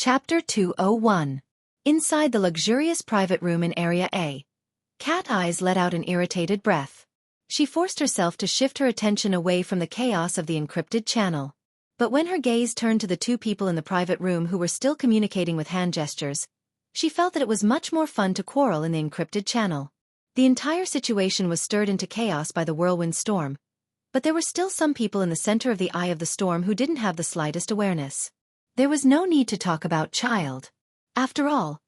Chapter 201. Inside the luxurious private room in Area A, Cat Eyes let out an irritated breath. She forced herself to shift her attention away from the chaos of the encrypted channel. But when her gaze turned to the two people in the private room who were still communicating with hand gestures, she felt that it was much more fun to quarrel in the encrypted channel. The entire situation was stirred into chaos by the whirlwind storm, but there were still some people in the center of the eye of the storm who didn't have the slightest awareness. There was no need to talk about Child. After all,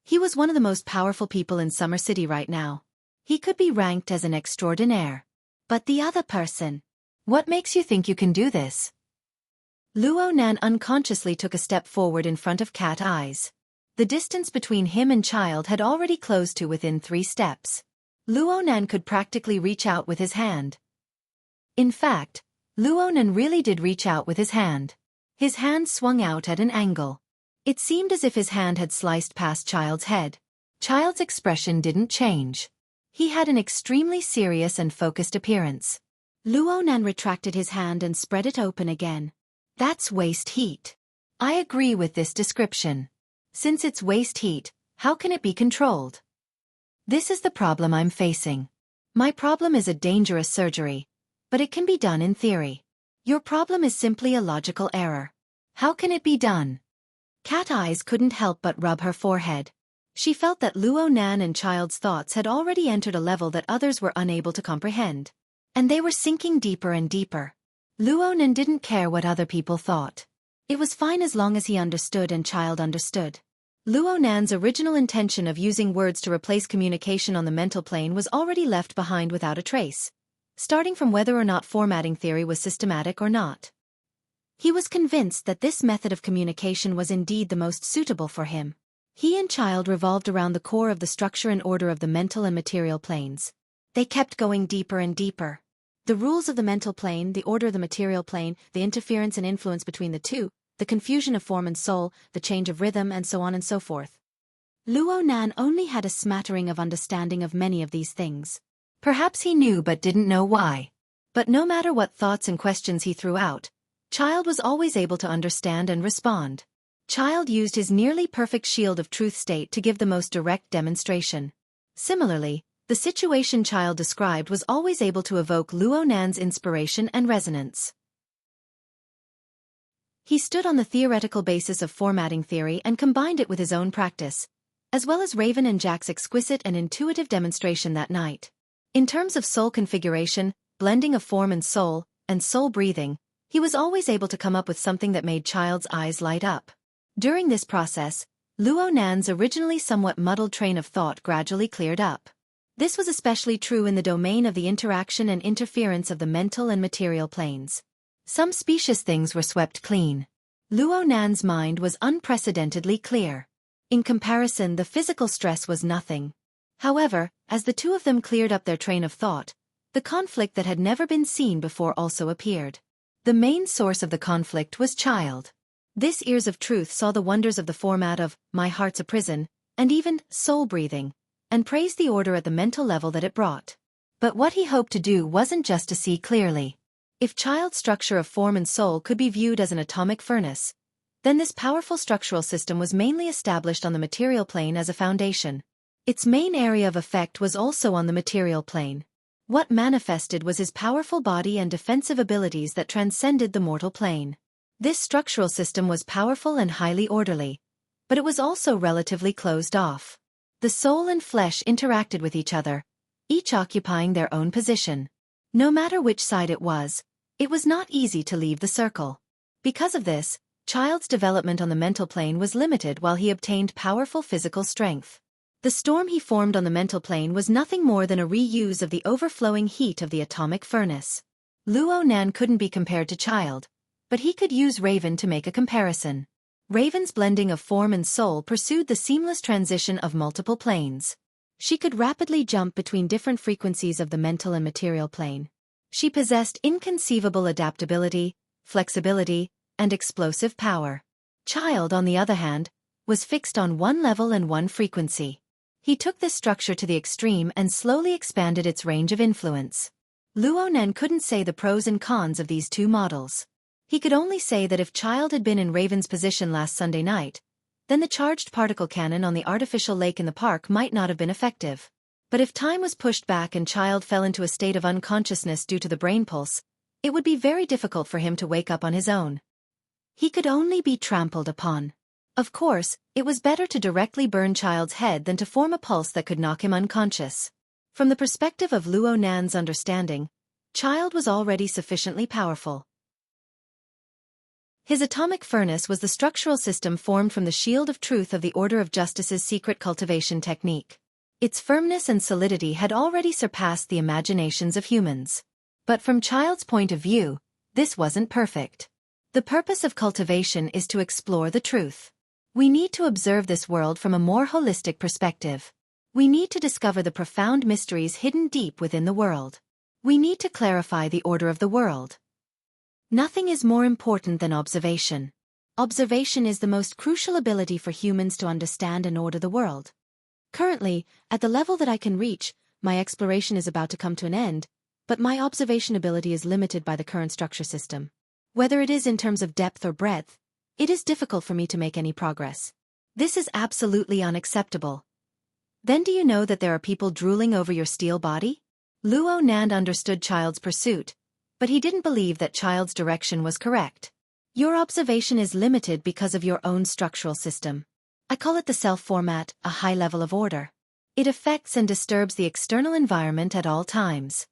he was one of the most powerful people in Summer City right now. He could be ranked as an extraordinaire. But the other person. What makes you think you can do this? Luo Nan unconsciously took a step forward in front of Cat Eyes. The distance between him and Child had already closed to within 3 steps. Luo Nan could practically reach out with his hand. In fact, Luo Nan really did reach out with his hand. His hand swung out at an angle. It seemed as if his hand had sliced past Child's head. Child's expression didn't change. He had an extremely serious and focused appearance. Luo Nan retracted his hand and spread it open again. That's waste heat. I agree with this description. Since it's waste heat, how can it be controlled? This is the problem I'm facing. My problem is a dangerous surgery, but it can be done in theory. Your problem is simply a logical error. How can it be done? Cat Eyes couldn't help but rub her forehead. She felt that Luo Nan and Child's thoughts had already entered a level that others were unable to comprehend. And they were sinking deeper and deeper. Luo Nan didn't care what other people thought. It was fine as long as he understood and Child understood. Luo Nan's original intention of using words to replace communication on the mental plane was already left behind without a trace, starting from whether or not formatting theory was systematic or not. He was convinced that this method of communication was indeed the most suitable for him. He and Child revolved around the core of the structure and order of the mental and material planes. They kept going deeper and deeper. The rules of the mental plane, the order of the material plane, the interference and influence between the two, the confusion of form and soul, the change of rhythm, and so on and so forth. Luo Nan only had a smattering of understanding of many of these things. Perhaps he knew but didn't know why. But no matter what thoughts and questions he threw out, Child was always able to understand and respond. Child used his nearly perfect shield of truth state to give the most direct demonstration. Similarly, the situation Child described was always able to evoke Luo Nan's inspiration and resonance. He stood on the theoretical basis of formatting theory and combined it with his own practice, as well as Raven and Jack's exquisite and intuitive demonstration that night. In terms of soul configuration, blending of form and soul breathing, he was always able to come up with something that made Child's eyes light up. During this process, Luo Nan's originally somewhat muddled train of thought gradually cleared up. This was especially true in the domain of the interaction and interference of the mental and material planes. Some specious things were swept clean. Luo Nan's mind was unprecedentedly clear. In comparison, the physical stress was nothing. However, as the two of them cleared up their train of thought, the conflict that had never been seen before also appeared. The main source of the conflict was Child. This Ears of Truth saw the wonders of the format of My Heart's a Prison, and even soul breathing, and praised the order at the mental level that it brought. But what he hoped to do wasn't just to see clearly. If Child's structure of form and soul could be viewed as an atomic furnace, then this powerful structural system was mainly established on the material plane as a foundation. Its main area of effect was also on the material plane. What manifested was his powerful body and defensive abilities that transcended the mortal plane. This structural system was powerful and highly orderly, but it was also relatively closed off. The soul and flesh interacted with each other, each occupying their own position. No matter which side it was not easy to leave the circle. Because of this, Child's development on the mental plane was limited while he obtained powerful physical strength. The storm he formed on the mental plane was nothing more than a reuse of the overflowing heat of the atomic furnace. Luo Nan couldn't be compared to Child, but he could use Raven to make a comparison. Raven's blending of form and soul pursued the seamless transition of multiple planes. She could rapidly jump between different frequencies of the mental and material plane. She possessed inconceivable adaptability, flexibility, and explosive power. Child, on the other hand, was fixed on one level and one frequency. He took this structure to the extreme and slowly expanded its range of influence. Luo Nan couldn't say the pros and cons of these two models. He could only say that if Child had been in Raven's position last Sunday night, then the charged particle cannon on the artificial lake in the park might not have been effective. But if time was pushed back and Child fell into a state of unconsciousness due to the brain pulse, it would be very difficult for him to wake up on his own. He could only be trampled upon. Of course, it was better to directly burn Child's head than to form a pulse that could knock him unconscious. From the perspective of Luo Nan's understanding, Child was already sufficiently powerful. His atomic furnace was the structural system formed from the shield of truth of the Order of Justice's secret cultivation technique. Its firmness and solidity had already surpassed the imaginations of humans. But from Child's point of view, this wasn't perfect. The purpose of cultivation is to explore the truth. We need to observe this world from a more holistic perspective. We need to discover the profound mysteries hidden deep within the world. We need to clarify the order of the world. Nothing is more important than observation. Observation is the most crucial ability for humans to understand and order the world. Currently, at the level that I can reach, my exploration is about to come to an end, but my observation ability is limited by the current structure system. Whether it is in terms of depth or breadth, it is difficult for me to make any progress. This is absolutely unacceptable. Then do you know that there are people drooling over your steel body? Luo Nan understood Child's pursuit, but he didn't believe that Child's direction was correct. Your observation is limited because of your own structural system. I call it the self-format, a high level of order. It affects and disturbs the external environment at all times.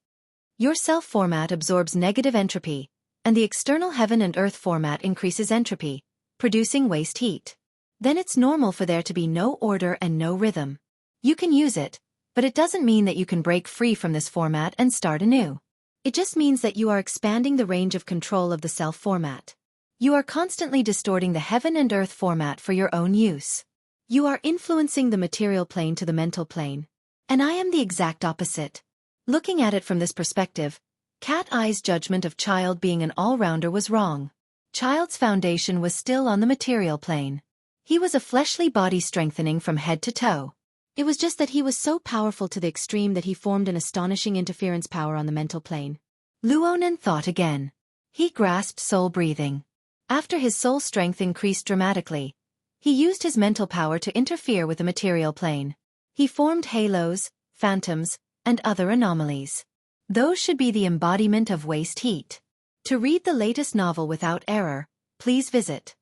Your self-format absorbs negative entropy, and the external heaven and earth format increases entropy, producing waste heat. Then it's normal for there to be no order and no rhythm. You can use it, but it doesn't mean that you can break free from this format and start anew. It just means that you are expanding the range of control of the self-format. You are constantly distorting the heaven and earth format for your own use. You are influencing the material plane to the mental plane. And I am the exact opposite. Looking at it from this perspective, Cat Eye's judgment of Child being an all-rounder was wrong. Child's foundation was still on the material plane. He was a fleshly body strengthening from head to toe. It was just that he was so powerful to the extreme that he formed an astonishing interference power on the mental plane. Luonan thought again. He grasped soul breathing. After his soul strength increased dramatically, he used his mental power to interfere with the material plane. He formed halos, phantoms, and other anomalies. Those should be the embodiment of waste heat. To read the latest novel without error, please visit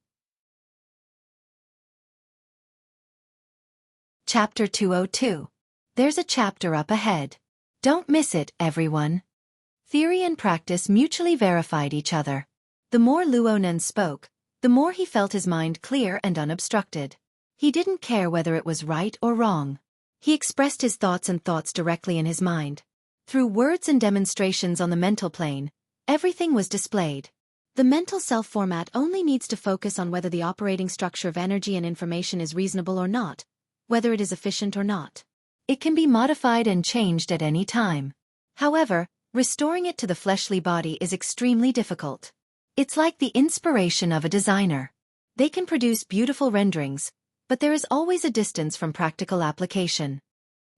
Chapter 202. There's a chapter up ahead. Don't miss it, everyone. Theory and practice mutually verified each other. The more Luonan spoke, the more he felt his mind clear and unobstructed. He didn't care whether it was right or wrong. He expressed his thoughts directly in his mind. Through words and demonstrations on the mental plane, everything was displayed. The mental self-format only needs to focus on whether the operating structure of energy and information is reasonable or not, whether it is efficient or not. It can be modified and changed at any time. However, restoring it to the fleshly body is extremely difficult. It's like the inspiration of a designer. They can produce beautiful renderings, but there is always a distance from practical application.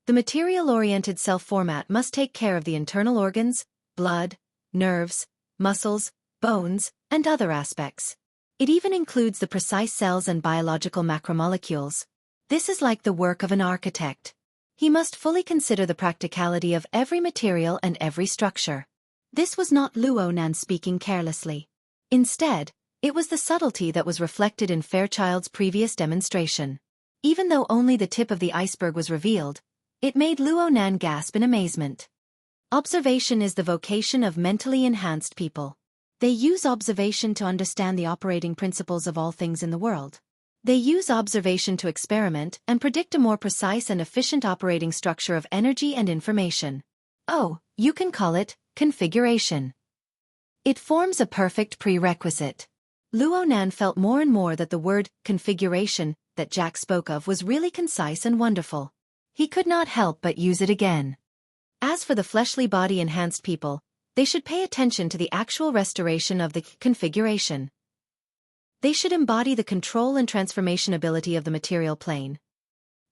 The material-oriented self-format must take care of the internal organs, blood, nerves, muscles, bones, and other aspects. It even includes the precise cells and biological macromolecules. This is like the work of an architect. He must fully consider the practicality of every material and every structure. This was not Luonan speaking carelessly. Instead, it was the subtlety that was reflected in Fairchild's previous demonstration. Even though only the tip of the iceberg was revealed, it made Luonan gasp in amazement. Observation is the vocation of mentally enhanced people. They use observation to understand the operating principles of all things in the world. They use observation to experiment and predict a more precise and efficient operating structure of energy and information. Oh, you can call it configuration. It forms a perfect prerequisite. Luonan felt more and more that the word configuration that Jack spoke of was really concise and wonderful. He could not help but use it again. As for the fleshly body enhanced people, they should pay attention to the actual restoration of the configuration. They should embody the control and transformation ability of the material plane.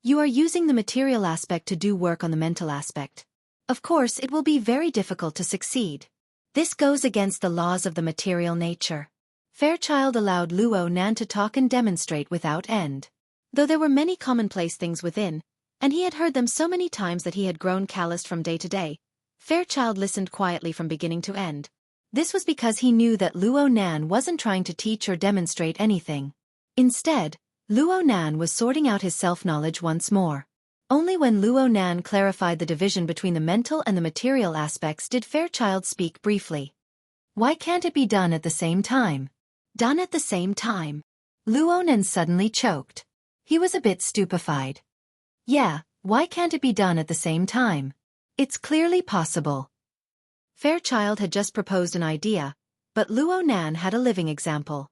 You are using the material aspect to do work on the mental aspect. Of course, it will be very difficult to succeed. This goes against the laws of the material nature. Fairchild allowed Luonan to talk and demonstrate without end. though there were many commonplace things within, and he had heard them so many times that he had grown calloused from day to day. Fairchild listened quietly from beginning to end. This was because he knew that Luo Nan wasn't trying to teach or demonstrate anything. Instead, Luo Nan was sorting out his self-knowledge once more. Only when Luo Nan clarified the division between the mental and the material aspects did Fairchild speak briefly. Why can't it be done at the same time? Done at the same time? Luo Nan suddenly choked. He was a bit stupefied. Yeah, why can't it be done at the same time? It's clearly possible. Fairchild had just proposed an idea, but Luo Nan had a living example.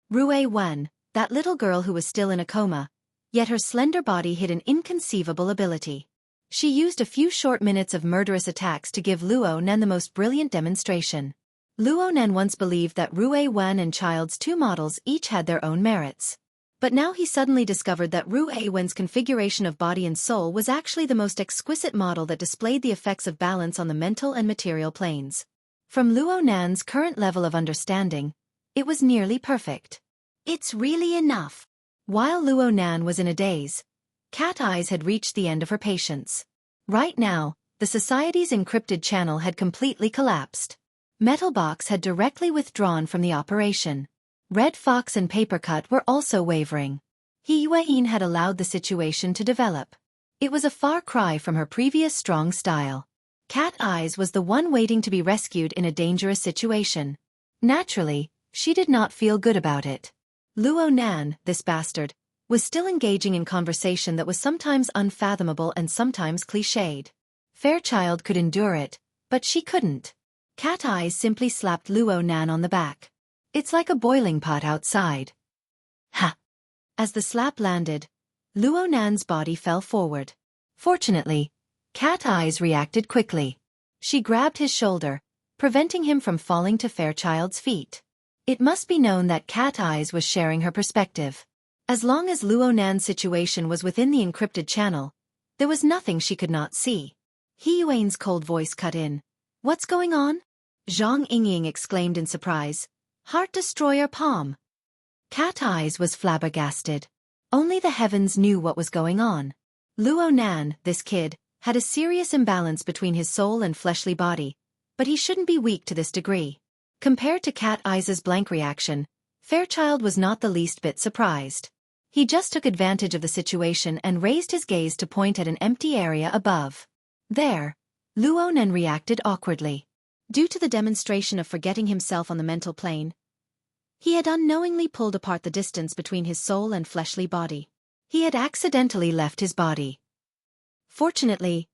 Rue Wen, that little girl who was still in a coma, yet her slender body hid an inconceivable ability. She used a few short minutes of murderous attacks to give Luo Nan the most brilliant demonstration. Luo Nan once believed that Rue Wen and Child's two models each had their own merits. But now he suddenly discovered that Rue Wen's configuration of body and soul was actually the most exquisite model that displayed the effects of balance on the mental and material planes. From Luo Nan's current level of understanding, it was nearly perfect. It's really enough. While Luo Nan was in a daze, Cat Eyes had reached the end of her patience. Right now, the society's encrypted channel had completely collapsed. Metal Box had directly withdrawn from the operation. Red Fox and Papercut were also wavering. He Yuan had allowed the situation to develop. It was a far cry from her previous strong style. Cat Eyes was the one waiting to be rescued in a dangerous situation. Naturally, she did not feel good about it. Luo Nan, this bastard, was still engaging in conversation that was sometimes unfathomable and sometimes cliched. Fairchild could endure it, but she couldn't. Cat Eyes simply slapped Luo Nan on the back. It's like a boiling pot outside. Ha! As the slap landed, Luo Nan's body fell forward. Fortunately, Cat Eyes reacted quickly. She grabbed his shoulder, preventing him from falling to Fairchild's feet. It must be known that Cat Eyes was sharing her perspective. As long as Luo Nan's situation was within the encrypted channel, there was nothing she could not see. He Yuan's cold voice cut in. What's going on? Zhang Yingying exclaimed in surprise. Heart Destroyer Palm. Cat Eyes was flabbergasted. Only the heavens knew what was going on. Luo Nan, this kid, had a serious imbalance between his soul and fleshly body, but he shouldn't be weak to this degree. Compared to Cat Eyes' blank reaction, Fairchild was not the least bit surprised. He just took advantage of the situation and raised his gaze to point at an empty area above. There, Luo Nan reacted awkwardly. Due to the demonstration of forgetting himself on the mental plane, he had unknowingly pulled apart the distance between his soul and fleshly body. He had accidentally left his body. Fortunately,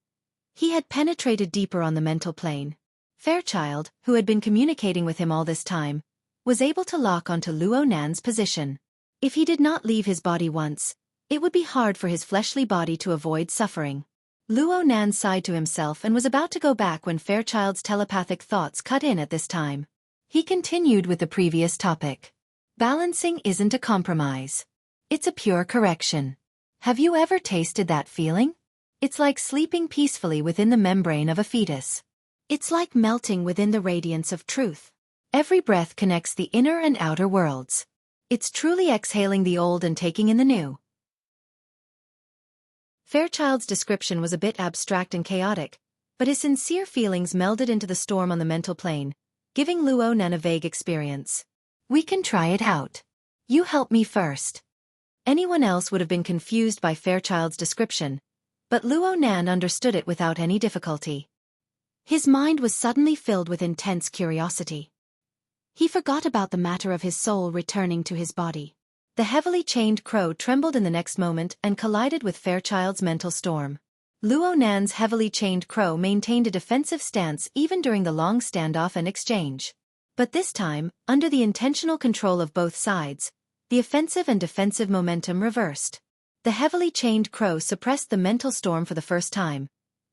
he had penetrated deeper on the mental plane. Fairchild, who had been communicating with him all this time, was able to lock onto Luo Nan's position. If he did not leave his body once, it would be hard for his fleshly body to avoid suffering. Luo Nan sighed to himself and was about to go back when Fairchild's telepathic thoughts cut in at this time. He continued with the previous topic. Balancing isn't a compromise. It's a pure correction. Have you ever tasted that feeling? It's like sleeping peacefully within the membrane of a fetus. It's like melting within the radiance of truth. Every breath connects the inner and outer worlds. It's truly exhaling the old and taking in the new. Fairchild's description was a bit abstract and chaotic, but his sincere feelings melded into the storm on the mental plane, giving Luo Nan a vague experience. We can try it out. You help me first. Anyone else would have been confused by Fairchild's description, but Luo Nan understood it without any difficulty. His mind was suddenly filled with intense curiosity. He forgot about the matter of his soul returning to his body. The heavily chained crow trembled in the next moment and collided with Fairchild's mental storm. Luo Nan's heavily chained crow maintained a defensive stance even during the long standoff and exchange. But this time, under the intentional control of both sides, the offensive and defensive momentum reversed. The heavily chained crow suppressed the mental storm for the first time,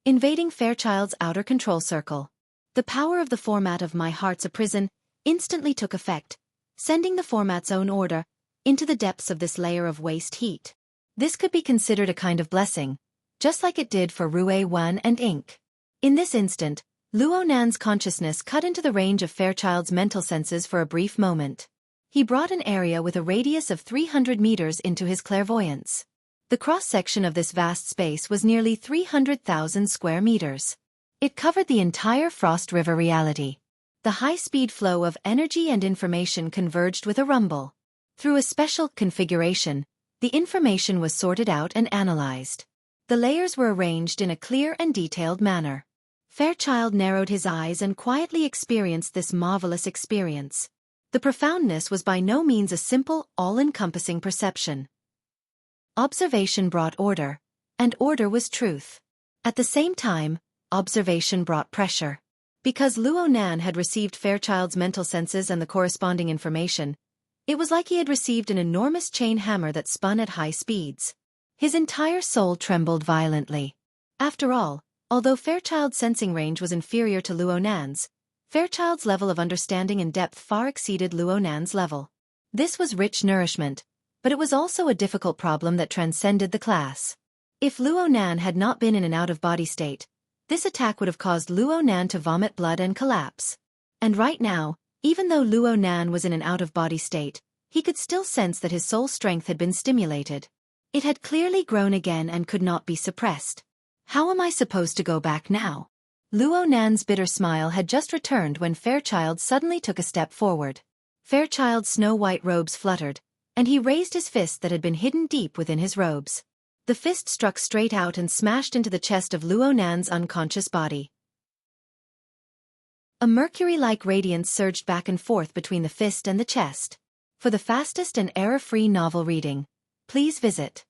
invading Fairchild's outer control circle. The power of the format of My Heart's a Prison instantly took effect, sending the format's own order into the depths of this layer of waste heat. This could be considered a kind of blessing, just like it did for Rue Wen and Ink. In this instant, Luo Nan's consciousness cut into the range of Fairchild's mental senses for a brief moment. He brought an area with a radius of 300 meters into his clairvoyance. The cross-section of this vast space was nearly 300,000 square meters. It covered the entire Frost River reality. The high-speed flow of energy and information converged with a rumble. Through a special configuration, the information was sorted out and analyzed. The layers were arranged in a clear and detailed manner. Fairchild narrowed his eyes and quietly experienced this marvelous experience. The profoundness was by no means a simple, all-encompassing perception. Observation brought order, and order was truth. At the same time, observation brought pressure. Because Luo Nan had received Fairchild's mental senses and the corresponding information, it was like he had received an enormous chain hammer that spun at high speeds. His entire soul trembled violently. After all, although Fairchild's sensing range was inferior to Luo Nan's, Fairchild's level of understanding and depth far exceeded Luo Nan's level. This was rich nourishment, but it was also a difficult problem that transcended the class. If Luo Nan had not been in an out-of-body state, this attack would have caused Luo Nan to vomit blood and collapse. And right now, even though Luo Nan was in an out-of-body state, he could still sense that his soul strength had been stimulated. It had clearly grown again and could not be suppressed. How am I supposed to go back now? Luo Nan's bitter smile had just returned when Fairchild suddenly took a step forward. Fairchild's snow-white robes fluttered, and he raised his fist that had been hidden deep within his robes. The fist struck straight out and smashed into the chest of Luo Nan's unconscious body. A mercury-like radiance surged back and forth between the fist and the chest. For the fastest and error-free novel reading, please visit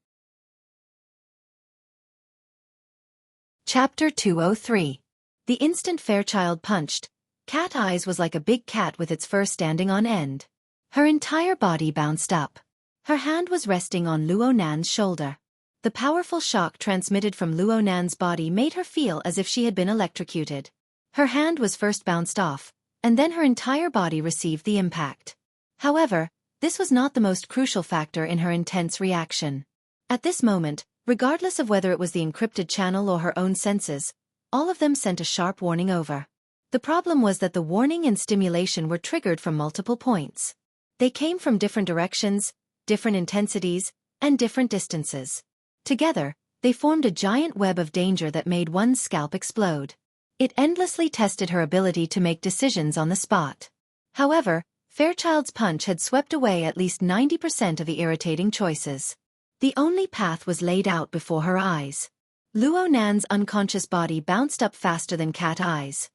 Chapter 203. The instant Fairchild punched, Cat Eyes was like a big cat with its fur standing on end. Her entire body bounced up. Her hand was resting on Luo Nan's shoulder. The powerful shock transmitted from Luo Nan's body made her feel as if she had been electrocuted. Her hand was first bounced off, and then her entire body received the impact. However, this was not the most crucial factor in her intense reaction. At this moment, regardless of whether it was the encrypted channel or her own senses, all of them sent a sharp warning over. The problem was that the warning and stimulation were triggered from multiple points. They came from different directions, different intensities, and different distances. Together, they formed a giant web of danger that made one's scalp explode. It endlessly tested her ability to make decisions on the spot. However, Fairchild's punch had swept away at least 90% of the irritating choices. The only path was laid out before her eyes. Luo Nan's unconscious body bounced up faster than Cat Eyes.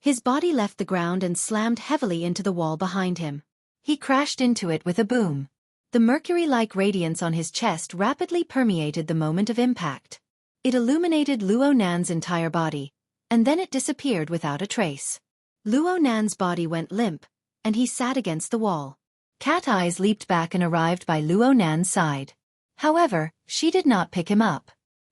His body left the ground and slammed heavily into the wall behind him. He crashed into it with a boom. The mercury-like radiance on his chest rapidly permeated the moment of impact. It illuminated Luo Nan's entire body, and then it disappeared without a trace. Luo Nan's body went limp, and he sat against the wall. Cat Eyes leaped back and arrived by Luo Nan's side. However, she did not pick him up.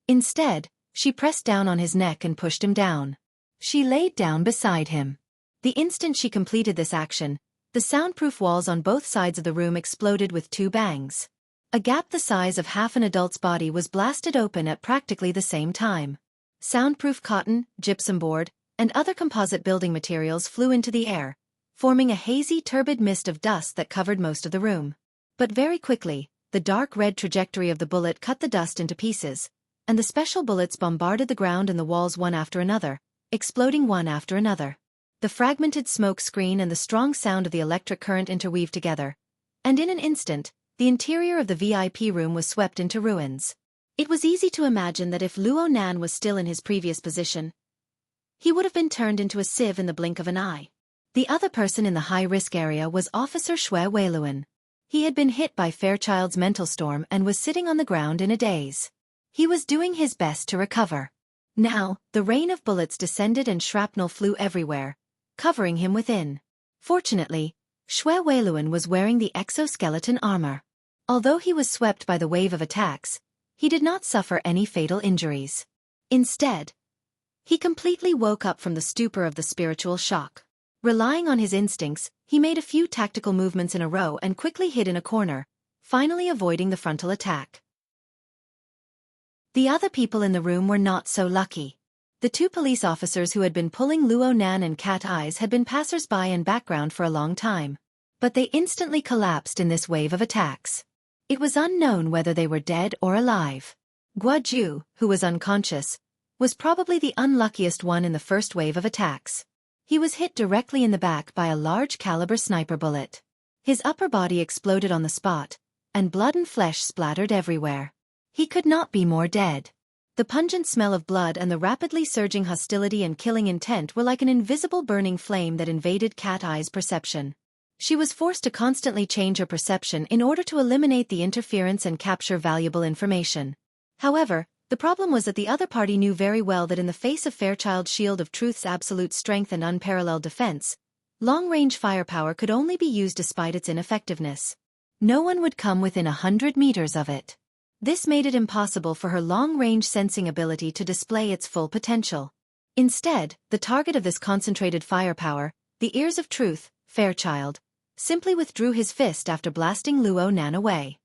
Instead, she pressed down on his neck and pushed him down. She laid down beside him. The instant she completed this action, the soundproof walls on both sides of the room exploded with 2 bangs. A gap the size of half an adult's body was blasted open at practically the same time. Soundproof cotton, gypsum board, and other composite building materials flew into the air, forming a hazy, turbid mist of dust that covered most of the room. But very quickly, the dark red trajectory of the bullet cut the dust into pieces, and the special bullets bombarded the ground and the walls one after another, exploding one after another. The fragmented smoke screen and the strong sound of the electric current interweaved together, and in an instant, the interior of the VIP room was swept into ruins. It was easy to imagine that if Luo Nan was still in his previous position, he would have been turned into a sieve in the blink of an eye. The other person in the high-risk area was Officer Xue Weiluan. He had been hit by Fairchild's mental storm and was sitting on the ground in a daze. He was doing his best to recover. Now, the rain of bullets descended and shrapnel flew everywhere, covering him within. Fortunately, Xue Weiluan was wearing the exoskeleton armor. Although he was swept by the wave of attacks, he did not suffer any fatal injuries. Instead, he completely woke up from the stupor of the spiritual shock. Relying on his instincts, he made a few tactical movements in a row and quickly hid in a corner, finally avoiding the frontal attack. The other people in the room were not so lucky. The 2 police officers who had been pulling Luo Nan and Cat Eyes had been passers-by in background for a long time. but they instantly collapsed in this wave of attacks. It was unknown whether they were dead or alive. Guoju, who was unconscious, was probably the unluckiest one in the first wave of attacks. He was hit directly in the back by a large-caliber sniper bullet. His upper body exploded on the spot, and blood and flesh splattered everywhere. He could not be more dead. The pungent smell of blood and the rapidly surging hostility and killing intent were like an invisible burning flame that invaded Cat Eye's perception. She was forced to constantly change her perception in order to eliminate the interference and capture valuable information. However, the problem was that the other party knew very well that in the face of Fairchild's shield of truth's absolute strength and unparalleled defense, long-range firepower could only be used despite its ineffectiveness. No one would come within 100 meters of it. This made it impossible for her long-range sensing ability to display its full potential. Instead, the target of this concentrated firepower, the ears of truth, Fairchild, simply withdrew his fist after blasting Luo Nan away.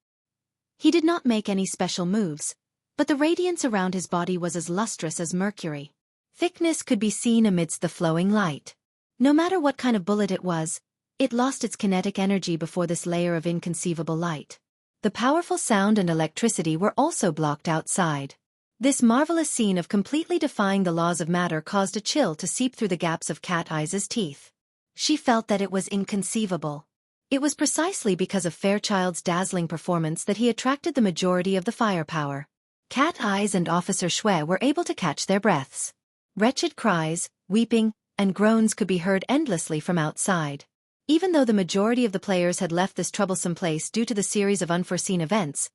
He did not make any special moves, but the radiance around his body was as lustrous as mercury. Thickness could be seen amidst the flowing light. No matter what kind of bullet it was, it lost its kinetic energy before this layer of inconceivable light. The powerful sound and electricity were also blocked outside. This marvelous scene of completely defying the laws of matter caused a chill to seep through the gaps of Cat Eye's teeth. She felt that it was inconceivable. It was precisely because of Fairchild's dazzling performance that he attracted the majority of the firepower. Cat Eyes and Officer Shui were able to catch their breaths. Wretched cries, weeping, and groans could be heard endlessly from outside. Even though the majority of the players had left this troublesome place due to the series of unforeseen events,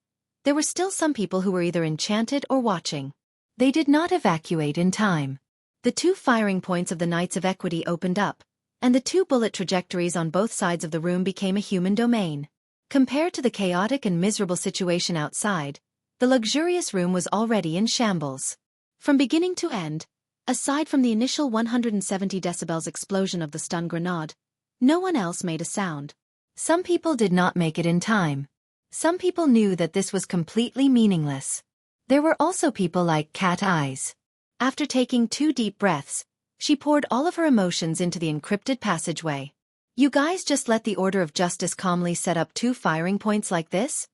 there were still some people who were either enchanted or watching. They did not evacuate in time. The 2 firing points of the Knights of Equity opened up, and the 2 bullet trajectories on both sides of the room became a human domain. Compared to the chaotic and miserable situation outside, the luxurious room was already in shambles. From beginning to end, aside from the initial 170 decibels explosion of the stun grenade, no one else made a sound. Some people did not make it in time. Some people knew that this was completely meaningless. There were also people like Cat Eyes. After taking 2 deep breaths, she poured all of her emotions into the encrypted passageway. You guys just let the Order of Justice calmly set up 2 firing points like this?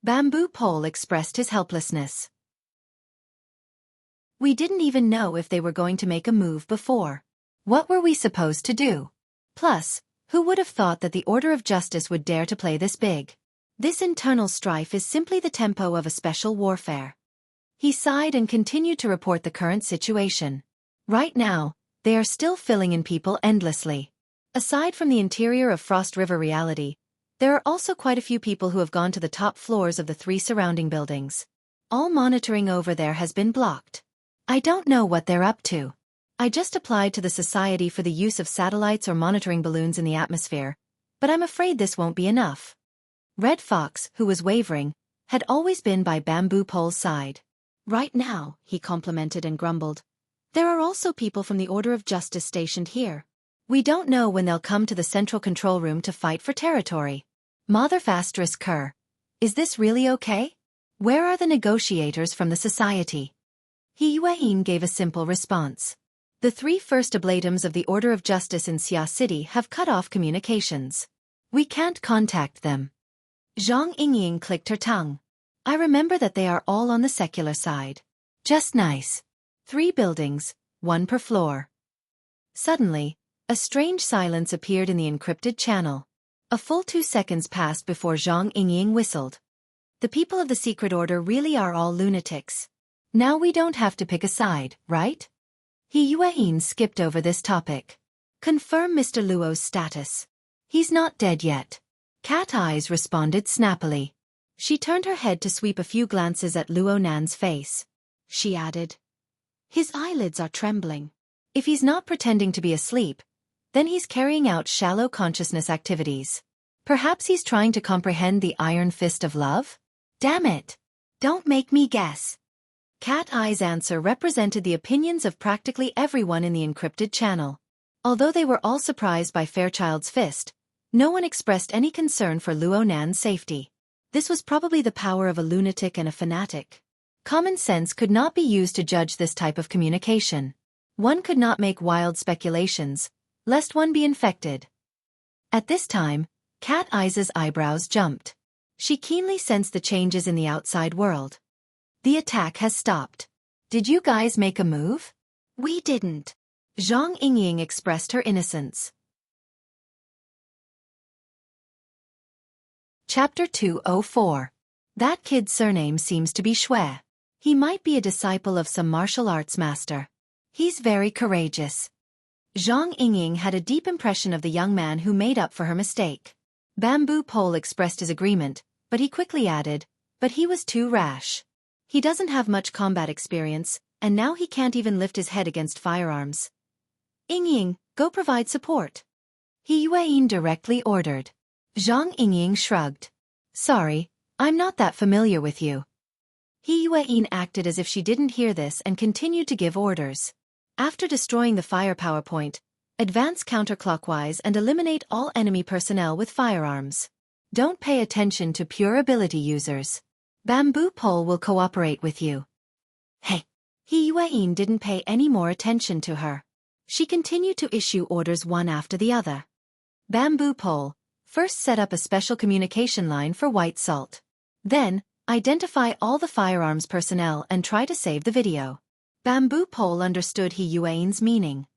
Bamboo Pole expressed his helplessness. We didn't even know if they were going to make a move before. What were we supposed to do? Plus, who would have thought that the Order of Justice would dare to play this big? This internal strife is simply the tempo of a special warfare. He sighed and continued to report the current situation. Right now, they are still filling in people endlessly. Aside from the interior of Frost River Reality, there are also quite a few people who have gone to the top floors of the 3 surrounding buildings. All monitoring over there has been blocked. I don't know what they're up to. I just applied to the Society for the use of satellites or monitoring balloons in the atmosphere, but I'm afraid this won't be enough. Red Fox, who was wavering, had always been by Bamboo Pole's side. Right now, he complimented and grumbled, there are also people from the Order of Justice stationed here. We don't know when they'll come to the central control room to fight for territory. Mother Fastris Kerr. Is this really okay? Where are the negotiators from the society? He Yueyin gave a simple response. The 3 first oblatums of the Order of Justice in Xia City have cut off communications. We can't contact them. Zhang Yingying clicked her tongue. I remember that they are all on the secular side. Just nice. 3 buildings, 1 per floor. Suddenly, a strange silence appeared in the encrypted channel. A full 2 seconds passed before Zhang Yingying whistled. The people of the secret order really are all lunatics. Now we don't have to pick a side, right? He Yueyin skipped over this topic. Confirm Mr. Luo's status. He's not dead yet. Cat Eyes responded snappily. She turned her head to sweep a few glances at Luo Nan's face. She added, his eyelids are trembling. If he's not pretending to be asleep, then he's carrying out shallow consciousness activities. Perhaps he's trying to comprehend the iron fist of love? Damn it! Don't make me guess. Cat Eye's answer represented the opinions of practically everyone in the encrypted channel. Although they were all surprised by Fairchild's fist, no one expressed any concern for Luo Nan's safety. This was probably the power of a lunatic and a fanatic. Common sense could not be used to judge this type of communication. One could not make wild speculations, lest one be infected. At this time, Cat Eye's eyebrows jumped. She keenly sensed the changes in the outside world. The attack has stopped. Did you guys make a move? We didn't. Zhang Yingying expressed her innocence. Chapter 204. That kid's surname seems to be Shui. He might be a disciple of some martial arts master. He's very courageous. Zhang Yingying had a deep impression of the young man who made up for her mistake. Bamboo Pole expressed his agreement, but he quickly added, but he was too rash. He doesn't have much combat experience, and now he can't even lift his head against firearms. Yingying, go provide support. He Yueyin directly ordered. Zhang Yingying shrugged. Sorry, I'm not that familiar with you. He Yueyin acted as if she didn't hear this and continued to give orders. After destroying the firepower point, advance counterclockwise and eliminate all enemy personnel with firearms. Don't pay attention to pure ability users. Bamboo Pole will cooperate with you. Hey! He Yueyin didn't pay any more attention to her. She continued to issue orders one after the other. Bamboo Pole, first set up a special communication line for White Salt. Then, identify all the firearms personnel and try to save the video. Bamboo Pole understood He Yueyin's meaning.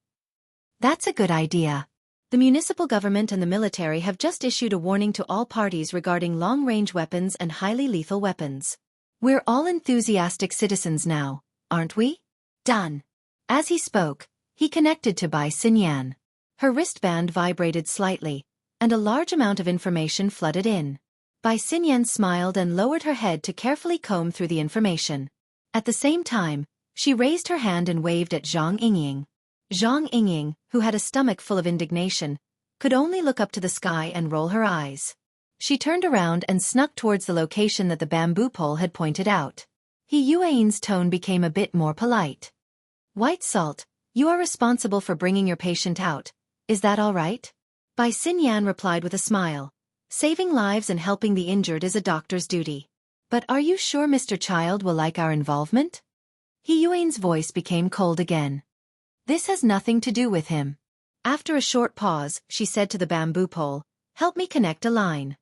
That's a good idea. The municipal government and the military have just issued a warning to all parties regarding long-range weapons and highly lethal weapons. We're all enthusiastic citizens now, aren't we? Done. As he spoke, he connected to Bai Xinyan. Her wristband vibrated slightly, and a large amount of information flooded in. Bai Xinyan smiled and lowered her head to carefully comb through the information. At the same time, she raised her hand and waved at Zhang Yingying. Zhang Yingying, who had a stomach full of indignation, could only look up to the sky and roll her eyes. She turned around and snuck towards the location that the bamboo pole had pointed out. He Yueyin's tone became a bit more polite. White Salt, you are responsible for bringing your patient out. Is that all right? Bai Xinyan replied with a smile. Saving lives and helping the injured is a doctor's duty. But are you sure Mr. Child will like our involvement? He Yueyin's voice became cold again. This has nothing to do with him. After a short pause, she said to the bamboo pole, help me connect a line.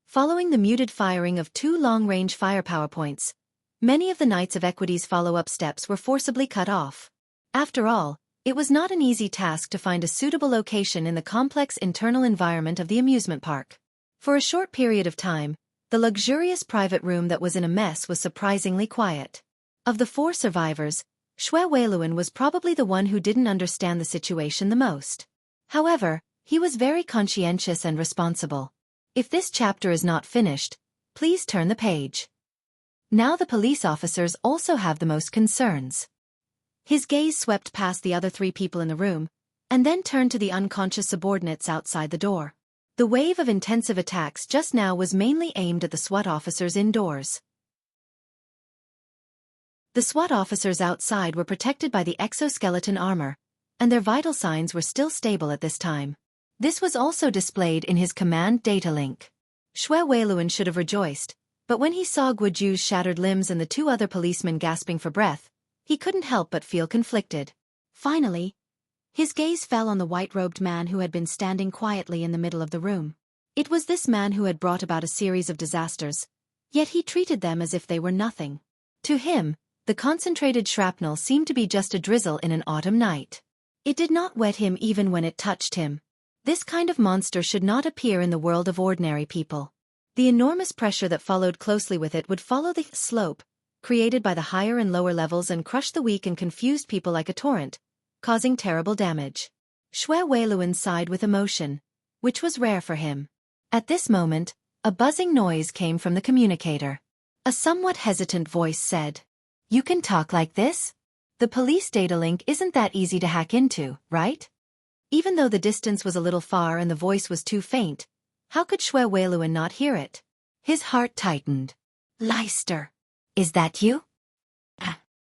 Following the muted firing of 2 long-range firepower points, many of the Knights of Equity's follow-up steps were forcibly cut off. After all, it was not an easy task to find a suitable location in the complex internal environment of the amusement park. For a short period of time, the luxurious private room that was in a mess was surprisingly quiet. Of the 4 survivors, Shui Weiluan was probably the one who didn't understand the situation the most. However, he was very conscientious and responsible. If this chapter is not finished, please turn the page. Now the police officers also have the most concerns. His gaze swept past the other 3 people in the room, and then turned to the unconscious subordinates outside the door. The wave of intensive attacks just now was mainly aimed at the SWAT officers indoors. The SWAT officers outside were protected by the exoskeleton armor, and their vital signs were still stable at this time. This was also displayed in his command data link. Shui Weiluan should have rejoiced, but when he saw Guoju's shattered limbs and the 2 other policemen gasping for breath, he couldn't help but feel conflicted. Finally, his gaze fell on the white-robed man who had been standing quietly in the middle of the room. It was this man who had brought about a series of disasters, yet he treated them as if they were nothing. To him, the concentrated shrapnel seemed to be just a drizzle in an autumn night. It did not wet him even when it touched him. This kind of monster should not appear in the world of ordinary people. The enormous pressure that followed closely with it would follow the slope created by the higher and lower levels and crush the weak and confused people like a torrent, causing terrible damage. Shui Weiluan sighed with emotion, which was rare for him. At this moment, a buzzing noise came from the communicator. A somewhat hesitant voice said, "You can talk like this? The police data link isn't that easy to hack into, right?" Even though the distance was a little far and the voice was too faint, how could Shui Weiluan not hear it? His heart tightened. Leicester. Is that you?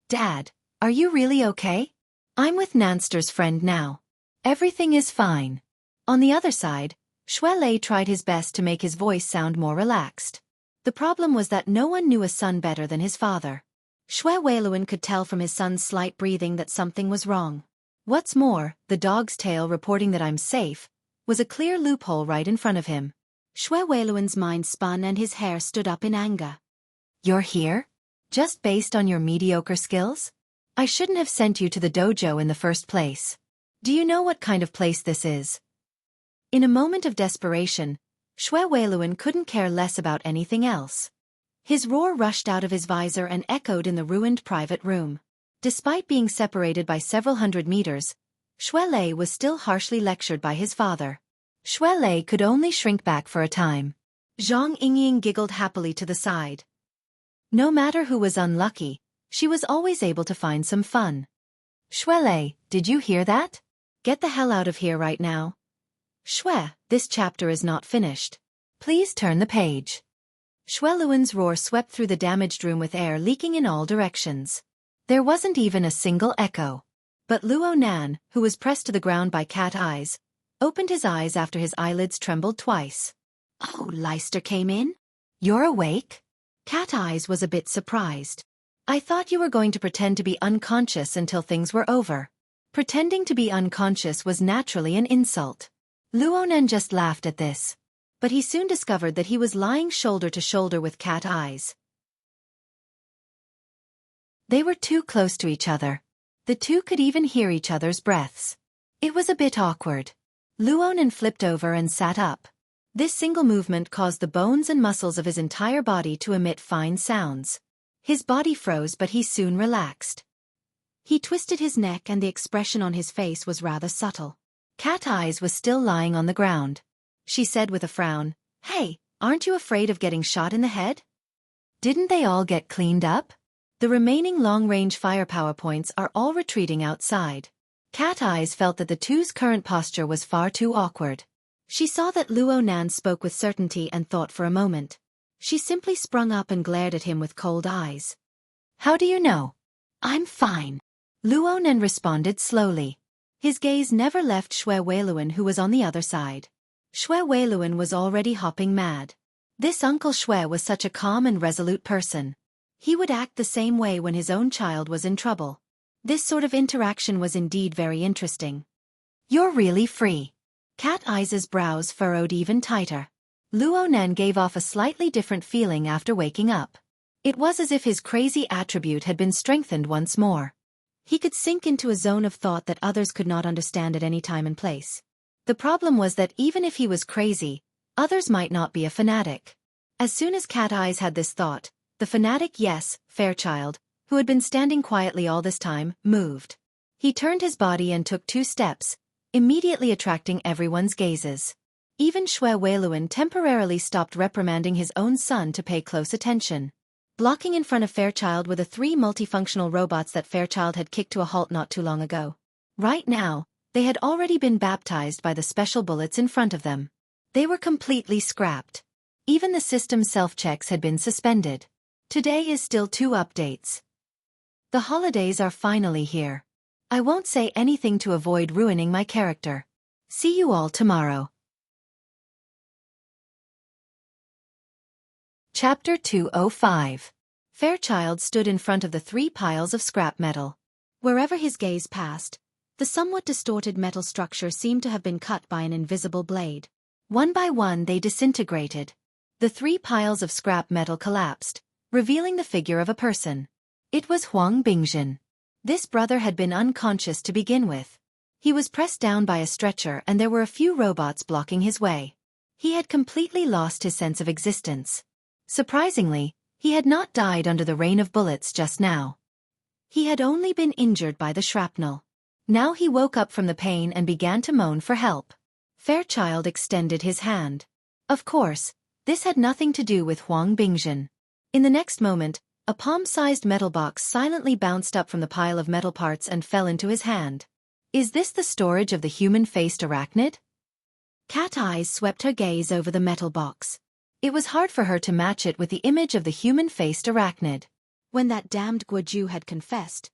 Dad, are you really okay? I'm with Nanster's friend now. Everything is fine. On the other side, Shui Lei tried his best to make his voice sound more relaxed. The problem was that no one knew a son better than his father. Shui Weiluan could tell from his son's slight breathing that something was wrong. What's more, the dog's tail reporting that I'm safe was a clear loophole right in front of him. Shui Weiluan's mind spun and his hair stood up in anger. You're here? Just based on your mediocre skills? I shouldn't have sent you to the dojo in the first place. Do you know what kind of place this is? In a moment of desperation, Shui Weiluan couldn't care less about anything else. His roar rushed out of his visor and echoed in the ruined private room. Despite being separated by several hundred meters, Shui Lei was still harshly lectured by his father. Shui Lei could only shrink back for a time. Zhang Yingying giggled happily to the side. No matter who was unlucky, she was always able to find some fun. Shui Lei, did you hear that? Get the hell out of here right now. Shui, this chapter is not finished. Please turn the page. Shui Luan's roar swept through the damaged room with air leaking in all directions. There wasn't even a single echo. But Luo Nan, who was pressed to the ground by cat eyes, opened his eyes after his eyelids trembled twice. Oh, Leicester came in? You're awake? Cat Eyes was a bit surprised. I thought you were going to pretend to be unconscious until things were over. Pretending to be unconscious was naturally an insult. Luo Nan just laughed at this. But he soon discovered that he was lying shoulder to shoulder with Cat Eyes. They were too close to each other. The two could even hear each other's breaths. It was a bit awkward. Luo Nan flipped over and sat up. This single movement caused the bones and muscles of his entire body to emit fine sounds. His body froze, but he soon relaxed. He twisted his neck and the expression on his face was rather subtle. Cat Eyes was still lying on the ground. She said with a frown, "Hey, aren't you afraid of getting shot in the head? Didn't they all get cleaned up? The remaining long-range firepower points are all retreating outside." Cat Eyes felt that the two's current posture was far too awkward. She saw that Luo Nan spoke with certainty and thought for a moment. She simply sprung up and glared at him with cold eyes. "How do you know?" "I'm fine," Luo Nan responded slowly. His gaze never left Shui Weiluan, who was on the other side. Shui Weiluan was already hopping mad. This Uncle Shui was such a calm and resolute person. He would act the same way when his own child was in trouble. This sort of interaction was indeed very interesting. "You're really free." Cat Eyes' brows furrowed even tighter. Luo Nan gave off a slightly different feeling after waking up. It was as if his crazy attribute had been strengthened once more. He could sink into a zone of thought that others could not understand at any time and place. The problem was that even if he was crazy, others might not be a fanatic. As soon as Cat Eyes had this thought, the fanatic, yes, Fairchild, who had been standing quietly all this time, moved. He turned his body and took 2 steps, immediately attracting everyone's gazes. Even Shui Weiluan temporarily stopped reprimanding his own son to pay close attention. Blocking in front of Fairchild were the 3 multifunctional robots that Fairchild had kicked to a halt not too long ago. Right now, they had already been baptized by the special bullets in front of them. They were completely scrapped. Even the system's self-checks had been suspended. Today is still 2 updates. The holidays are finally here. I won't say anything to avoid ruining my character. See you all tomorrow. Chapter 205. Fairchild stood in front of the 3 piles of scrap metal. Wherever his gaze passed, the somewhat distorted metal structure seemed to have been cut by an invisible blade. One by one they disintegrated. The 3 piles of scrap metal collapsed, revealing the figure of a person. It was Huang Bingjin. This brother had been unconscious to begin with. He was pressed down by a stretcher and there were a few robots blocking his way. He had completely lost his sense of existence. Surprisingly, he had not died under the rain of bullets just now. He had only been injured by the shrapnel. Now he woke up from the pain and began to moan for help. Fairchild extended his hand. Of course, this had nothing to do with Huang Bingjin. In the next moment, a palm-sized metal box silently bounced up from the pile of metal parts and fell into his hand. Is this the storage of the human-faced arachnid? Cat Eyes swept her gaze over the metal box. It was hard for her to match it with the image of the human-faced arachnid. When that damned Guoju had confessed,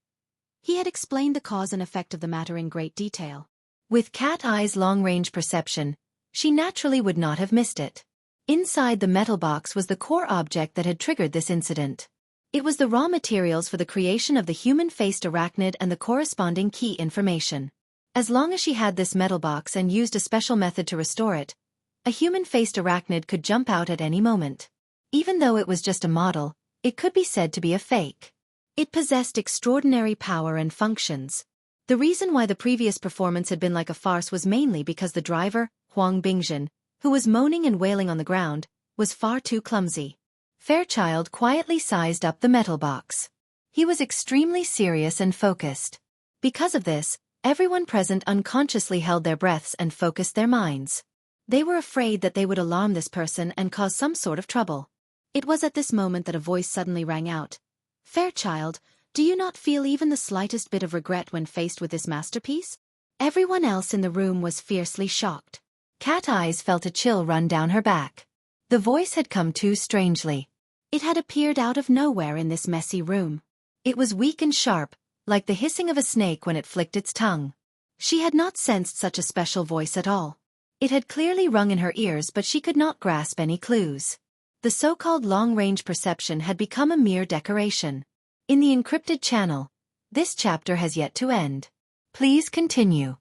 he had explained the cause and effect of the matter in great detail. With Cat Eyes' long-range perception, she naturally would not have missed it. Inside the metal box was the core object that had triggered this incident. It was the raw materials for the creation of the human-faced arachnid and the corresponding key information. As long as she had this metal box and used a special method to restore it, A human-faced arachnid could jump out at any moment. Even though it was just a model, it could be said to be a fake. It possessed extraordinary power and functions. The reason why the previous performance had been like a farce was mainly because the driver, Huang Bingjin, who was moaning and wailing on the ground, was far too clumsy. Fairchild quietly sized up the metal box. He was extremely serious and focused. Because of this, everyone present unconsciously held their breaths and focused their minds. They were afraid that they would alarm this person and cause some sort of trouble. It was at this moment that a voice suddenly rang out. "Fairchild, do you not feel even the slightest bit of regret when faced with this masterpiece?" Everyone else in the room was fiercely shocked. Cat Eyes felt a chill run down her back. The voice had come too strangely. It had appeared out of nowhere in this messy room. It was weak and sharp, like the hissing of a snake when it flicked its tongue. She had not sensed such a special voice at all. It had clearly rung in her ears, but she could not grasp any clues. The so-called long-range perception had become a mere decoration. In the encrypted channel, this chapter has yet to end. Please continue.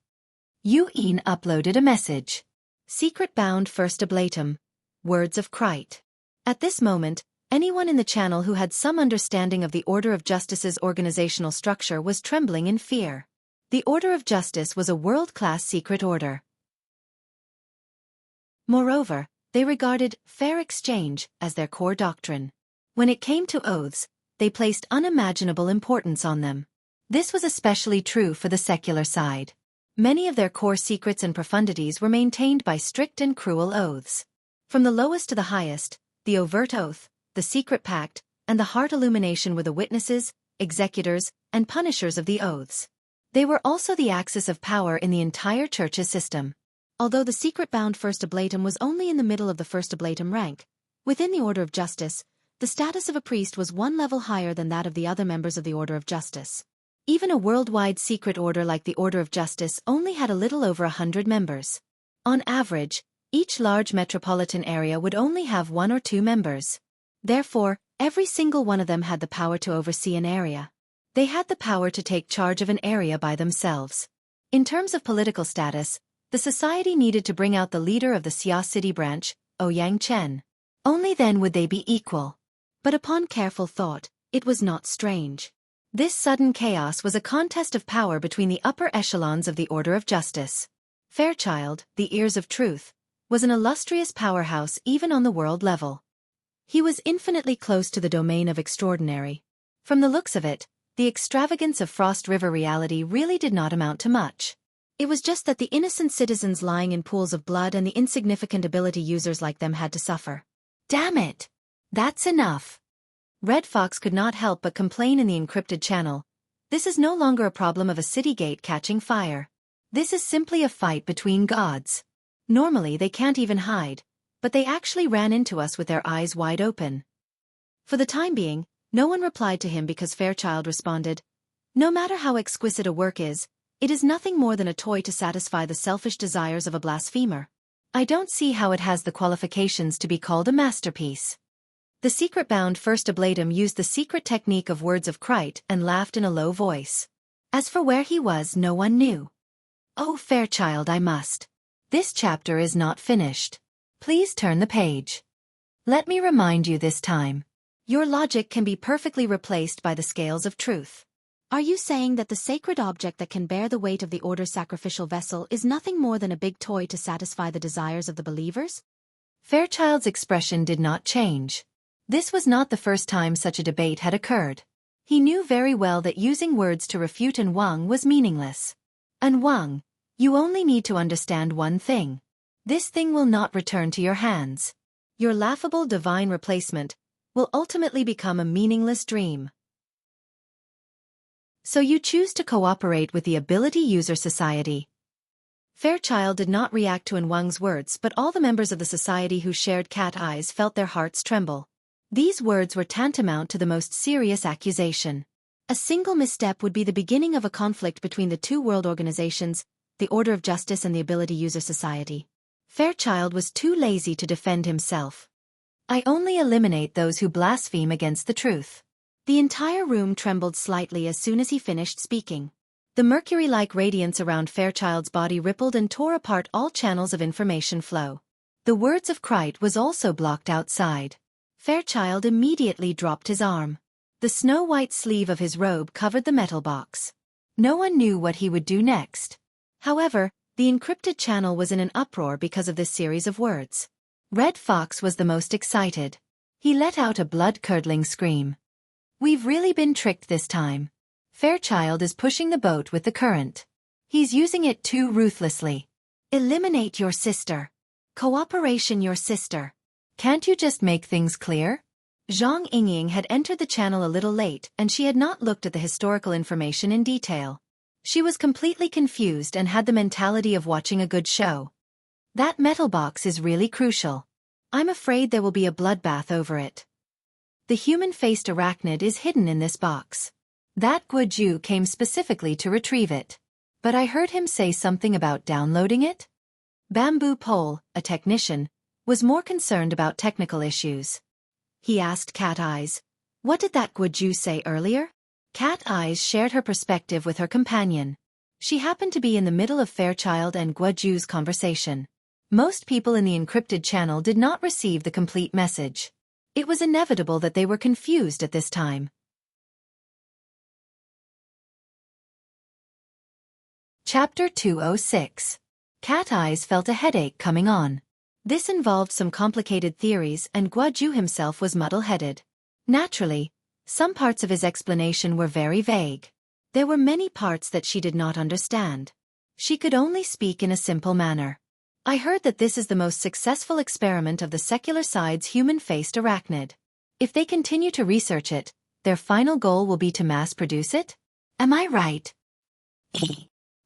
Yuin uploaded a message. Secret bound first oblatum. Words of Krite. At this moment, anyone in the channel who had some understanding of the Order of Justice's organizational structure was trembling in fear. The Order of Justice was a world-class secret order. Moreover, they regarded fair exchange as their core doctrine. When it came to oaths, they placed unimaginable importance on them. This was especially true for the secular side. Many of their core secrets and profundities were maintained by strict and cruel oaths. From the lowest to the highest, the overt oath, the secret pact, and the heart illumination were the witnesses, executors, and punishers of the oaths. They were also the axis of power in the entire church's system. Although the secret-bound first oblatum was only in the middle of the first oblatum rank, within the Order of Justice, the status of a priest was one level higher than that of the other members of the Order of Justice. Even a worldwide secret order like the Order of Justice only had a little over 100 members. On average, each large metropolitan area would only have 1 or 2 members. Therefore, every single one of them had the power to oversee an area. They had the power to take charge of an area by themselves. In terms of political status, the society needed to bring out the leader of the Xia city branch, Ouyang Chen. Only then would they be equal. But upon careful thought, it was not strange. This sudden chaos was a contest of power between the upper echelons of the Order of Justice. Fairchild, the Ears of Truth, was an illustrious powerhouse even on the world level. He was infinitely close to the domain of extraordinary. From the looks of it, the extravagance of Frost River reality really did not amount to much. It was just that the innocent citizens lying in pools of blood and the insignificant ability users like them had to suffer. Damn it! That's enough. Red Fox could not help but complain in the encrypted channel. This is no longer a problem of a city gate catching fire. This is simply a fight between gods. Normally they can't even hide, but they actually ran into us with their eyes wide open. For the time being, no one replied to him because Fairchild responded, "No matter how exquisite a work is, it is nothing more than a toy to satisfy the selfish desires of a blasphemer. I don't see how it has the qualifications to be called a masterpiece." The secret-bound first oblatum used the secret technique of words of Krite and laughed in a low voice. As for where he was, no one knew. "Oh, Fairchild, I must. This chapter is not finished. Please turn the page. Let me remind you this time. Your logic can be perfectly replaced by the scales of truth." Are you saying that the sacred object that can bear the weight of the Order's sacrificial vessel is nothing more than a big toy to satisfy the desires of the believers? Fairchild's expression did not change. This was not the first time such a debate had occurred. He knew very well that using words to refute An Wang was meaningless. An Wang, you only need to understand one thing. This thing will not return to your hands. Your laughable divine replacement will ultimately become a meaningless dream. So you choose to cooperate with the Ability User Society. Fairchild did not react to An Wang's words, but all the members of the society who shared cat eyes felt their hearts tremble. These words were tantamount to the most serious accusation. A single misstep would be the beginning of a conflict between the two world organizations, the Order of Justice and the Ability User Society. Fairchild was too lazy to defend himself. I only eliminate those who blaspheme against the truth. The entire room trembled slightly as soon as he finished speaking. The mercury-like radiance around Fairchild's body rippled and tore apart all channels of information flow. The words of Krite was also blocked outside. Fairchild immediately dropped his arm. The snow-white sleeve of his robe covered the metal box. No one knew what he would do next. However, the encrypted channel was in an uproar because of this series of words. Red Fox was the most excited. He let out a blood-curdling scream. We've really been tricked this time. Fairchild is pushing the boat with the current. He's using it too ruthlessly. Eliminate your sister. Cooperation your sister. Can't you just make things clear? Zhang Yingying had entered the channel a little late and she had not looked at the historical information in detail. She was completely confused and had the mentality of watching a good show. That metal box is really crucial. I'm afraid there will be a bloodbath over it. The human-faced arachnid is hidden in this box. That Guoju came specifically to retrieve it. But I heard him say something about downloading it? Bamboo Pole, a technician, was more concerned about technical issues. He asked Cat Eyes, "What did that Guoju say earlier?" Cat Eyes shared her perspective with her companion. She happened to be in the middle of Fairchild and Guoju's conversation. Most people in the encrypted channel did not receive the complete message. It was inevitable that they were confused at this time. Chapter 206. Cat Eyes felt a headache coming on. This involved some complicated theories and Guoju himself was muddle-headed. Naturally, some parts of his explanation were very vague. There were many parts that she did not understand. She could only speak in a simple manner. I heard that this is the most successful experiment of the secular side's human-faced arachnid. If they continue to research it, their final goal will be to mass-produce it? Am I right?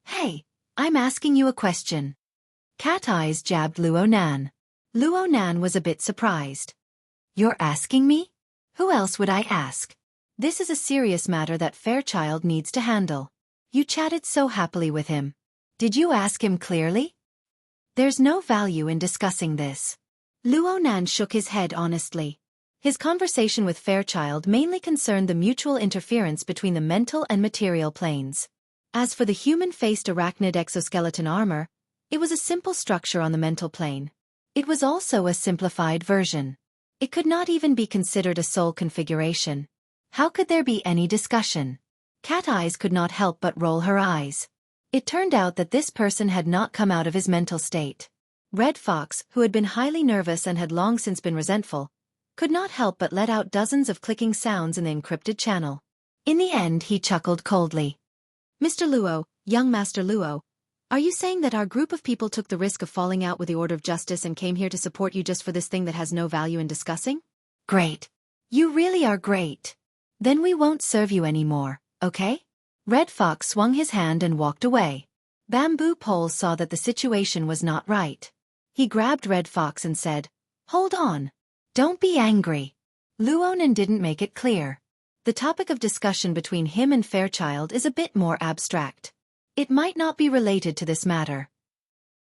Hey, I'm asking you a question. Cat Eyes jabbed Luo Nan. Luo Nan was a bit surprised. You're asking me? Who else would I ask? This is a serious matter that Fairchild needs to handle. You chatted so happily with him. Did you ask him clearly? There's no value in discussing this. Luo Nan shook his head honestly. His conversation with Fairchild mainly concerned the mutual interference between the mental and material planes. As for the human-faced arachnid exoskeleton armor, it was a simple structure on the mental plane. It was also a simplified version. It could not even be considered a soul configuration. How could there be any discussion? Cat Eyes could not help but roll her eyes. It turned out that this person had not come out of his mental state. Red Fox, who had been highly nervous and had long since been resentful, could not help but let out dozens of clicking sounds in the encrypted channel. In the end he chuckled coldly. Mr. Luo, young Master Luo, are you saying that our group of people took the risk of falling out with the Order of Justice and came here to support you just for this thing that has no value in discussing? Great. You really are great. Then we won't serve you anymore, okay? Red Fox swung his hand and walked away. Bamboo Pole saw that the situation was not right. He grabbed Red Fox and said, "Hold on. Don't be angry." Luonan didn't make it clear. The topic of discussion between him and Fairchild is a bit more abstract. It might not be related to this matter.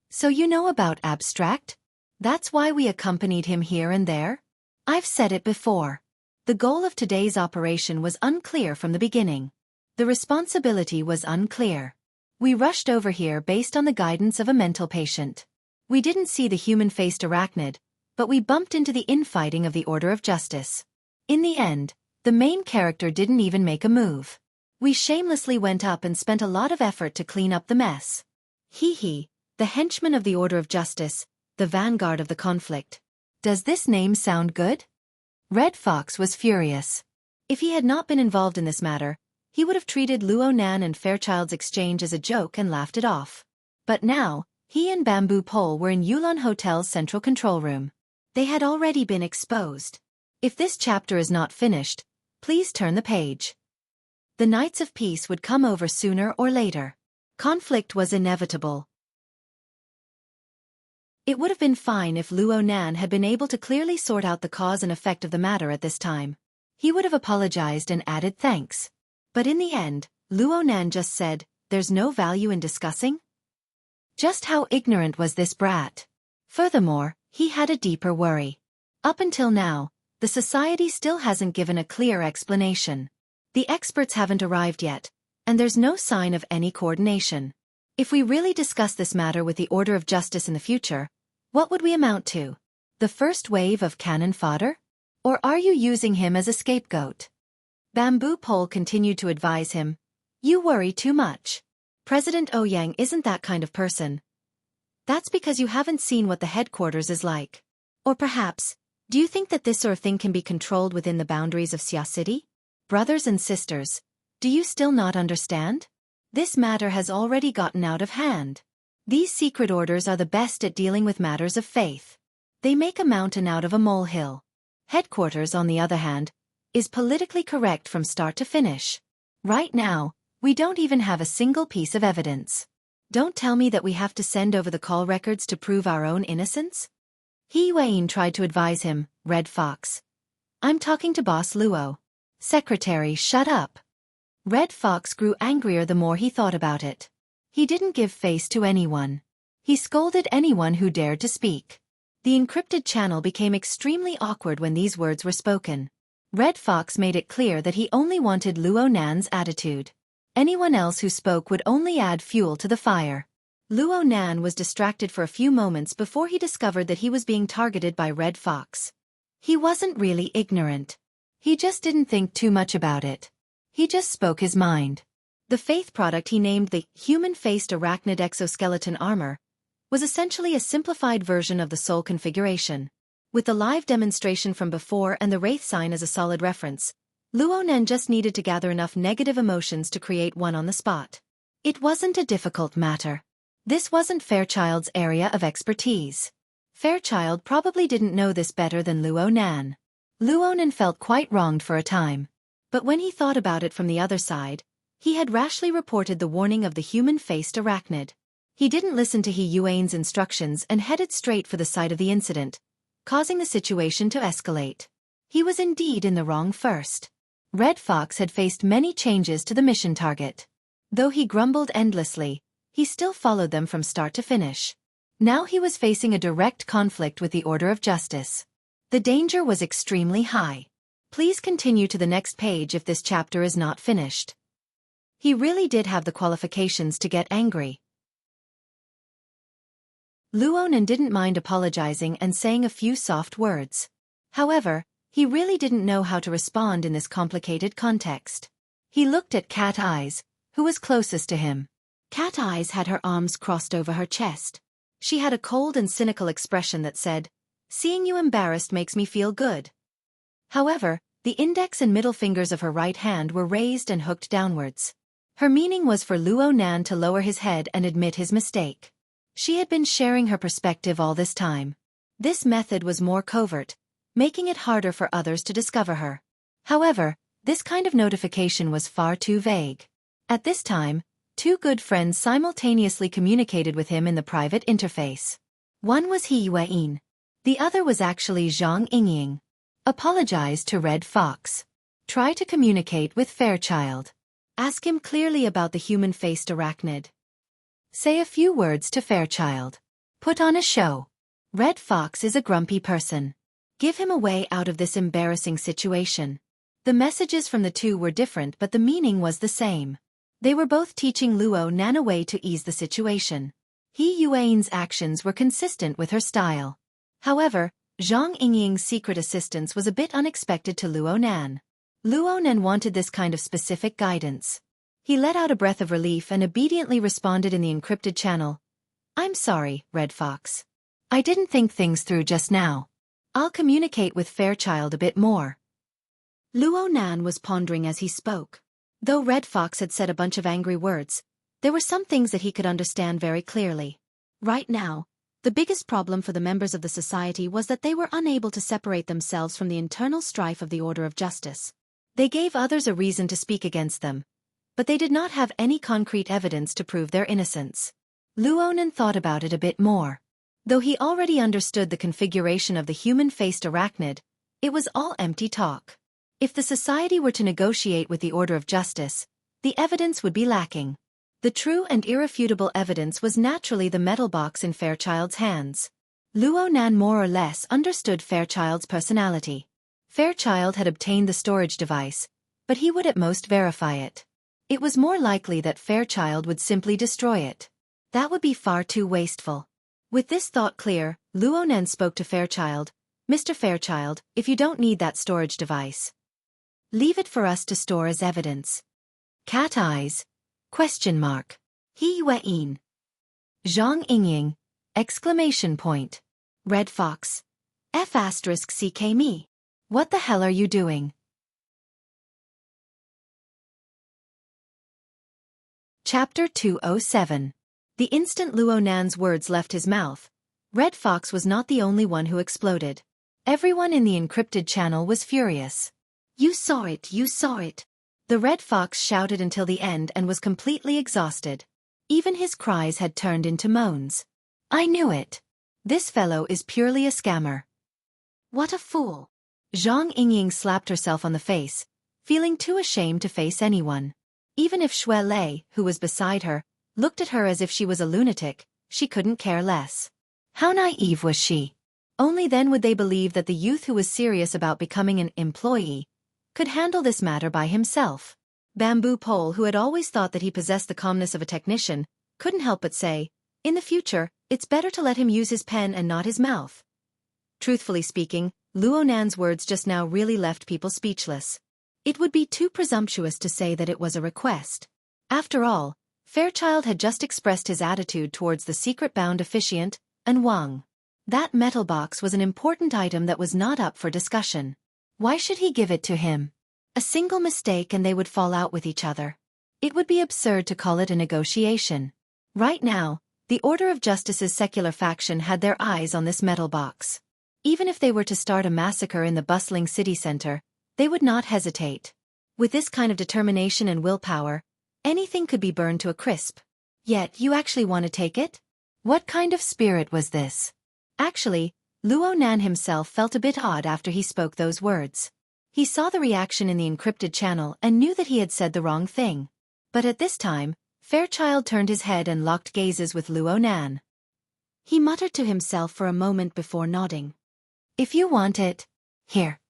So you know about abstract? That's why we accompanied him here and there? I've said it before. The goal of today's operation was unclear from the beginning. The responsibility was unclear. We rushed over here based on the guidance of a mental patient. We didn't see the human-faced arachnid, but we bumped into the infighting of the Order of Justice. In the end, the main character didn't even make a move. We shamelessly went up and spent a lot of effort to clean up the mess. Hee, the henchman of the Order of Justice, the vanguard of the conflict. Does this name sound good? Red Fox was furious. If he had not been involved in this matter, he would have treated Luo Nan and Fairchild's exchange as a joke and laughed it off. But now, he and Bamboo Pole were in Yulon Hotel's central control room. They had already been exposed. If this chapter is not finished, please turn the page. The Knights of Peace would come over sooner or later. Conflict was inevitable. It would have been fine if Luo Nan had been able to clearly sort out the cause and effect of the matter at this time. He would have apologized and added thanks. But in the end, Luo Nan just said, "There's no value in discussing?" Just how ignorant was this brat? Furthermore, he had a deeper worry. Up until now, the society still hasn't given a clear explanation. The experts haven't arrived yet, and there's no sign of any coordination. If we really discuss this matter with the Order of Justice in the future, What would we amount to? The first wave of cannon fodder? Or are you using him as a scapegoat? Bamboo Pole continued to advise him. You worry too much. President Ouyang isn't that kind of person. That's because you haven't seen what the headquarters is like. Or perhaps, do you think that this sort of thing can be controlled within the boundaries of Xia City? Brothers and sisters, do you still not understand? This matter has already gotten out of hand. These secret orders are the best at dealing with matters of faith. They make a mountain out of a molehill. Headquarters, on the other hand, is politically correct from start to finish. Right now, we don't even have a single piece of evidence. Don't tell me that we have to send over the call records to prove our own innocence? He Yuan tried to advise him, Red Fox. I'm talking to Boss Luo. Secretary, shut up. Red Fox grew angrier the more he thought about it. He didn't give face to anyone. He scolded anyone who dared to speak. The encrypted channel became extremely awkward when these words were spoken. Red Fox made it clear that he only wanted Luo Nan's attitude. Anyone else who spoke would only add fuel to the fire. Luo Nan was distracted for a few moments before he discovered that he was being targeted by Red Fox. He wasn't really ignorant. He just didn't think too much about it. He just spoke his mind. The faith product he named the human-faced arachnid exoskeleton armor was essentially a simplified version of the soul configuration. With the live demonstration from before and the wraith sign as a solid reference, Luo Nan just needed to gather enough negative emotions to create one on the spot. It wasn't a difficult matter. This wasn't Fairchild's area of expertise. Fairchild probably didn't know this better than Luo Nan. Luo Nan felt quite wronged for a time. But when he thought about it from the other side, he had rashly reported the warning of the human-faced arachnid. He didn't listen to He Yuan's instructions and headed straight for the site of the incident, causing the situation to escalate. He was indeed in the wrong first. Red Fox had faced many changes to the mission target. Though he grumbled endlessly, he still followed them from start to finish. Now he was facing a direct conflict with the Order of Justice. The danger was extremely high. Please continue to the next page if this chapter is not finished. He really did have the qualifications to get angry. Luo Nan didn't mind apologizing and saying a few soft words. However, he really didn't know how to respond in this complicated context. He looked at Cat Eyes, who was closest to him. Cat Eyes had her arms crossed over her chest. She had a cold and cynical expression that said, "Seeing you embarrassed makes me feel good." However, the index and middle fingers of her right hand were raised and hooked downwards. Her meaning was for Luo Nan to lower his head and admit his mistake. She had been sharing her perspective all this time. This method was more covert, making it harder for others to discover her. However, this kind of notification was far too vague. At this time, two good friends simultaneously communicated with him in the private interface. One was He Yuan. The other was actually Zhang Yingying. Apologize to Red Fox. Try to communicate with Fairchild. Ask him clearly about the human-faced arachnid. Say a few words to Fairchild. Put on a show. Red Fox is a grumpy person. Give him a way out of this embarrassing situation. The messages from the two were different, but the meaning was the same. They were both teaching Luo Nan a way to ease the situation. He Yuan's actions were consistent with her style. However, Zhang Yingying's secret assistance was a bit unexpected to Luo Nan. Luo Nan wanted this kind of specific guidance. He let out a breath of relief and obediently responded in the encrypted channel. I'm sorry, Red Fox. I didn't think things through just now. I'll communicate with Fairchild a bit more. Luo Nan was pondering as he spoke. Though Red Fox had said a bunch of angry words, there were some things that he could understand very clearly. Right now, the biggest problem for the members of the society was that they were unable to separate themselves from the internal strife of the Order of Justice. They gave others a reason to speak against them, but they did not have any concrete evidence to prove their innocence. Luo Nan thought about it a bit more. Though he already understood the configuration of the human-faced arachnid, it was all empty talk. If the society were to negotiate with the Order of Justice, the evidence would be lacking. The true and irrefutable evidence was naturally the metal box in Fairchild's hands. Luo Nan more or less understood Fairchild's personality. Fairchild had obtained the storage device, but he would at most verify it. It was more likely that Fairchild would simply destroy it. That would be far too wasteful. With this thought clear, Luonan spoke to Fairchild. Mr. Fairchild, if you don't need that storage device, leave it for us to store as evidence. Cat eyes? Question mark. He Wein. Zhang Yingying. Exclamation point. Red Fox. F***ck me. What the hell are you doing? Chapter 207. The instant Luonan's words left his mouth, Red Fox was not the only one who exploded. Everyone in the encrypted channel was furious. You saw it, you saw it. The Red Fox shouted until the end and was completely exhausted. Even his cries had turned into moans. I knew it. This fellow is purely a scammer. What a fool. Zhang Yingying slapped herself on the face, feeling too ashamed to face anyone. Even if Xue Lei, who was beside her, looked at her as if she was a lunatic, she couldn't care less. How naive was she? Only then would they believe that the youth who was serious about becoming an employee could handle this matter by himself. Bamboo Pole, who had always thought that he possessed the calmness of a technician, couldn't help but say, in the future, it's better to let him use his pen and not his mouth. Truthfully speaking, Luonan's words just now really left people speechless. It would be too presumptuous to say that it was a request. After all, Fairchild had just expressed his attitude towards the secret-bound officiant, and Wang. That metal box was an important item that was not up for discussion. Why should he give it to him? A single mistake and they would fall out with each other. It would be absurd to call it a negotiation. Right now, the Order of Justice's secular faction had their eyes on this metal box. Even if they were to start a massacre in the bustling city center, they would not hesitate. With this kind of determination and willpower, anything could be burned to a crisp. Yet you actually want to take it? What kind of spirit was this? Actually, Luonan himself felt a bit odd after he spoke those words. He saw the reaction in the encrypted channel and knew that he had said the wrong thing. But at this time, Fairchild turned his head and locked gazes with Luonan. He muttered to himself for a moment before nodding. If you want it, here.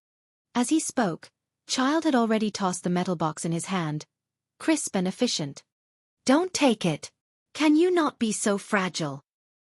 As he spoke, Child had already tossed the metal box in his hand, crisp and efficient. Don't take it. Can you not be so fragile?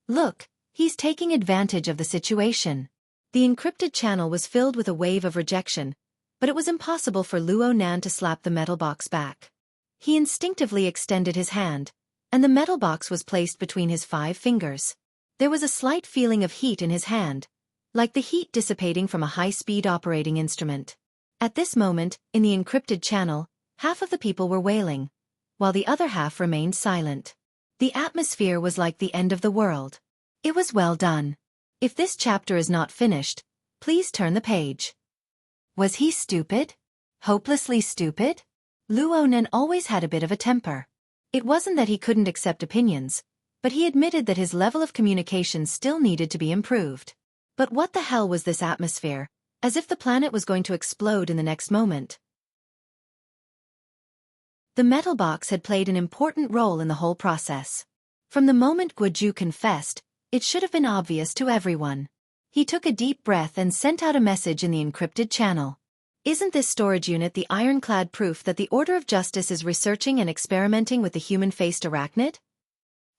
Look, he's taking advantage of the situation. The encrypted channel was filled with a wave of rejection, but it was impossible for Luonan to slap the metal box back. He instinctively extended his hand, and the metal box was placed between his 5 fingers. There was a slight feeling of heat in his hand, like the heat dissipating from a high-speed operating instrument. At this moment, in the encrypted channel, half of the people were wailing, while the other half remained silent. The atmosphere was like the end of the world. It was well done. If this chapter is not finished, please turn the page. Was he stupid? Hopelessly stupid? Luonan always had a bit of a temper. It wasn't that he couldn't accept opinions, but he admitted that his level of communication still needed to be improved. But what the hell was this atmosphere? As if the planet was going to explode in the next moment. The metal box had played an important role in the whole process. From the moment Guoju confessed, it should have been obvious to everyone. He took a deep breath and sent out a message in the encrypted channel. Isn't this storage unit the ironclad proof that the Order of Justice is researching and experimenting with the human-faced arachnid?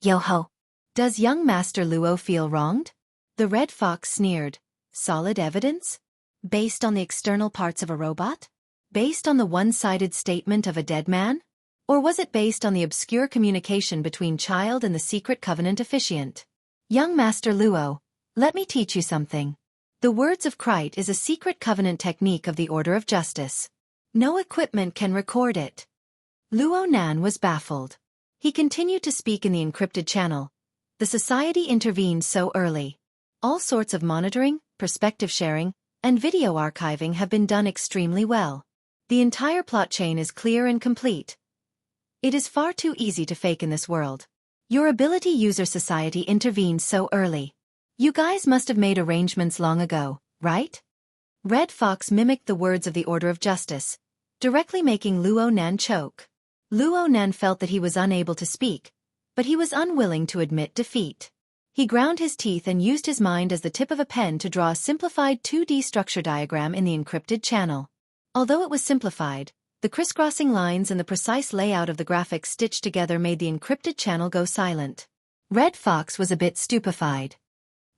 Yo-ho! Does young Master Luo feel wronged? The Red Fox sneered. Solid evidence? Based on the external parts of a robot? Based on the one-sided statement of a dead man? Or was it based on the obscure communication between Child and the secret covenant officiant? Young Master Luo, let me teach you something. The words of Krite is a secret covenant technique of the Order of Justice. No equipment can record it. Luonan was baffled. He continued to speak in the encrypted channel. The society intervened so early. All sorts of monitoring, perspective sharing, and video archiving have been done extremely well. The entire plot chain is clear and complete. It is far too easy to fake in this world. Your ability user society intervened so early. You guys must have made arrangements long ago, right? Red Fox mimicked the words of the Order of Justice, directly making Luonan choke. Luonan felt that he was unable to speak, but he was unwilling to admit defeat. He ground his teeth and used his mind as the tip of a pen to draw a simplified 2D structure diagram in the encrypted channel. Although it was simplified, the crisscrossing lines and the precise layout of the graphics stitched together made the encrypted channel go silent. Red Fox was a bit stupefied.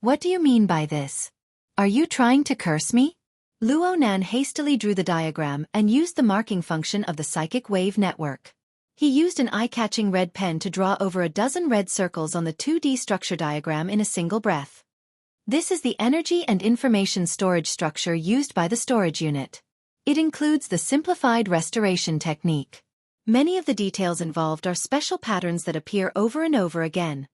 What do you mean by this? Are you trying to curse me? Luo Nan hastily drew the diagram and used the marking function of the psychic wave network. He used an eye-catching red pen to draw over a dozen red circles on the 2D structure diagram in a single breath. This is the energy and information storage structure used by the storage unit. It includes the simplified restoration technique. Many of the details involved are special patterns that appear over and over again.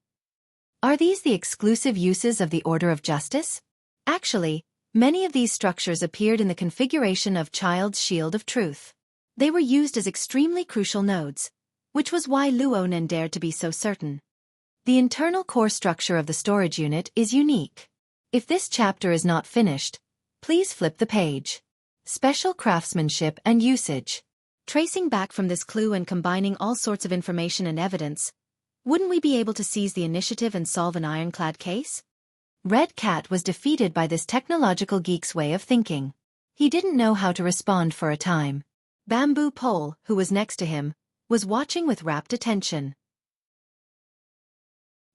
Are these the exclusive uses of the Order of Justice? Actually, many of these structures appeared in the configuration of Child's Shield of Truth. They were used as extremely crucial nodes, which was why Luo Nan dared to be so certain. The internal core structure of the storage unit is unique. If this chapter is not finished, please flip the page. Special craftsmanship and usage. Tracing back from this clue and combining all sorts of information and evidence, wouldn't we be able to seize the initiative and solve an ironclad case? Red Cat was defeated by this technological geek's way of thinking. He didn't know how to respond for a time. Bamboo Pole, who was next to him, was watching with rapt attention.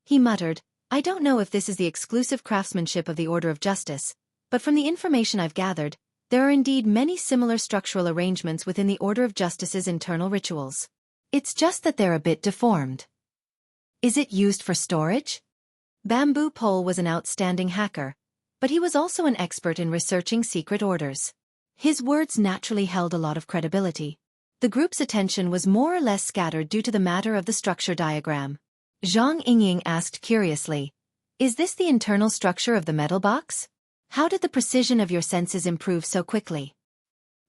He muttered, I don't know if this is the exclusive craftsmanship of the Order of Justice, but from the information I've gathered, there are indeed many similar structural arrangements within the Order of Justice's internal rituals. It's just that they're a bit deformed. Is it used for storage? Bamboo Pole was an outstanding hacker, but he was also an expert in researching secret orders. His words naturally held a lot of credibility. The group's attention was more or less scattered due to the matter of the structure diagram. Zhang Yingying asked curiously, is this the internal structure of the metal box? How did the precision of your senses improve so quickly?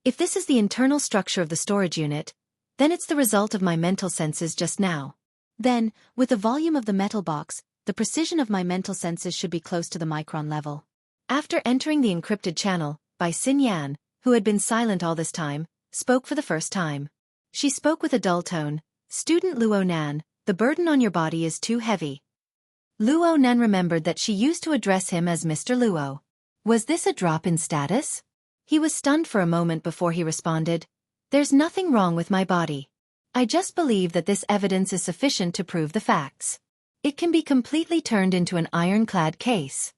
If this is the internal structure of the storage unit, then it's the result of my mental senses just now. Then, with the volume of the metal box, the precision of my mental senses should be close to the micron level. After entering the encrypted channel, Bai Xin Yan, who had been silent all this time, spoke for the first time. She spoke with a dull tone, Student Luo Nan, the burden on your body is too heavy. Luo Nan remembered that she used to address him as Mr. Luo. Was this a drop in status? He was stunned for a moment before he responded, There's nothing wrong with my body. I just believe that this evidence is sufficient to prove the facts. It can be completely turned into an ironclad case.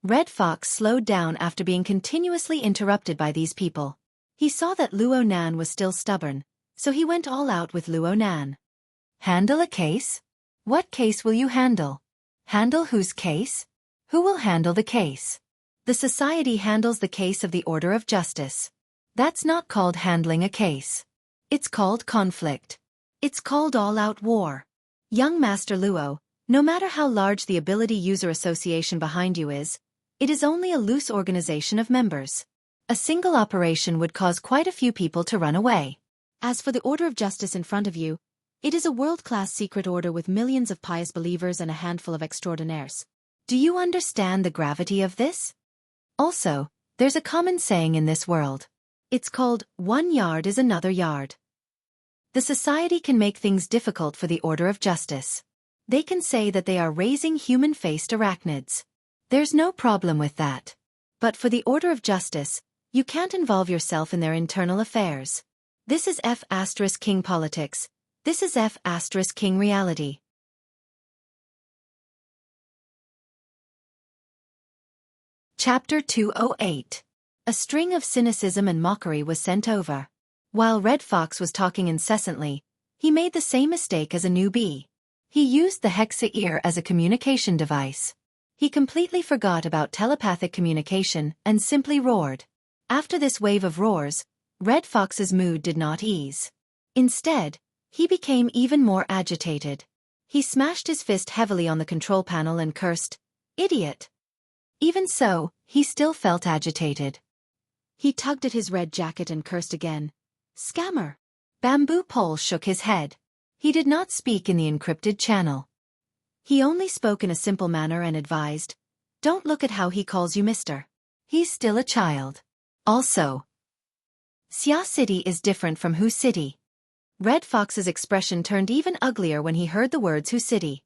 Red Fox slowed down after being continuously interrupted by these people. He saw that Luo Nan was still stubborn, so he went all out with Luo Nan. Handle a case? What case will you handle? Handle whose case? Who will handle the case? The society handles the case of the Order of Justice. That's not called handling a case. It's called conflict. It's called all-out war. Young Master Luo, no matter how large the ability user association behind you is, it is only a loose organization of members. A single operation would cause quite a few people to run away. As for the Order of Justice in front of you, it is a world-class secret order with millions of pious believers and a handful of extraordinaires. Do you understand the gravity of this? Also, there's a common saying in this world. It's called, 1 yard is another yard. The society can make things difficult for the Order of Justice. They can say that they are raising human-faced arachnids. There's no problem with that. But for the Order of Justice, you can't involve yourself in their internal affairs. This is F*King politics. This is F*King reality. Chapter 208. A string of cynicism and mockery was sent over. While Red Fox was talking incessantly, he made the same mistake as a newbie. He used the Hexa ear as a communication device. He completely forgot about telepathic communication and simply roared. After this wave of roars, Red Fox's mood did not ease. Instead, he became even more agitated. He smashed his fist heavily on the control panel and cursed, "Idiot!" Even so, he still felt agitated. He tugged at his red jacket and cursed again. "Scammer!" Bamboo Pole shook his head. He did not speak in the encrypted channel. He only spoke in a simple manner and advised, "Don't look at how he calls you mister. He's still a child. Also, Xia City is different from Hu City." Red Fox's expression turned even uglier when he heard the words Hu City.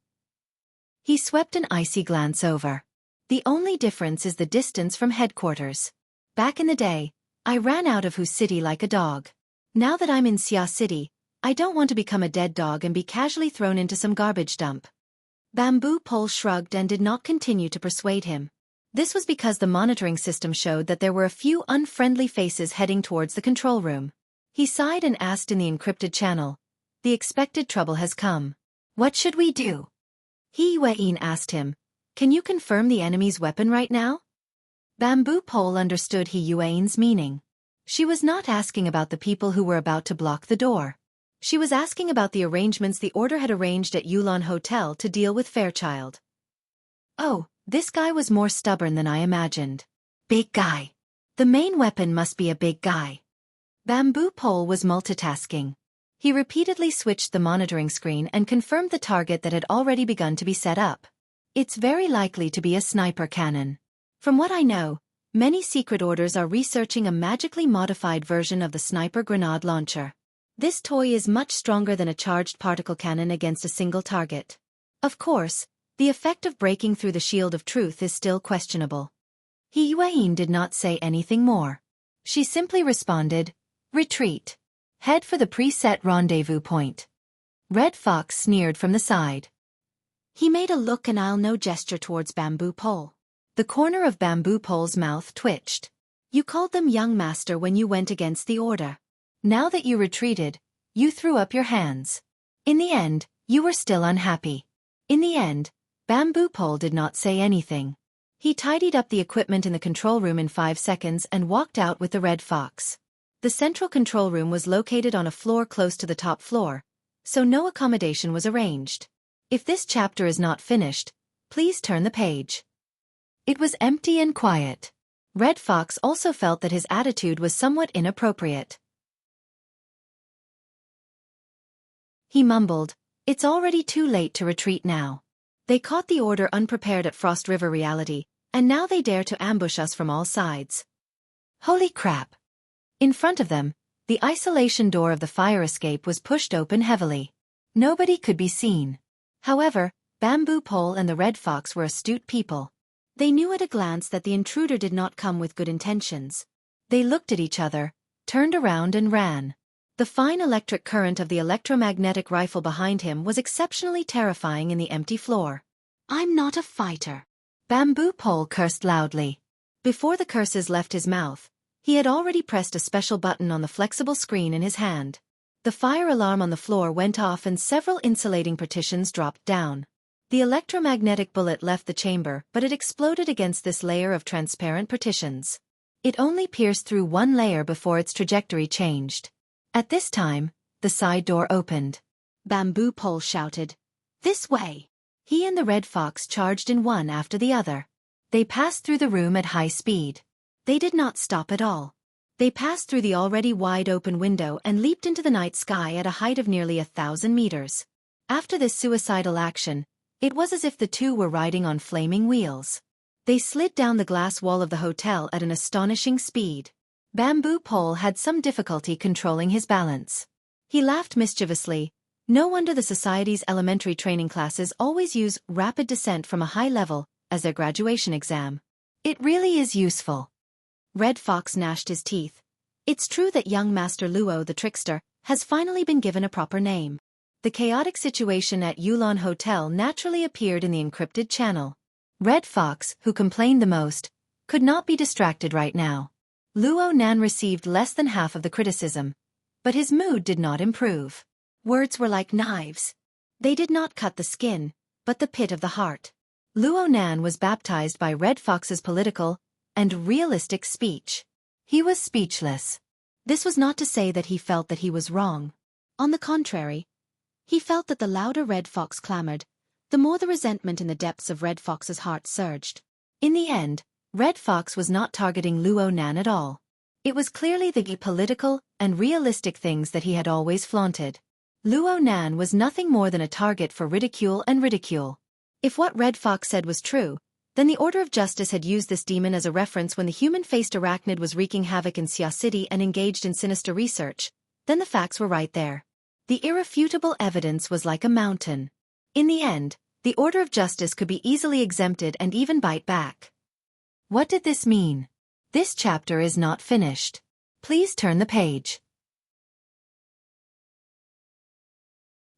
He swept an icy glance over. The only difference is the distance from headquarters. Back in the day, I ran out of Hu City like a dog. Now that I'm in Xia City, I don't want to become a dead dog and be casually thrown into some garbage dump. Bamboo Pole shrugged and did not continue to persuade him. This was because the monitoring system showed that there were a few unfriendly faces heading towards the control room. He sighed and asked in the encrypted channel, "The expected trouble has come. What should we do?" He Yuan asked him, "Can you confirm the enemy's weapon right now?" Bamboo Pole understood He Yuan's meaning. She was not asking about the people who were about to block the door. She was asking about the arrangements the order had arranged at Yulon Hotel to deal with Fairchild. Oh, this guy was more stubborn than I imagined. Big guy. The main weapon must be a big guy. Bamboo Pole was multitasking. He repeatedly switched the monitoring screen and confirmed the target that had already begun to be set up. It's very likely to be a sniper cannon. From what I know, many secret orders are researching a magically modified version of the sniper grenade launcher. This toy is much stronger than a charged particle cannon against a single target. Of course, the effect of breaking through the shield of truth is still questionable. He Yuan did not say anything more. She simply responded, "Retreat. Head for the preset rendezvous point." Red Fox sneered from the side. He made a look and I'll know gesture towards Bamboo Pole. The corner of Bamboo Pole's mouth twitched. You called them young master when you went against the order. Now that you retreated, you threw up your hands. In the end, you were still unhappy. In the end, Bamboo Pole did not say anything. He tidied up the equipment in the control room in 5 seconds and walked out with the Red Fox. The central control room was located on a floor close to the top floor, so no accommodation was arranged. If this chapter is not finished, please turn the page. It was empty and quiet. Red Fox also felt that his attitude was somewhat inappropriate. He mumbled, "It's already too late to retreat now. They caught the order unprepared at Frost River Reality, and now they dare to ambush us from all sides. Holy crap!" In front of them, the isolation door of the fire escape was pushed open heavily. Nobody could be seen. However, Bamboo Pole and the Red Fox were astute people. They knew at a glance that the intruder did not come with good intentions. They looked at each other, turned around and ran. The fine electric current of the electromagnetic rifle behind him was exceptionally terrifying in the empty floor. "I'm not a fighter." Bamboo Pole cursed loudly. Before the curses left his mouth, he had already pressed a special button on the flexible screen in his hand. The fire alarm on the floor went off and several insulating partitions dropped down. The electromagnetic bullet left the chamber, but it exploded against this layer of transparent partitions. It only pierced through one layer before its trajectory changed. At this time, the side door opened. Bamboo Pole shouted, "This way!" He and the Red Fox charged in one after the other. They passed through the room at high speed. They did not stop at all. They passed through the already wide-open window and leaped into the night sky at a height of nearly 1,000 meters. After this suicidal action, it was as if the two were riding on flaming wheels. They slid down the glass wall of the hotel at an astonishing speed. Bamboo Pole had some difficulty controlling his balance. He laughed mischievously. No wonder the Society's elementary training classes always use rapid descent from a high level as their graduation exam. It really is useful. Red Fox gnashed his teeth. It's true that young Master Luo the Trickster has finally been given a proper name. The chaotic situation at Yulon Hotel naturally appeared in the encrypted channel. Red Fox, who complained the most, could not be distracted right now. Luo Nan received less than half of the criticism, but his mood did not improve. Words were like knives. They did not cut the skin, but the pit of the heart. Luo Nan was baptized by Red Fox's political and realistic speech. He was speechless. This was not to say that he felt that he was wrong. On the contrary, he felt that the louder Red Fox clamored, the more the resentment in the depths of Red Fox's heart surged. In the end, Red Fox was not targeting Luo Nan at all. It was clearly the political and realistic things that he had always flaunted. Luo Nan was nothing more than a target for ridicule and ridicule. If what Red Fox said was true, then the Order of Justice had used this demon as a reference when the human-faced arachnid was wreaking havoc in Xia City and engaged in sinister research. Then the facts were right there. The irrefutable evidence was like a mountain. In the end, the Order of Justice could be easily exempted and even bite back. What did this mean? This chapter is not finished. Please turn the page.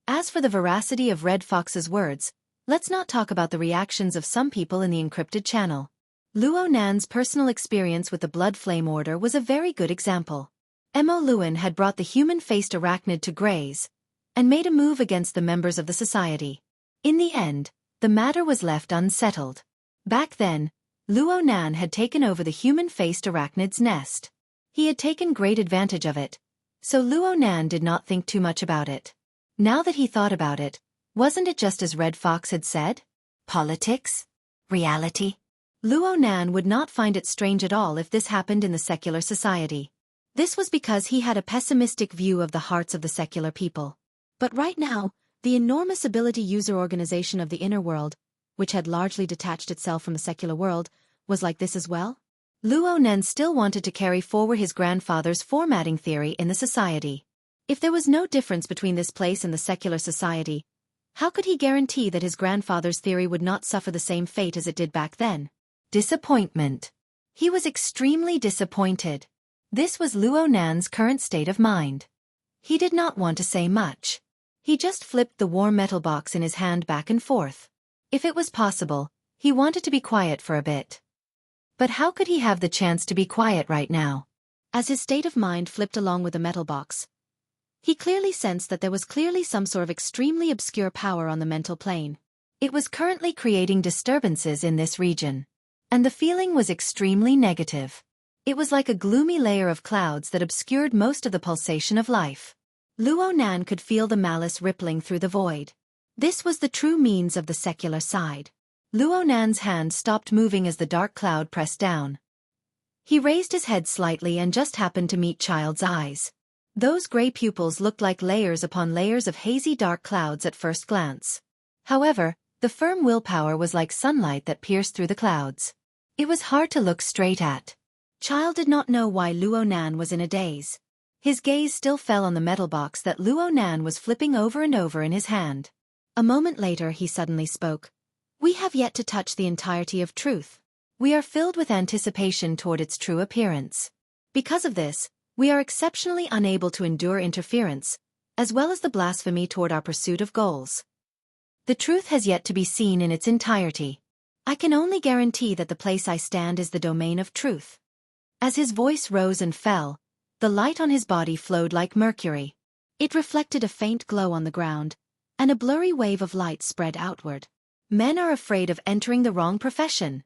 As for the veracity of Red Fox's words, let's not talk about the reactions of some people in the encrypted channel. Luo Nan's personal experience with the Blood Flame Order was a very good example. Mo Luan had brought the human-faced arachnid to graze, and made a move against the members of the society. In the end, the matter was left unsettled. Back then, Luo Nan had taken over the human-faced arachnid's nest. He had taken great advantage of it, so Luo Nan did not think too much about it. Now that he thought about it, wasn't it just as Red Fox had said? Politics? Reality? Luo Nan would not find it strange at all if this happened in the secular society. This was because he had a pessimistic view of the hearts of the secular people. But right now, the enormous ability user organization of the inner world, which had largely detached itself from the secular world, was like this as well? Luo Nan still wanted to carry forward his grandfather's formatting theory in the society. If there was no difference between this place and the secular society, how could he guarantee that his grandfather's theory would not suffer the same fate as it did back then? Disappointment. He was extremely disappointed. This was Luo Nan's current state of mind. He did not want to say much. He just flipped the warm metal box in his hand back and forth. If it was possible, he wanted to be quiet for a bit. But how could he have the chance to be quiet right now? As his state of mind flipped along with the metal box, he clearly sensed that there was clearly some sort of extremely obscure power on the mental plane. It was currently creating disturbances in this region. And the feeling was extremely negative. It was like a gloomy layer of clouds that obscured most of the pulsation of life. Luo Nan could feel the malice rippling through the void. This was the true means of the secular side. Luo Nan's hand stopped moving as the dark cloud pressed down. He raised his head slightly and just happened to meet Child's eyes. Those gray pupils looked like layers upon layers of hazy dark clouds at first glance. However, the firm willpower was like sunlight that pierced through the clouds. It was hard to look straight at. Child did not know why Luo Nan was in a daze. His gaze still fell on the metal box that Luo Nan was flipping over and over in his hand. A moment later he suddenly spoke. We have yet to touch the entirety of truth. We are filled with anticipation toward its true appearance. Because of this, we are exceptionally unable to endure interference, as well as the blasphemy toward our pursuit of goals. The truth has yet to be seen in its entirety. I can only guarantee that the place I stand is the domain of truth. As his voice rose and fell, the light on his body flowed like mercury. It reflected a faint glow on the ground, and a blurry wave of light spread outward. Men are afraid of entering the wrong profession.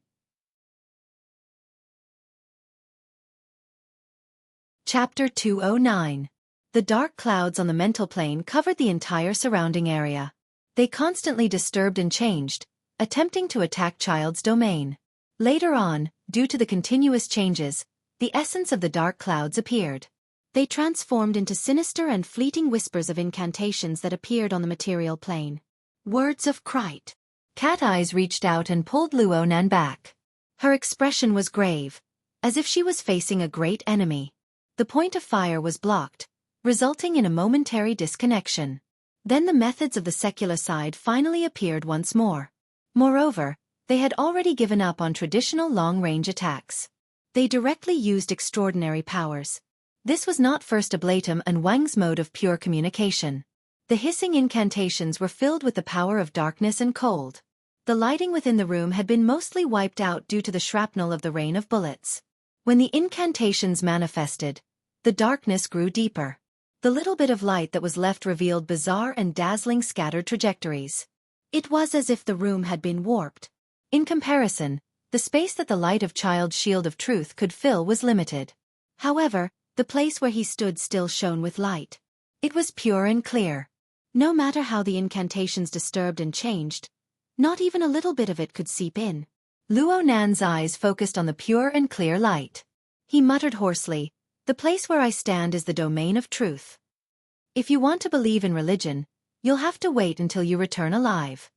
Chapter 209. The dark clouds on the mental plane covered the entire surrounding area. They constantly disturbed and changed, attempting to attack Child's domain. Later on, due to the continuous changes, the essence of the dark clouds appeared. They transformed into sinister and fleeting whispers of incantations that appeared on the material plane. Words of Krite. Cat Eyes reached out and pulled Luo Nan back. Her expression was grave, as if she was facing a great enemy. The point of fire was blocked, resulting in a momentary disconnection. Then the methods of the secular side finally appeared once more. Moreover, they had already given up on traditional long-range attacks. They directly used extraordinary powers. This was not First Ablatum and Wang's mode of pure communication. The hissing incantations were filled with the power of darkness and cold. The lighting within the room had been mostly wiped out due to the shrapnel of the rain of bullets. When the incantations manifested, the darkness grew deeper. The little bit of light that was left revealed bizarre and dazzling scattered trajectories. It was as if the room had been warped. In comparison, the space that the light of Child's shield of truth could fill was limited. However, the place where he stood still shone with light. It was pure and clear. No matter how the incantations disturbed and changed, not even a little bit of it could seep in. Luo Nan's eyes focused on the pure and clear light. He muttered hoarsely, "The place where I stand is the domain of truth. If you want to believe in religion, you'll have to wait until you return alive."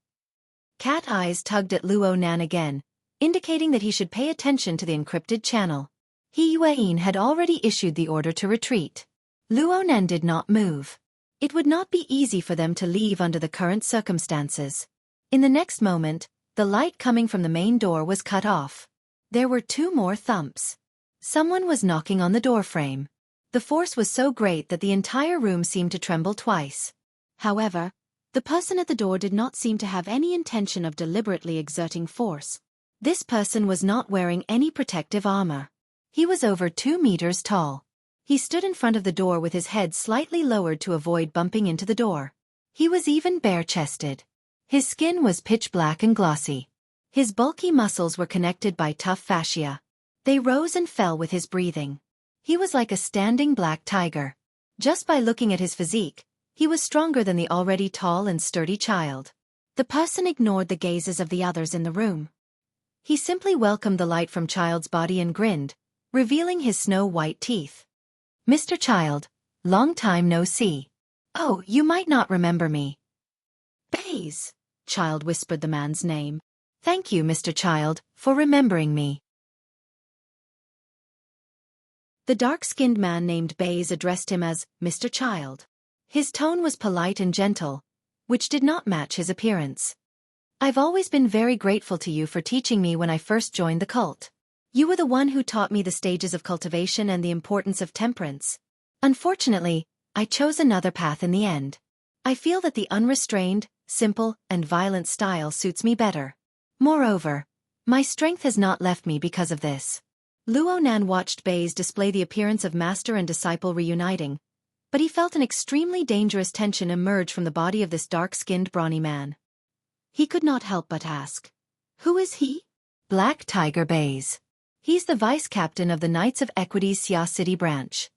Cat Eyes tugged at Luo Nan again, indicating that he should pay attention to the encrypted channel. He Yuan had already issued the order to retreat. Luo Nan did not move. It would not be easy for them to leave under the current circumstances. In the next moment, the light coming from the main door was cut off. There were two more thumps. Someone was knocking on the doorframe. The force was so great that the entire room seemed to tremble twice. However, the person at the door did not seem to have any intention of deliberately exerting force. This person was not wearing any protective armor. He was over 2 meters tall. He stood in front of the door with his head slightly lowered to avoid bumping into the door. He was even bare-chested. His skin was pitch black and glossy. His bulky muscles were connected by tough fascia. They rose and fell with his breathing. He was like a standing black tiger. Just by looking at his physique, he was stronger than the already tall and sturdy child. The person ignored the gazes of the others in the room. He simply welcomed the light from Child's body and grinned, revealing his snow-white teeth. "Mr. Child, long time no see. Oh, you might not remember me." "Baze," Child whispered the man's name. "Thank you, Mr. Child, for remembering me." The dark-skinned man named Baze addressed him as Mr. Child. His tone was polite and gentle, which did not match his appearance. "I've always been very grateful to you for teaching me when I first joined the cult. You were the one who taught me the stages of cultivation and the importance of temperance. Unfortunately, I chose another path in the end. I feel that the unrestrained, simple, and violent style suits me better. Moreover, my strength has not left me because of this." Luo Nan watched Baze display the appearance of master and disciple reuniting, but he felt an extremely dangerous tension emerge from the body of this dark-skinned brawny man. He could not help but ask, "Who is he?" "Black Tiger Baze. He's the vice-captain of the Knights of Equity's Xia City branch."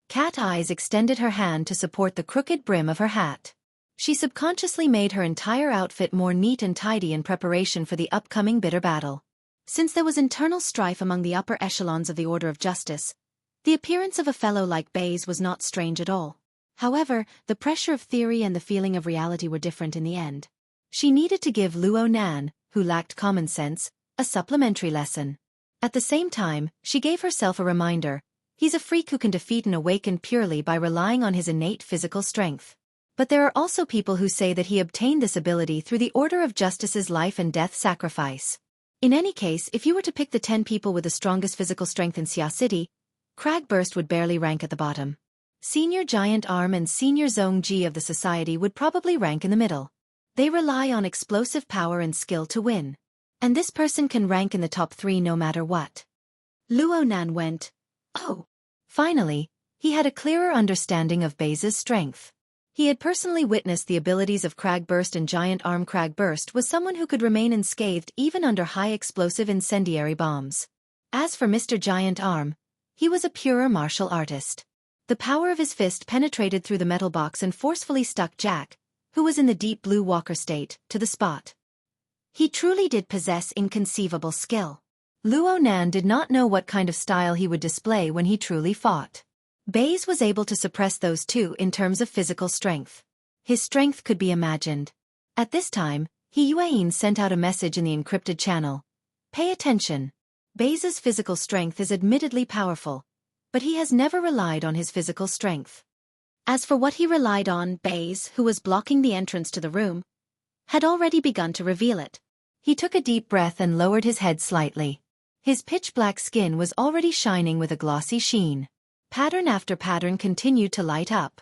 Cat Eyes extended her hand to support the crooked brim of her hat. She subconsciously made her entire outfit more neat and tidy in preparation for the upcoming bitter battle. Since there was internal strife among the upper echelons of the Order of Justice, the appearance of a fellow like Baze was not strange at all. However, the pressure of theory and the feeling of reality were different in the end. She needed to give Luo Nan, who lacked common sense, a supplementary lesson. At the same time, she gave herself a reminder: he's a freak who can defeat and awaken purely by relying on his innate physical strength. But there are also people who say that he obtained this ability through the Order of Justice's life and death sacrifice. In any case, if you were to pick the 10 people with the strongest physical strength in Xia City, Cragburst would barely rank at the bottom. Senior Giant Arm and Senior Zong Ji of the society would probably rank in the middle. They rely on explosive power and skill to win. And this person can rank in the top 3 no matter what. Luo Nan went, "Oh." Finally, he had a clearer understanding of Baze's strength. He had personally witnessed the abilities of Cragburst, and Giant Arm Cragburst was someone who could remain unscathed even under high-explosive incendiary bombs. As for Mr. Giant Arm, he was a purer martial artist. The power of his fist penetrated through the metal box and forcefully stuck Jack, who was in the deep blue walker state, to the spot. He truly did possess inconceivable skill. Luo Nan did not know what kind of style he would display when he truly fought. Baze was able to suppress those two in terms of physical strength. His strength could be imagined. At this time, He Yuan sent out a message in the encrypted channel. "Pay attention. Baze's physical strength is admittedly powerful, but he has never relied on his physical strength." As for what he relied on, Baze, who was blocking the entrance to the room, had already begun to reveal it. He took a deep breath and lowered his head slightly. His pitch-black skin was already shining with a glossy sheen. Pattern after pattern continued to light up.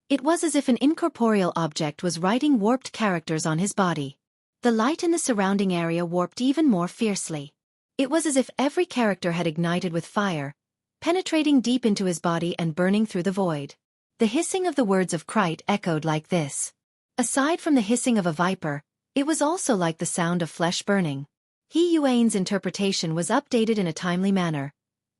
It was as if an incorporeal object was writing warped characters on his body. The light in the surrounding area warped even more fiercely. It was as if every character had ignited with fire, penetrating deep into his body and burning through the void. The hissing of the words of Krite echoed like this. Aside from the hissing of a viper, it was also like the sound of flesh burning. He Yuan's interpretation was updated in a timely manner.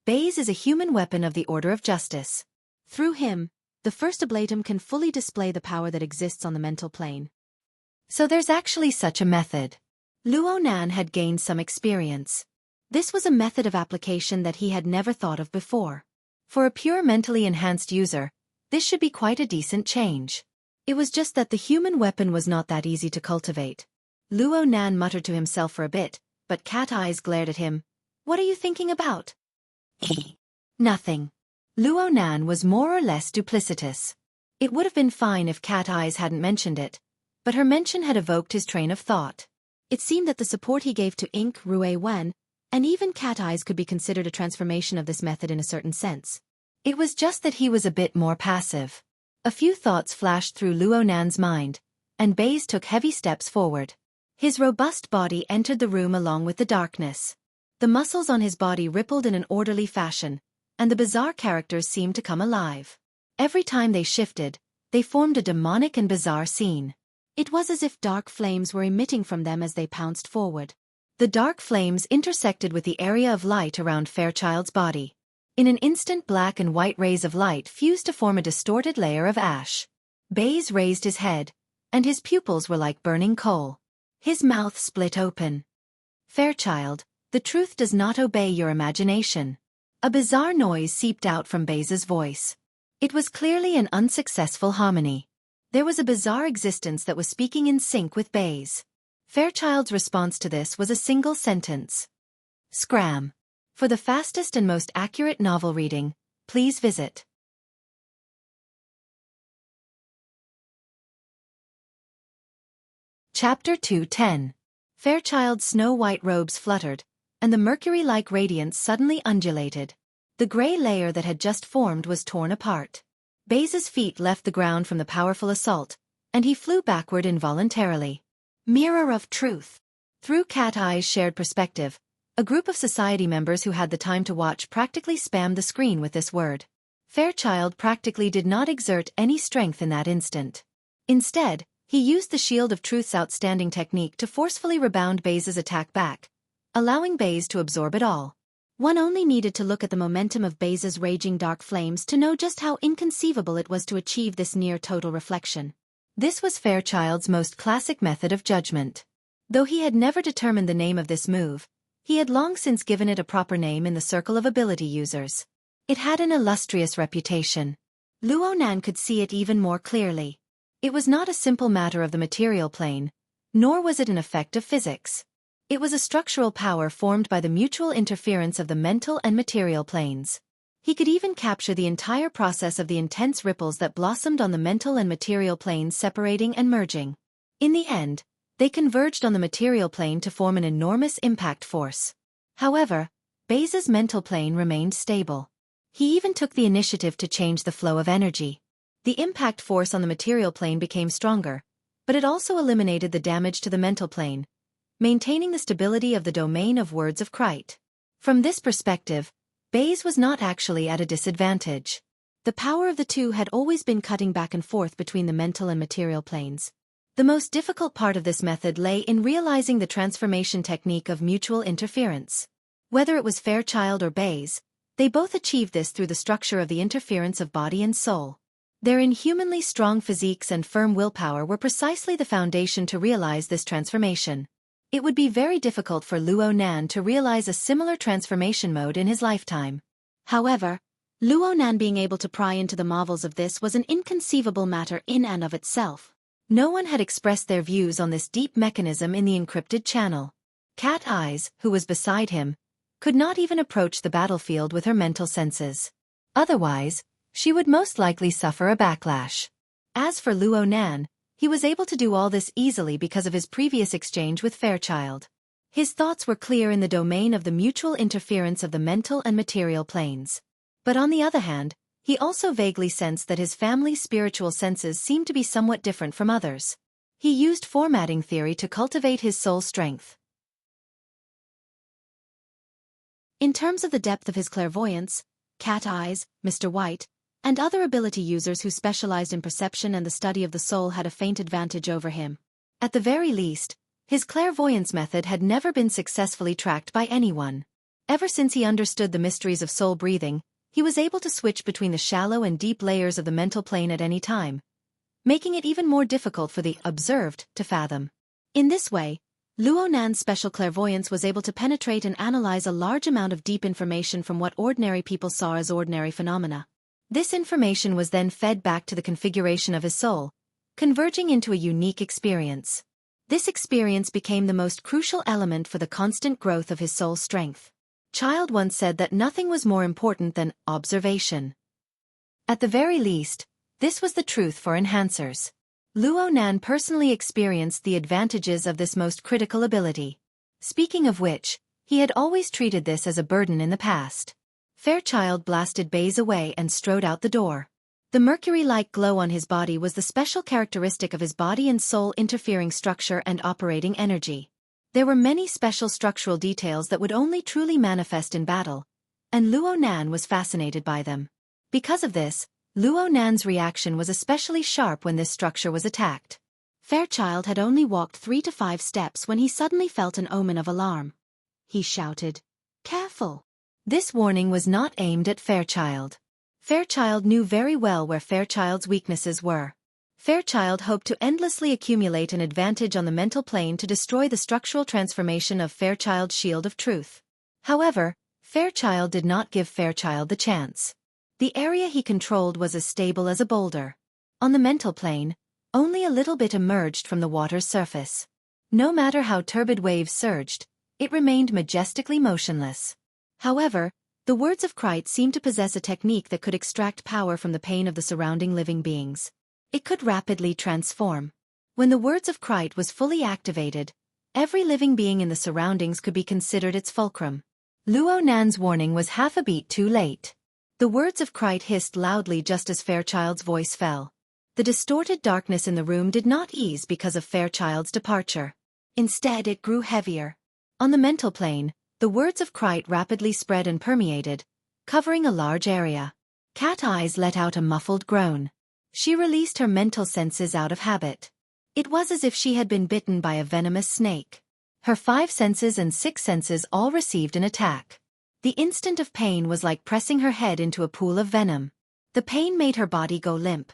Baze is a human weapon of the Order of Justice. Through him, the first ablatum can fully display the power that exists on the mental plane. So there's actually such a method. Luo Nan had gained some experience. This was a method of application that he had never thought of before. For a pure mentally enhanced user, this should be quite a decent change. It was just that the human weapon was not that easy to cultivate. Luo Nan muttered to himself for a bit, but Cat Eyes glared at him. "What are you thinking about?" "Nothing." Luo Nan was more or less duplicitous. It would have been fine if Cat Eyes hadn't mentioned it, but her mention had evoked his train of thought. It seemed that the support he gave to Ink, Rue Wen, and even Cat Eyes could be considered a transformation of this method in a certain sense. It was just that he was a bit more passive. A few thoughts flashed through Luo Nan's mind, and Baze took heavy steps forward. His robust body entered the room along with the darkness. The muscles on his body rippled in an orderly fashion, and the bizarre characters seemed to come alive. Every time they shifted, they formed a demonic and bizarre scene. It was as if dark flames were emitting from them as they pounced forward. The dark flames intersected with the area of light around Fairchild's body. In an instant, black and white rays of light fused to form a distorted layer of ash. Baze raised his head, and his pupils were like burning coal. His mouth split open. Fairchild, the truth does not obey your imagination. A bizarre noise seeped out from Baze's voice. It was clearly an unsuccessful hominy. There was a bizarre existence that was speaking in sync with Baze. Fairchild's response to this was a single sentence. Scram. For the fastest and most accurate novel reading, please visit Chapter 2:10. Fairchild's snow-white robes fluttered, and the mercury-like radiance suddenly undulated. The gray layer that had just formed was torn apart. Baze's feet left the ground from the powerful assault, and he flew backward involuntarily. Mirror of truth. Through Cat Eye's shared perspective, a group of society members who had the time to watch practically spammed the screen with this word. Fairchild practically did not exert any strength in that instant. Instead, he used the Shield of Truth's outstanding technique to forcefully rebound Baze's attack back, allowing Baze to absorb it all. One only needed to look at the momentum of Baze's raging dark flames to know just how inconceivable it was to achieve this near-total reflection. This was Fairchild's most classic method of judgment. Though he had never determined the name of this move, he had long since given it a proper name in the circle of ability users. It had an illustrious reputation. Luo Nan could see it even more clearly. It was not a simple matter of the material plane, nor was it an effect of physics. It was a structural power formed by the mutual interference of the mental and material planes. He could even capture the entire process of the intense ripples that blossomed on the mental and material planes separating and merging. In the end, they converged on the material plane to form an enormous impact force. However, Baze's mental plane remained stable. He even took the initiative to change the flow of energy. The impact force on the material plane became stronger, but it also eliminated the damage to the mental plane, maintaining the stability of the domain of words of Krite. From this perspective, Baze was not actually at a disadvantage. The power of the two had always been cutting back and forth between the mental and material planes. The most difficult part of this method lay in realizing the transformation technique of mutual interference. Whether it was Fairchild or Baze, they both achieved this through the structure of the interference of body and soul. Their inhumanly strong physiques and firm willpower were precisely the foundation to realize this transformation. It would be very difficult for Luo Nan to realize a similar transformation mode in his lifetime. However, Luo Nan being able to pry into the marvels of this was an inconceivable matter in and of itself. No one had expressed their views on this deep mechanism in the encrypted channel. Cat Eyes, who was beside him, could not even approach the battlefield with her mental senses. Otherwise, she would most likely suffer a backlash. As for Luo Nan, he was able to do all this easily because of his previous exchange with Fairchild. His thoughts were clear in the domain of the mutual interference of the mental and material planes. But on the other hand, he also vaguely sensed that his family's spiritual senses seemed to be somewhat different from others. He used formatting theory to cultivate his soul strength. In terms of the depth of his clairvoyance, Cat Eyes, Mr. White, and other ability users who specialized in perception and the study of the soul had a faint advantage over him. At the very least, his clairvoyance method had never been successfully tracked by anyone. Ever since he understood the mysteries of soul breathing, he was able to switch between the shallow and deep layers of the mental plane at any time, making it even more difficult for the observed to fathom. In this way, Luo Nan's special clairvoyance was able to penetrate and analyze a large amount of deep information from what ordinary people saw as ordinary phenomena. This information was then fed back to the configuration of his soul, converging into a unique experience. This experience became the most crucial element for the constant growth of his soul strength. Child once said that nothing was more important than observation. At the very least, this was the truth for enhancers. Luo Nan personally experienced the advantages of this most critical ability. Speaking of which, he had always treated this as a burden in the past. Fairchild blasted Baze away and strode out the door. The mercury-like glow on his body was the special characteristic of his body and soul interfering structure and operating energy. There were many special structural details that would only truly manifest in battle, and Luo Nan was fascinated by them. Because of this, Luo Nan's reaction was especially sharp when this structure was attacked. Fairchild had only walked 3 to 5 steps when he suddenly felt an omen of alarm. He shouted, "Careful!" This warning was not aimed at Fairchild. Fairchild knew very well where Fairchild's weaknesses were. Fairchild hoped to endlessly accumulate an advantage on the mental plane to destroy the structural transformation of Fairchild's shield of truth. However, Fairchild did not give Fairchild the chance. The area he controlled was as stable as a boulder. On the mental plane, only a little bit emerged from the water's surface. No matter how turbid waves surged, it remained majestically motionless. However, the words of Krite seemed to possess a technique that could extract power from the pain of the surrounding living beings. It could rapidly transform. When the words of Krite was fully activated, every living being in the surroundings could be considered its fulcrum. Luo Nan's warning was half a beat too late. The words of Krite hissed loudly just as Fairchild's voice fell. The distorted darkness in the room did not ease because of Fairchild's departure. Instead, it grew heavier. On the mental plane, the words of Krite rapidly spread and permeated, covering a large area. Cat Eyes let out a muffled groan. She released her mental senses out of habit. It was as if she had been bitten by a venomous snake. Her 5 senses and 6 senses all received an attack. The instant of pain was like pressing her head into a pool of venom. The pain made her body go limp.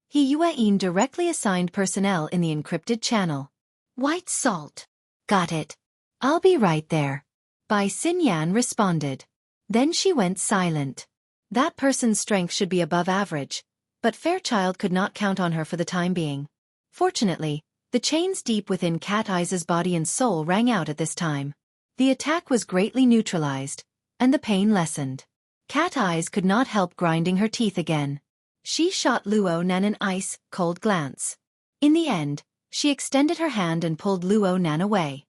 He Yuan directly assigned personnel in the encrypted channel. White salt. Got it. I'll be right there. Bai Xinyan responded. Then she went silent. That person's strength should be above average, but Fairchild could not count on her for the time being. Fortunately, the chains deep within Cat Eyes' body and soul rang out at this time. The attack was greatly neutralized, and the pain lessened. Cat Eyes could not help grinding her teeth again. She shot Luo Nan an ice-cold glance. In the end, she extended her hand and pulled Luo Nan away.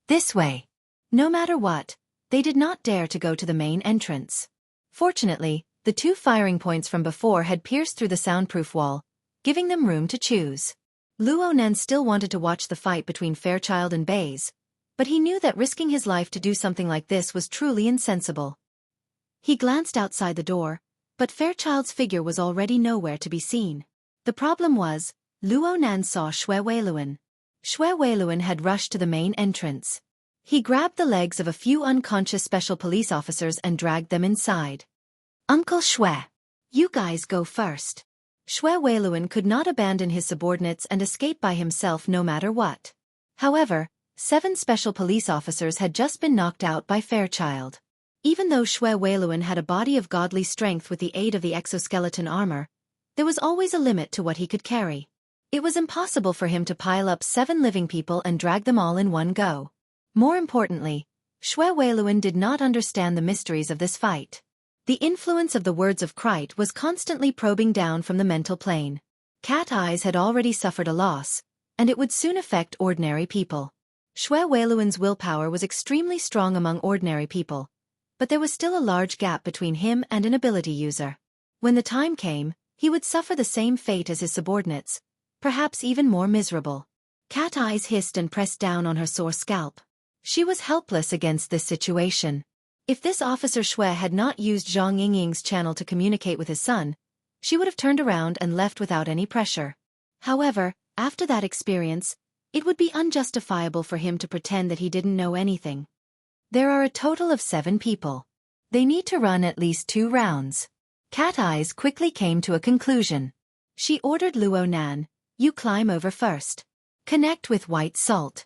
This way. No matter what, they did not dare to go to the main entrance. Fortunately, the 2 firing points from before had pierced through the soundproof wall, giving them room to choose. Luo Nan still wanted to watch the fight between Fairchild and Baze, but he knew that risking his life to do something like this was truly insensible. He glanced outside the door, but Fairchild's figure was already nowhere to be seen. The problem was, Luo Nan saw Xue Weiluan. Xue Weiluan had rushed to the main entrance. He grabbed the legs of a few unconscious special police officers and dragged them inside. Uncle Xue, you guys go first. Xue Weiluan could not abandon his subordinates and escape by himself no matter what. However, 7 special police officers had just been knocked out by Fairchild. Even though Xue Weiluan had a body of godly strength with the aid of the exoskeleton armor, there was always a limit to what he could carry. It was impossible for him to pile up 7 living people and drag them all in one go. More importantly, Xue Weiluan did not understand the mysteries of this fight. The influence of the words of Krite was constantly probing down from the mental plane. Cat Eyes had already suffered a loss, and it would soon affect ordinary people. Xue Weiluan's willpower was extremely strong among ordinary people, but there was still a large gap between him and an ability user. When the time came, he would suffer the same fate as his subordinates, perhaps even more miserable. Cat Eyes hissed and pressed down on her sore scalp. She was helpless against this situation. If this Officer Xue had not used Zhang Yingying's channel to communicate with his son, she would have turned around and left without any pressure. However, after that experience, it would be unjustifiable for him to pretend that he didn't know anything. There are a total of 7 people. They need to run at least 2 rounds. Cat Eyes quickly came to a conclusion. She ordered Luo Nan, you climb over first. Connect with White Salt.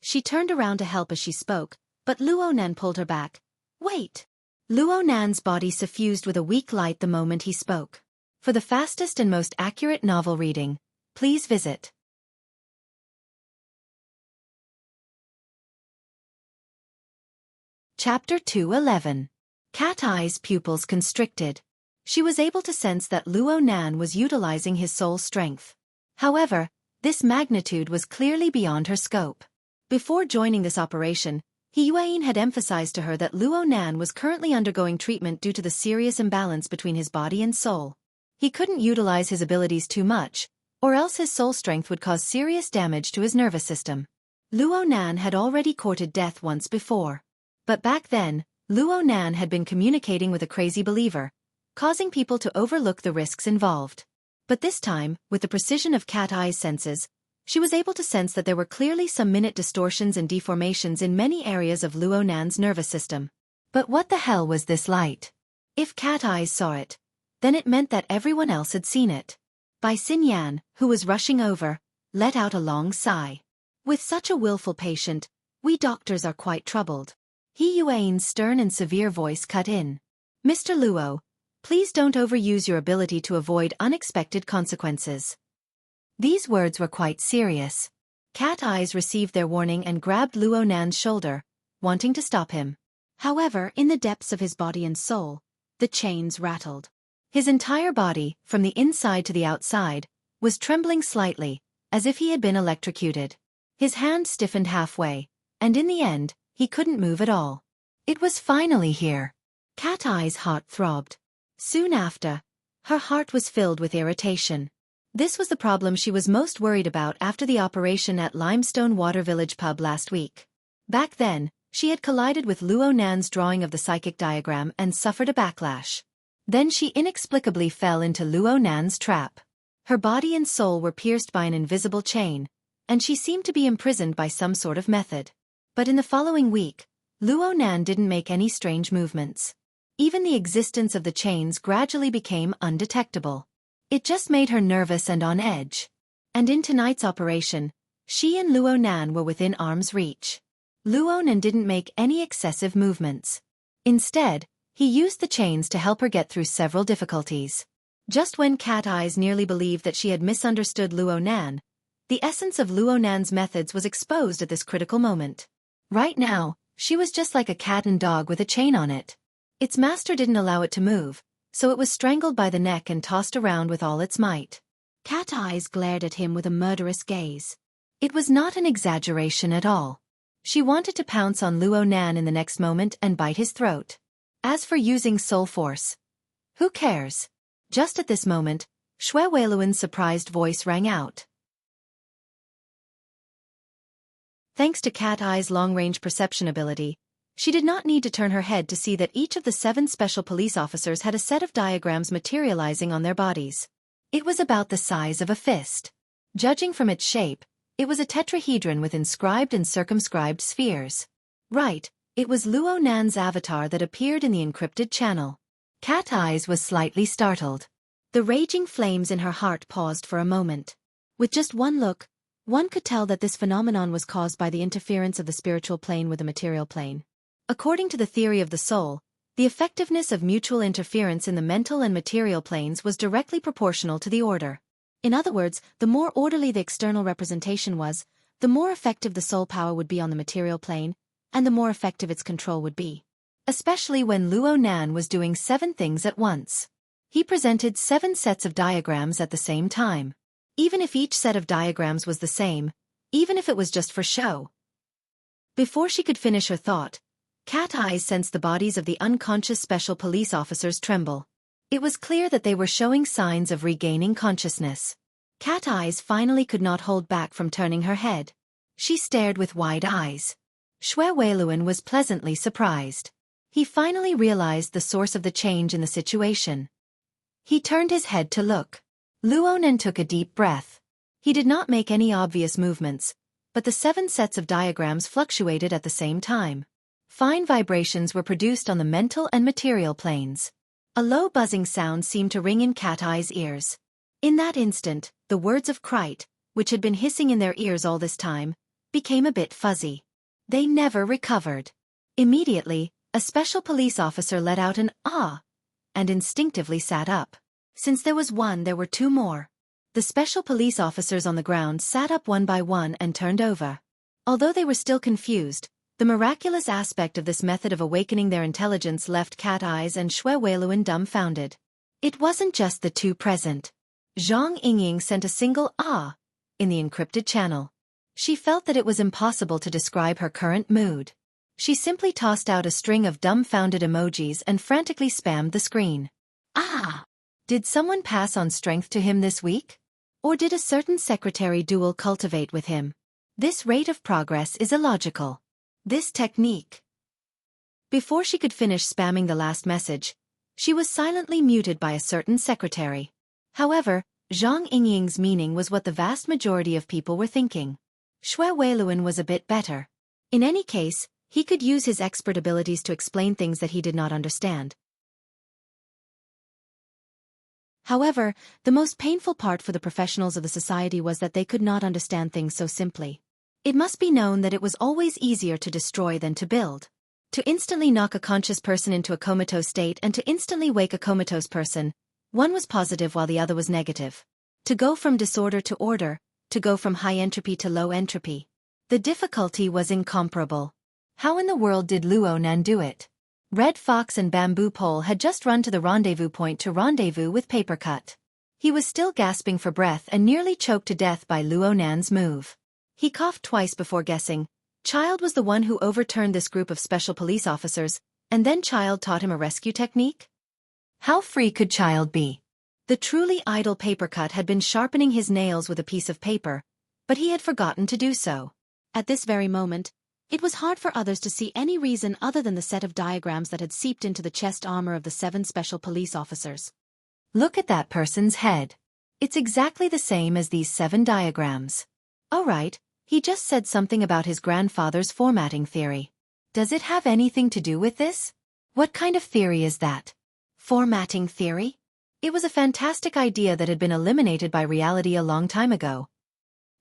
She turned around to help as she spoke, but Luo Nan pulled her back. Wait. Luo Nan's body suffused with a weak light the moment he spoke. For the fastest and most accurate novel reading, please visit Chapter 211. Cat Eyes' pupils constricted. She was able to sense that Luo Nan was utilizing his soul strength. However, this magnitude was clearly beyond her scope. Before joining this operation, He Yuan had emphasized to her that Luo Nan was currently undergoing treatment due to the serious imbalance between his body and soul. He couldn't utilize his abilities too much, or else his soul strength would cause serious damage to his nervous system. Luo Nan had already courted death once before. But back then, Luo Nan had been communicating with a crazy believer, causing people to overlook the risks involved. But this time, with the precision of Cat Eye's senses, she was able to sense that there were clearly some minute distortions and deformations in many areas of Luo Nan's nervous system. But what the hell was this light? If Cat Eyes saw it, then it meant that everyone else had seen it. Bai Xinyan, who was rushing over, let out a long sigh. With such a willful patient, we doctors are quite troubled. He Yuan's stern and severe voice cut in. Mr. Luo, please don't overuse your ability to avoid unexpected consequences. These words were quite serious. Cat Eyes received their warning and grabbed Luo Nan's shoulder, wanting to stop him. However, in the depths of his body and soul, the chains rattled. His entire body, from the inside to the outside, was trembling slightly, as if he had been electrocuted. His hand stiffened halfway, and in the end, he couldn't move at all. It was finally here. Cat Eye's heart throbbed. Soon after, her heart was filled with irritation. This was the problem she was most worried about after the operation at Limestone Water Village pub last week. Back then, she had collided with Luo Nan's drawing of the psychic diagram and suffered a backlash. Then she inexplicably fell into Luo Nan's trap. Her body and soul were pierced by an invisible chain, and she seemed to be imprisoned by some sort of method. But in the following week, Luo Nan didn't make any strange movements. Even the existence of the chains gradually became undetectable. It just made her nervous and on edge. And in tonight's operation, she and Luo Nan were within arm's reach. Luo Nan didn't make any excessive movements. Instead, he used the chains to help her get through several difficulties. Just when Cat Eyes nearly believed that she had misunderstood Luo Nan, the essence of Luo Nan's methods was exposed at this critical moment. Right now, she was just like a cat and dog with a chain on it. Its master didn't allow it to move, so it was strangled by the neck and tossed around with all its might. Cat Eyes glared at him with a murderous gaze. It was not an exaggeration at all. She wanted to pounce on Luo Nan in the next moment and bite his throat. As for using soul force, who cares? Just at this moment, Xue Weiluan's surprised voice rang out. Thanks to Cat Eye's long-range perception ability, she did not need to turn her head to see that each of the 7 special police officers had a set of diagrams materializing on their bodies. It was about the size of a fist. Judging from its shape, it was a tetrahedron with inscribed and circumscribed spheres. Right, it was Luo Nan's avatar that appeared in the encrypted channel. Cat Eyes was slightly startled. The raging flames in her heart paused for a moment. With just one look, one could tell that this phenomenon was caused by the interference of the spiritual plane with the material plane. According to the theory of the soul, the effectiveness of mutual interference in the mental and material planes was directly proportional to the order. In other words, the more orderly the external representation was, the more effective the soul power would be on the material plane, and the more effective its control would be. Especially when Luo Nan was doing 7 things at once. He presented 7 sets of diagrams at the same time. Even if each set of diagrams was the same, even if it was just for show. Before she could finish her thought, Cat Eyes sensed the bodies of the unconscious special police officers tremble. It was clear that they were showing signs of regaining consciousness. Cat Eyes finally could not hold back from turning her head. She stared with wide eyes. Xue Weiluan was pleasantly surprised. He finally realized the source of the change in the situation. He turned his head to look. Luo Nan took a deep breath. He did not make any obvious movements, but the 7 sets of diagrams fluctuated at the same time. Fine vibrations were produced on the mental and material planes. A low buzzing sound seemed to ring in Cat Eye's ears. In that instant, the words of Krite, which had been hissing in their ears all this time, became a bit fuzzy. They never recovered. Immediately, a special police officer let out an "ah," and instinctively sat up. Since there was one, there were 2 more. The special police officers on the ground sat up one by one and turned over. Although they were still confused, the miraculous aspect of this method of awakening their intelligence left Cat Eyes and Xue Weiluan dumbfounded. It wasn't just the 2 present. Zhang Yingying sent a single "ah" in the encrypted channel. She felt that it was impossible to describe her current mood. She simply tossed out a string of dumbfounded emojis and frantically spammed the screen. Ah! Did someone pass on strength to him this week? Or did a certain secretary dual cultivate with him? This rate of progress is illogical. This technique. Before she could finish spamming the last message, she was silently muted by a certain secretary. However, Zhang Yingying's meaning was what the vast majority of people were thinking. Xue Weiluan was a bit better. In any case, he could use his expert abilities to explain things that he did not understand. However, the most painful part for the professionals of the society was that they could not understand things so simply. It must be known that it was always easier to destroy than to build. To instantly knock a conscious person into a comatose state and to instantly wake a comatose person, one was positive while the other was negative. To go from disorder to order, to go from high entropy to low entropy. The difficulty was incomparable. How in the world did Luo Nan do it? Red Fox and Bamboo Pole had just run to the rendezvous point to rendezvous with Papercut. He was still gasping for breath and nearly choked to death by Luo Nan's move. He coughed twice before guessing. Child was the one who overturned this group of special police officers, and then Child taught him a rescue technique? How free could Child be? The truly idle Papercut had been sharpening his nails with a piece of paper, but he had forgotten to do so. At this very moment, it was hard for others to see any reason other than the set of diagrams that had seeped into the chest armor of the 7 special police officers. Look at that person's head. It's exactly the same as these 7 diagrams. Oh right, he just said something about his grandfather's formatting theory. Does it have anything to do with this? What kind of theory is that? Formatting theory? It was a fantastic idea that had been eliminated by reality a long time ago.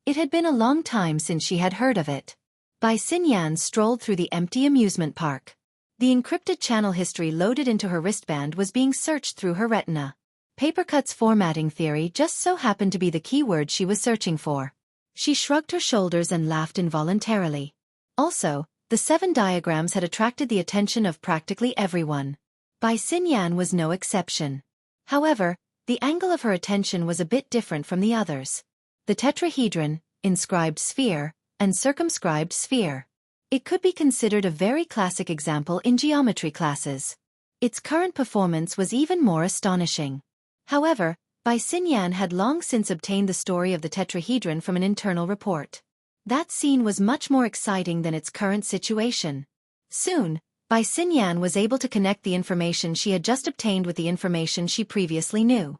It had been a long time since she had heard of it. Bai Xinyan strolled through the empty amusement park. The encrypted channel history loaded into her wristband was being searched through her retina. Papercut's formatting theory just so happened to be the keyword she was searching for. She shrugged her shoulders and laughed involuntarily. Also, the 7 diagrams had attracted the attention of practically everyone. Bai Xinyan was no exception. However, the angle of her attention was a bit different from the others. The tetrahedron, inscribed sphere, and circumscribed sphere. It could be considered a very classic example in geometry classes. Its current performance was even more astonishing. However, Bai Xinyan had long since obtained the story of the tetrahedron from an internal report. That scene was much more exciting than its current situation. Soon, Bai Xinyan was able to connect the information she had just obtained with the information she previously knew.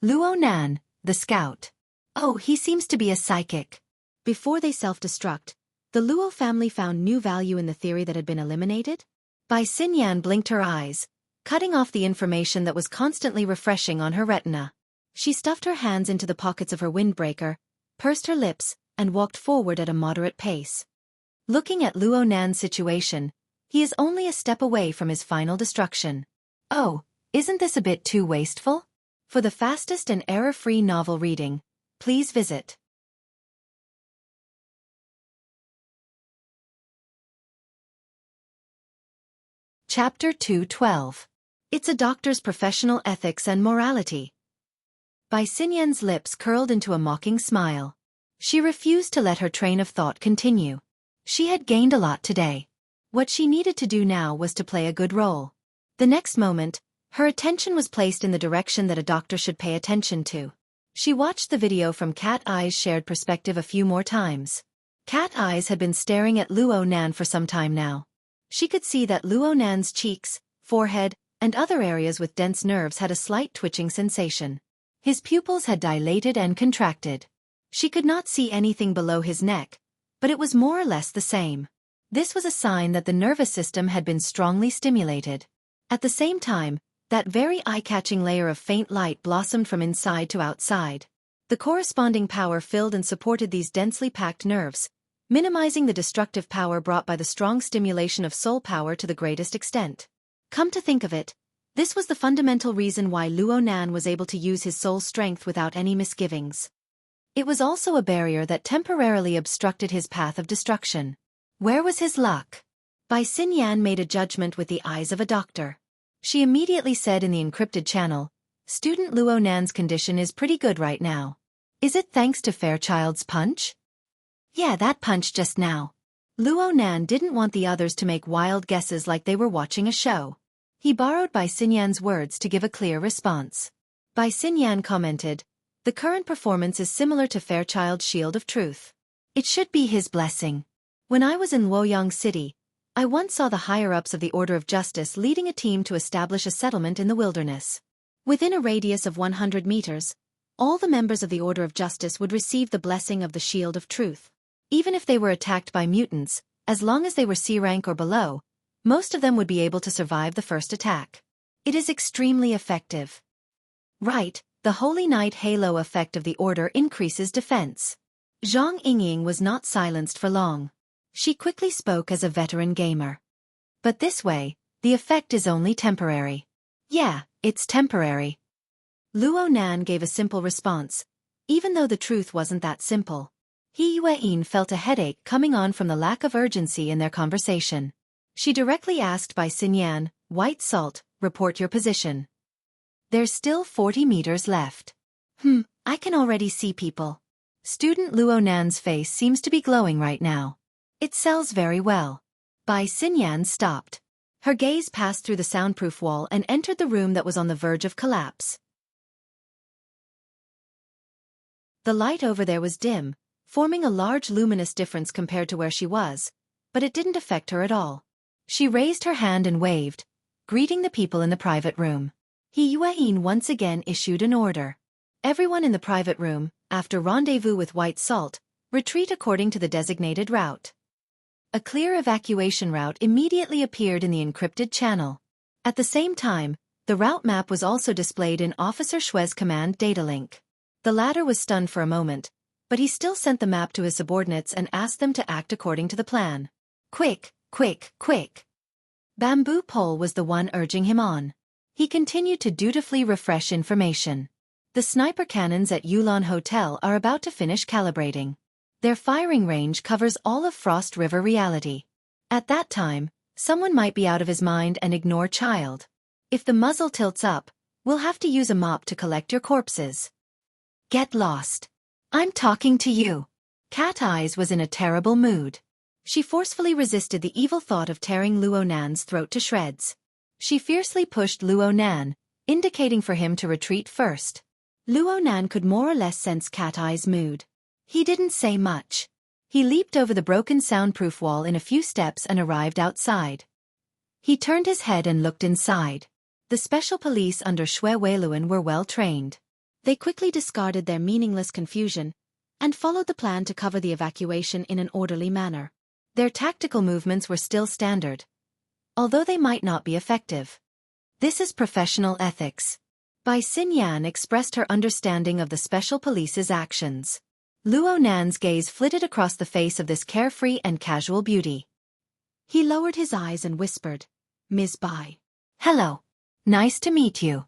Luo Nan, the scout. Oh, he seems to be a psychic. Before they self-destruct, the Luo family found new value in the theory that had been eliminated? Bai Xinyan blinked her eyes, cutting off the information that was constantly refreshing on her retina. She stuffed her hands into the pockets of her windbreaker, pursed her lips, and walked forward at a moderate pace. Looking at Luo Nan's situation, he is only a step away from his final destruction. Oh, isn't this a bit too wasteful? For the fastest and error-free novel reading, please visit Chapter 212. It's a doctor's professional ethics and morality. Bai Xinyan's lips curled into a mocking smile. She refused to let her train of thought continue. She had gained a lot today. What she needed to do now was to play a good role. The next moment, her attention was placed in the direction that a doctor should pay attention to. She watched the video from Cat Eye's shared perspective a few more times. Cat Eyes had been staring at Luo Nan for some time now. She could see that Luo Nan's cheeks, forehead, and other areas with dense nerves had a slight twitching sensation. His pupils had dilated and contracted. She could not see anything below his neck, but it was more or less the same. This was a sign that the nervous system had been strongly stimulated. At the same time, that very eye-catching layer of faint light blossomed from inside to outside. The corresponding power filled and supported these densely packed nerves, minimizing the destructive power brought by the strong stimulation of soul power to the greatest extent. Come to think of it, this was the fundamental reason why Luo Nan was able to use his soul strength without any misgivings. It was also a barrier that temporarily obstructed his path of destruction. Where was his luck? Bai Xinyan made a judgment with the eyes of a doctor. She immediately said in the encrypted channel, "Student Luo Nan's condition is pretty good right now. Is it thanks to Fairchild's punch?" "Yeah, that punch just now. Luo Nan didn't want the others to make wild guesses like they were watching a show. He borrowed Bai Xinyan's words to give a clear response. Bai Xinyan commented, "The current performance is similar to Fairchild's Shield of Truth. It should be his blessing. When I was in Luoyang City, I once saw the higher-ups of the Order of Justice leading a team to establish a settlement in the wilderness. Within a radius of 100 meters, all the members of the Order of Justice would receive the blessing of the Shield of Truth. Even if they were attacked by mutants, as long as they were C rank or below, most of them would be able to survive the first attack. It is extremely effective." Right, the Holy Knight Halo effect of the Order increases defense. Zhang Yingying was not silenced for long. She quickly spoke as a veteran gamer. "But this way, the effect is only temporary." "Yeah, it's temporary." Luo Nan gave a simple response, even though the truth wasn't that simple. He Yueyin felt a headache coming on from the lack of urgency in their conversation. She directly asked Bai Xinyan, "White Salt, report your position." "There's still 40 meters left." I can already see people." Student Luo Nan's face seems to be glowing right now. "It sells very well." Bai Xinyan stopped. Her gaze passed through the soundproof wall and entered the room that was on the verge of collapse. The light over there was dim, forming a large luminous difference compared to where she was, but it didn't affect her at all. She raised her hand and waved, greeting the people in the private room. He Yueyin once again issued an order. "Everyone in the private room, after rendezvous with White Salt, retreat according to the designated route." A clear evacuation route immediately appeared in the encrypted channel. At the same time, the route map was also displayed in Officer Shue's command data link. The latter was stunned for a moment, but he still sent the map to his subordinates and asked them to act according to the plan. "Quick, quick, quick." Bamboo Pole was the one urging him on. He continued to dutifully refresh information. The sniper cannons at Yulon Hotel are about to finish calibrating. Their firing range covers all of Frost River reality. At that time, someone might be out of his mind and ignore Child. If the muzzle tilts up, we'll have to use a mop to collect your corpses. "Get lost. I'm talking to you." Cat Eyes was in a terrible mood. She forcefully resisted the evil thought of tearing Luo Nan's throat to shreds. She fiercely pushed Luo Nan, indicating for him to retreat first. Luo Nan could more or less sense Cat Eye's mood. He didn't say much. He leaped over the broken soundproof wall in a few steps and arrived outside. He turned his head and looked inside. The special police under Xue Weiluan were well trained. They quickly discarded their meaningless confusion and followed the plan to cover the evacuation in an orderly manner. Their tactical movements were still standard, although they might not be effective. This is professional ethics. Bai Xinyan expressed her understanding of the special police's actions. Luo Nan's gaze flitted across the face of this carefree and casual beauty. He lowered his eyes and whispered, "Ms. Bai. Hello. Nice to meet you.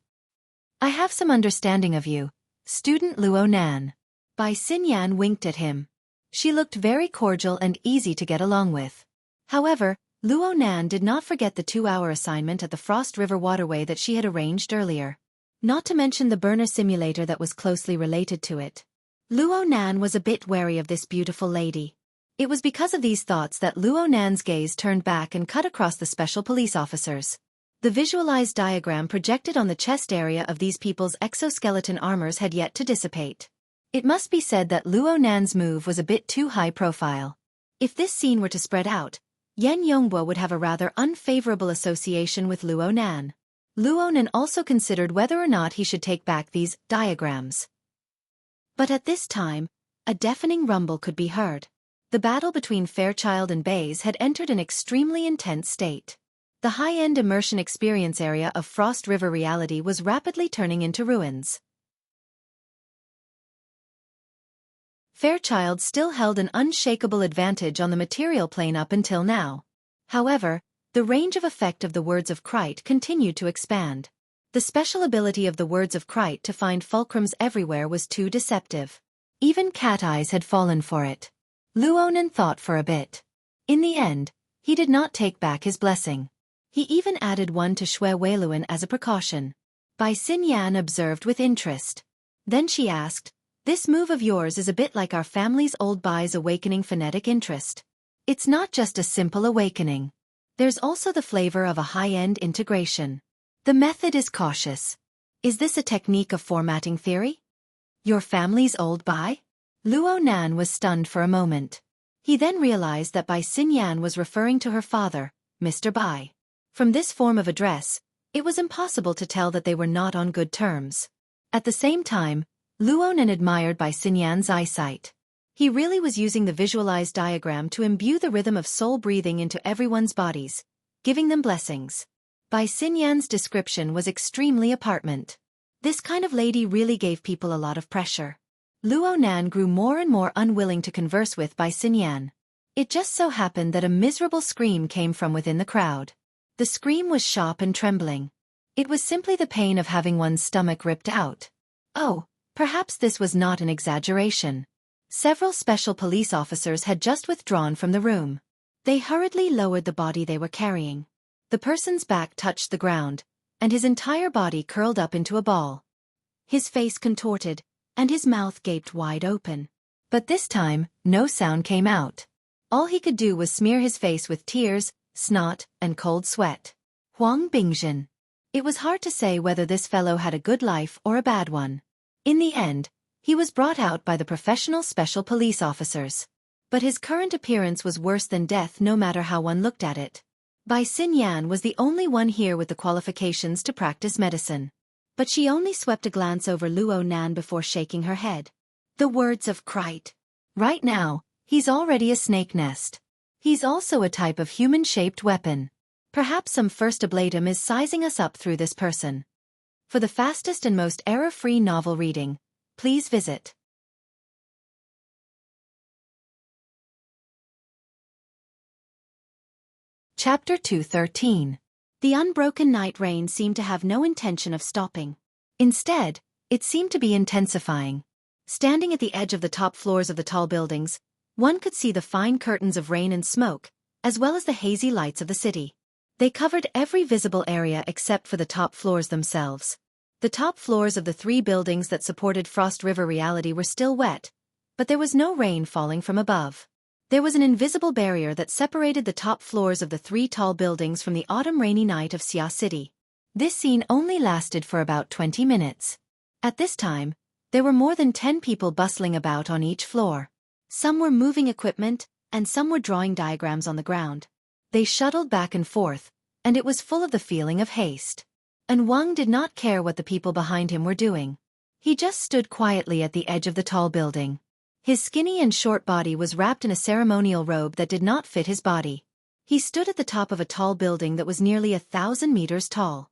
I have some understanding of you, student Luo Nan." Bai Xinyan winked at him. She looked very cordial and easy to get along with. However, Luo Nan did not forget the 2-hour assignment at the Frost River waterway that she had arranged earlier. Not to mention the burner simulator that was closely related to it. Luo Nan was a bit wary of this beautiful lady. It was because of these thoughts that Luo Nan's gaze turned back and cut across the special police officers. The visualized diagram projected on the chest area of these people's exoskeleton armors had yet to dissipate. It must be said that Luo Nan's move was a bit too high profile. If this scene were to spread out, Yan Yongbo would have a rather unfavorable association with Luo Nan. Luo Nan also considered whether or not he should take back these diagrams. But at this time, a deafening rumble could be heard. The battle between Fairchild and Bays had entered an extremely intense state. The high-end immersion experience area of Frost River reality was rapidly turning into ruins. Fairchild still held an unshakable advantage on the material plane up until now. However, the range of effect of the words of Krite continued to expand. The special ability of the words of Krite to find fulcrums everywhere was too deceptive. Even Cat Eyes had fallen for it. Luo Nan thought for a bit. In the end, he did not take back his blessing. He even added one to Xue Weiluan as a precaution. Bai Xinyan observed with interest. Then she asked, "This move of yours is a bit like our family's old Bai's awakening phonetic interest. It's not just a simple awakening. There's also the flavor of a high-end integration. The method is cautious. Is this a technique of formatting theory? Your family's old Bai? Luo Nan was stunned for a moment. He then realized that Bai Xinyan was referring to her father, Mr. Bai. From this form of address, it was impossible to tell that they were not on good terms. At the same time, Luo Nan admired Bai Xinyan's eyesight. He really was using the visualized diagram to imbue the rhythm of soul breathing into everyone's bodies, giving them blessings. Bai Xinyan's description was extremely apartment. This kind of lady really gave people a lot of pressure. Luo Nan grew more and more unwilling to converse with Bai Xinyan. It just so happened that a miserable scream came from within the crowd. The scream was sharp and trembling. It was simply the pain of having one's stomach ripped out. Oh, perhaps this was not an exaggeration. Several special police officers had just withdrawn from the room. They hurriedly lowered the body they were carrying. The person's back touched the ground, and his entire body curled up into a ball. His face contorted, and his mouth gaped wide open. But this time, no sound came out. All he could do was smear his face with tears, snot, and cold sweat. Huang Bingzhen. It was hard to say whether this fellow had a good life or a bad one. In the end, he was brought out by the professional special police officers. But his current appearance was worse than death no matter how one looked at it. Bai Xinyan was the only one here with the qualifications to practice medicine. But she only swept a glance over Luo Nan before shaking her head. The words of Krite. Right now, he's already a snake nest. He's also a type of human-shaped weapon. Perhaps some first ablatum is sizing us up through this person. For the fastest and most error-free novel reading, please visit Chapter 213. The unbroken night rain seemed to have no intention of stopping. Instead, it seemed to be intensifying. Standing at the edge of the top floors of the tall buildings, one could see the fine curtains of rain and smoke, as well as the hazy lights of the city. They covered every visible area except for the top floors themselves. The top floors of the 3 buildings that supported Frost River Reality were still wet, but there was no rain falling from above. There was an invisible barrier that separated the top floors of the 3 tall buildings from the autumn rainy night of Xia City. This scene only lasted for about 20 minutes. At this time, there were more than 10 people bustling about on each floor. Some were moving equipment, and some were drawing diagrams on the ground. They shuttled back and forth, and it was full of the feeling of haste. And Wang did not care what the people behind him were doing. He just stood quietly at the edge of the tall building. His skinny and short body was wrapped in a ceremonial robe that did not fit his body. He stood at the top of a tall building that was nearly 1,000 meters tall.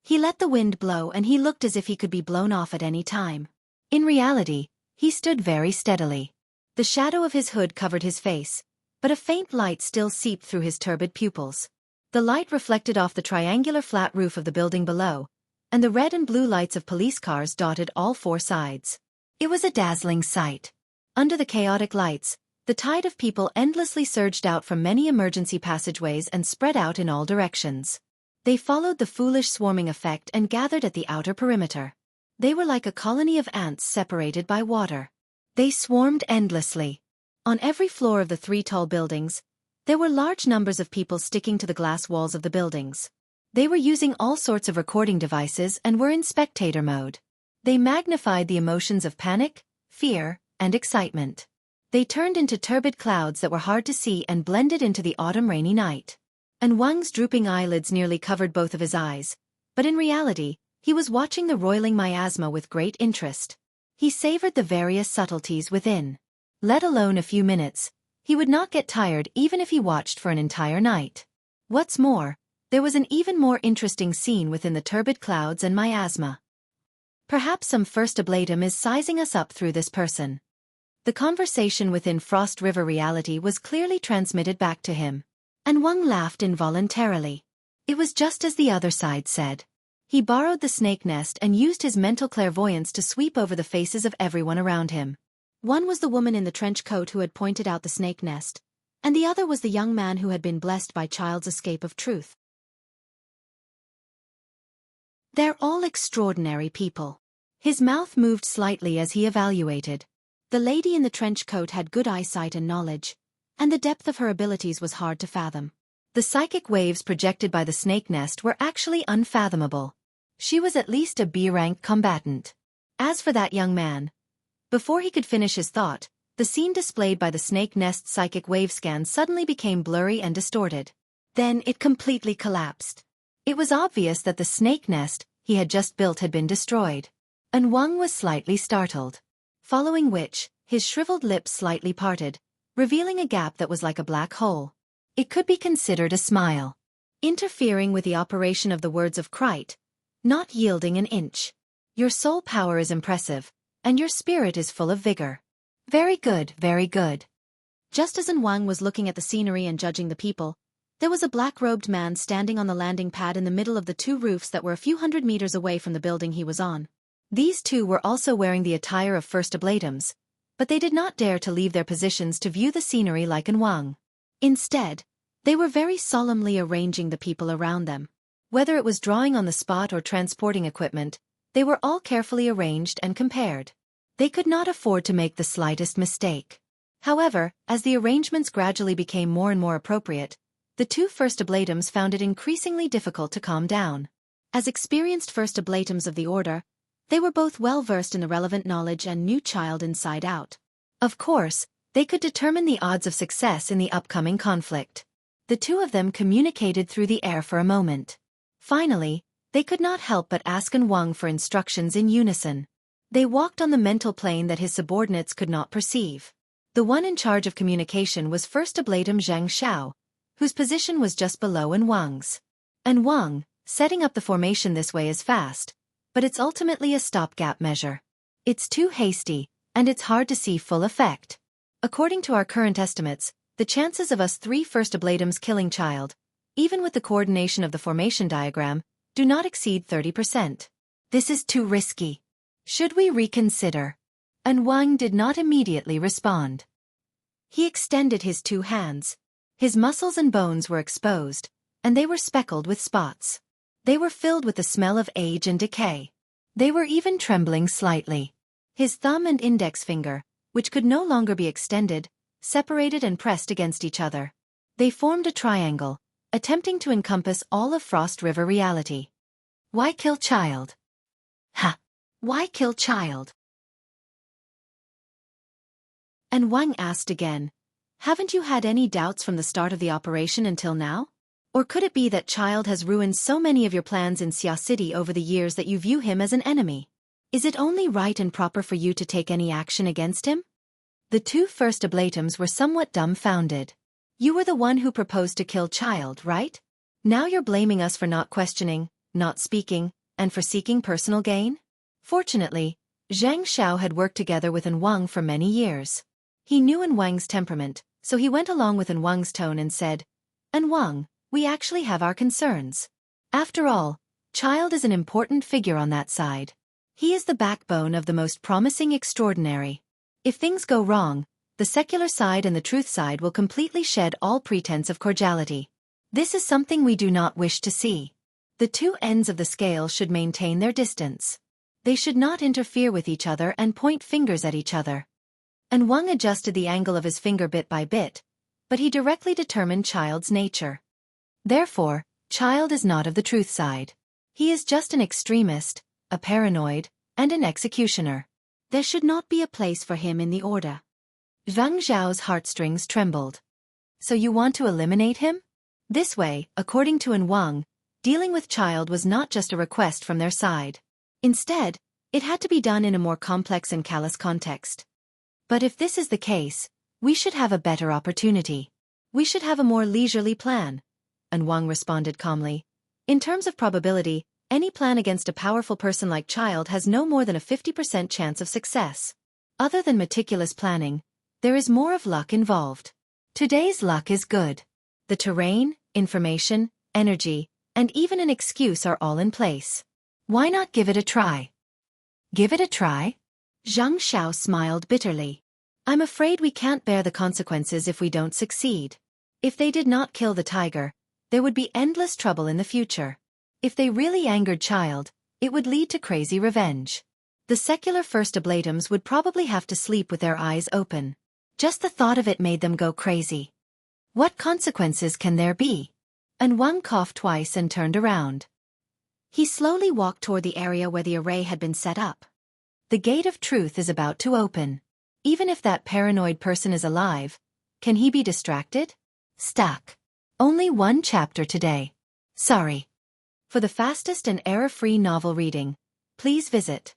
He let the wind blow and he looked as if he could be blown off at any time. In reality, he stood very steadily. The shadow of his hood covered his face, but a faint light still seeped through his turbid pupils. The light reflected off the triangular flat roof of the building below, and the red and blue lights of police cars dotted all 4 sides. It was a dazzling sight. Under the chaotic lights, the tide of people endlessly surged out from many emergency passageways and spread out in all directions. They followed the foolish swarming effect and gathered at the outer perimeter. They were like a colony of ants separated by water. They swarmed endlessly. On every floor of the 3 tall buildings, there were large numbers of people sticking to the glass walls of the buildings. They were using all sorts of recording devices and were in spectator mode. They magnified the emotions of panic, fear, and excitement. They turned into turbid clouds that were hard to see and blended into the autumn rainy night. And Wang's drooping eyelids nearly covered both of his eyes, but in reality, he was watching the roiling miasma with great interest. He savored the various subtleties within. Let alone a few minutes, he would not get tired even if he watched for an entire night. What's more, there was an even more interesting scene within the turbid clouds and miasma. Perhaps some first ablatum is sizing us up through this person. The conversation within Frost River Reality was clearly transmitted back to him. And Wang laughed involuntarily. It was just as the other side said. He borrowed the snake nest and used his mental clairvoyance to sweep over the faces of everyone around him. One was the woman in the trench coat who had pointed out the snake nest, and the other was the young man who had been blessed by Child's escape of truth. They're all extraordinary people. His mouth moved slightly as he evaluated. The lady in the trench coat had good eyesight and knowledge, and the depth of her abilities was hard to fathom. The psychic waves projected by the snake nest were actually unfathomable. She was at least a B-rank combatant. As for that young man, before he could finish his thought, the scene displayed by the snake nest's psychic wave scan suddenly became blurry and distorted. Then it completely collapsed. It was obvious that the snake nest he had just built had been destroyed. And Wang was slightly startled. Following which, his shriveled lips slightly parted, revealing a gap that was like a black hole. It could be considered a smile. Interfering with the operation of the words of Krite, not yielding an inch. Your soul power is impressive, and your spirit is full of vigor. Very good, very good. Just as Wang was looking at the scenery and judging the people, there was a black-robed man standing on the landing pad in the middle of the two roofs that were a few hundred meters away from the building he was on. These two were also wearing the attire of first oblatums, but they did not dare to leave their positions to view the scenery like Wang. Instead, they were very solemnly arranging the people around them. Whether it was drawing on the spot or transporting equipment, they were all carefully arranged and compared. They could not afford to make the slightest mistake. However, as the arrangements gradually became more and more appropriate, the two first oblatums found it increasingly difficult to calm down. As experienced first oblatums of the order, they were both well versed in the relevant knowledge and knew Child inside out. Of course, they could determine the odds of success in the upcoming conflict. The two of them communicated through the air for a moment. Finally, they could not help but ask Wang for instructions in unison. They walked on the mental plane that his subordinates could not perceive. The one in charge of communication was first oblatum Zhang Xiao, whose position was just below Wang's. Wang, setting up the formation this way is fast, but it's ultimately a stopgap measure. It's too hasty, and it's hard to see full effect. According to our current estimates, the chances of us three first oblatums killing Child, even with the coordination of the formation diagram, do not exceed 30%. This is too risky. Should we reconsider? Wang did not immediately respond. He extended his two hands. His muscles and bones were exposed, and they were speckled with spots. They were filled with the smell of age and decay. They were even trembling slightly. His thumb and index finger, which could no longer be extended, separated and pressed against each other. They formed a triangle, attempting to encompass all of Frost River reality. Why kill Child? Ha! Why kill Child? Wang asked again, haven't you had any doubts from the start of the operation until now? Or could it be that Child has ruined so many of your plans in Xia City over the years that you view him as an enemy? Is it only right and proper for you to take any action against him? The two first oblatums were somewhat dumbfounded. You were the one who proposed to kill Child, right? Now you're blaming us for not questioning, not speaking, and for seeking personal gain? Fortunately, Zhang Xiao had worked together with Wang for many years. He knew Wang's temperament, so he went along with Wang's tone and said, Wang, we actually have our concerns. After all, Child is an important figure on that side. He is the backbone of the most promising extraordinary. If things go wrong, the secular side and the truth side will completely shed all pretense of cordiality. This is something we do not wish to see. The two ends of the scale should maintain their distance. They should not interfere with each other and point fingers at each other. Wang adjusted the angle of his finger bit by bit, but he directly determined Child's nature. Therefore, Child is not of the truth side. He is just an extremist, a paranoid, and an executioner. There should not be a place for him in the order. Zhang Zhao's heartstrings trembled. So you want to eliminate him? This way, according to Wang, dealing with Child was not just a request from their side. Instead, it had to be done in a more complex and callous context. But if this is the case, we should have a better opportunity. We should have a more leisurely plan. Wang responded calmly. In terms of probability, any plan against a powerful person like Child has no more than a 50% chance of success. Other than meticulous planning, there is more of luck involved. Today's luck is good. The terrain, information, energy, and even an excuse are all in place. Why not give it a try? Give it a try? Zhang Xiao smiled bitterly. I'm afraid we can't bear the consequences if we don't succeed. If they did not kill the tiger, there would be endless trouble in the future. If they really angered Child, it would lead to crazy revenge. The secular first oblatums would probably have to sleep with their eyes open. Just the thought of it made them go crazy. What consequences can there be? And Wang coughed twice and turned around. He slowly walked toward the area where the array had been set up. The gate of truth is about to open. Even if that paranoid person is alive, can he be distracted? Stuck. Only one chapter today. Sorry. For the fastest and error-free novel reading, please visit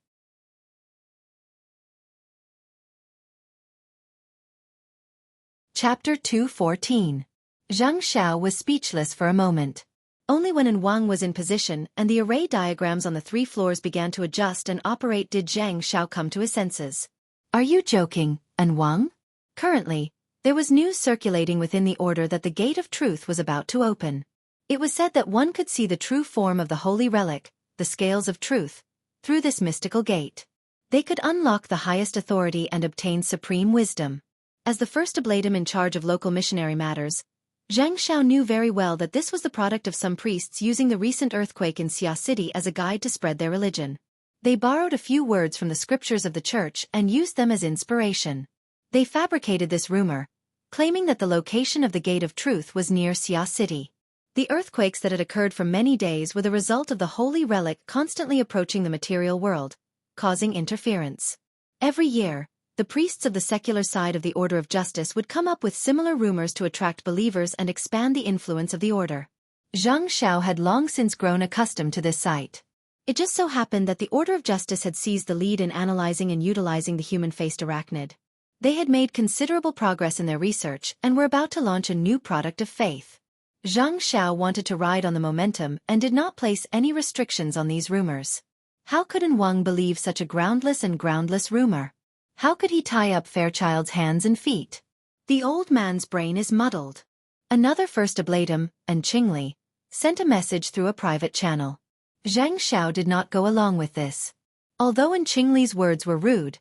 Chapter 214. Zhang Xiao was speechless for a moment. Only when Wang was in position and the array diagrams on the 3 floors began to adjust and operate did Zhang Xiao come to his senses. Are you joking, Wang? Currently, there was news circulating within the order that the Gate of Truth was about to open. It was said that one could see the true form of the holy relic, the scales of truth, through this mystical gate. They could unlock the highest authority and obtain supreme wisdom. As the first oblatum in charge of local missionary matters, Zhang Xiao knew very well that this was the product of some priests using the recent earthquake in Xia City as a guide to spread their religion. They borrowed a few words from the scriptures of the church and used them as inspiration. They fabricated this rumor, claiming that the location of the Gate of Truth was near Xia City. The earthquakes that had occurred for many days were the result of the holy relic constantly approaching the material world, causing interference. Every year, the priests of the secular side of the Order of Justice would come up with similar rumors to attract believers and expand the influence of the order. Zhang Xiao had long since grown accustomed to this sight. It just so happened that the Order of Justice had seized the lead in analyzing and utilizing the human-faced arachnid. They had made considerable progress in their research and were about to launch a new product of faith. Zhang Xiao wanted to ride on the momentum and did not place any restrictions on these rumors. How could Wang believe such a groundless rumor? How could he tie up Fairchild's hands and feet? The old man's brain is muddled. Another first oblatum, Qingli, sent a message through a private channel. Zhang Xiao did not go along with this. Although Qingli's words were rude,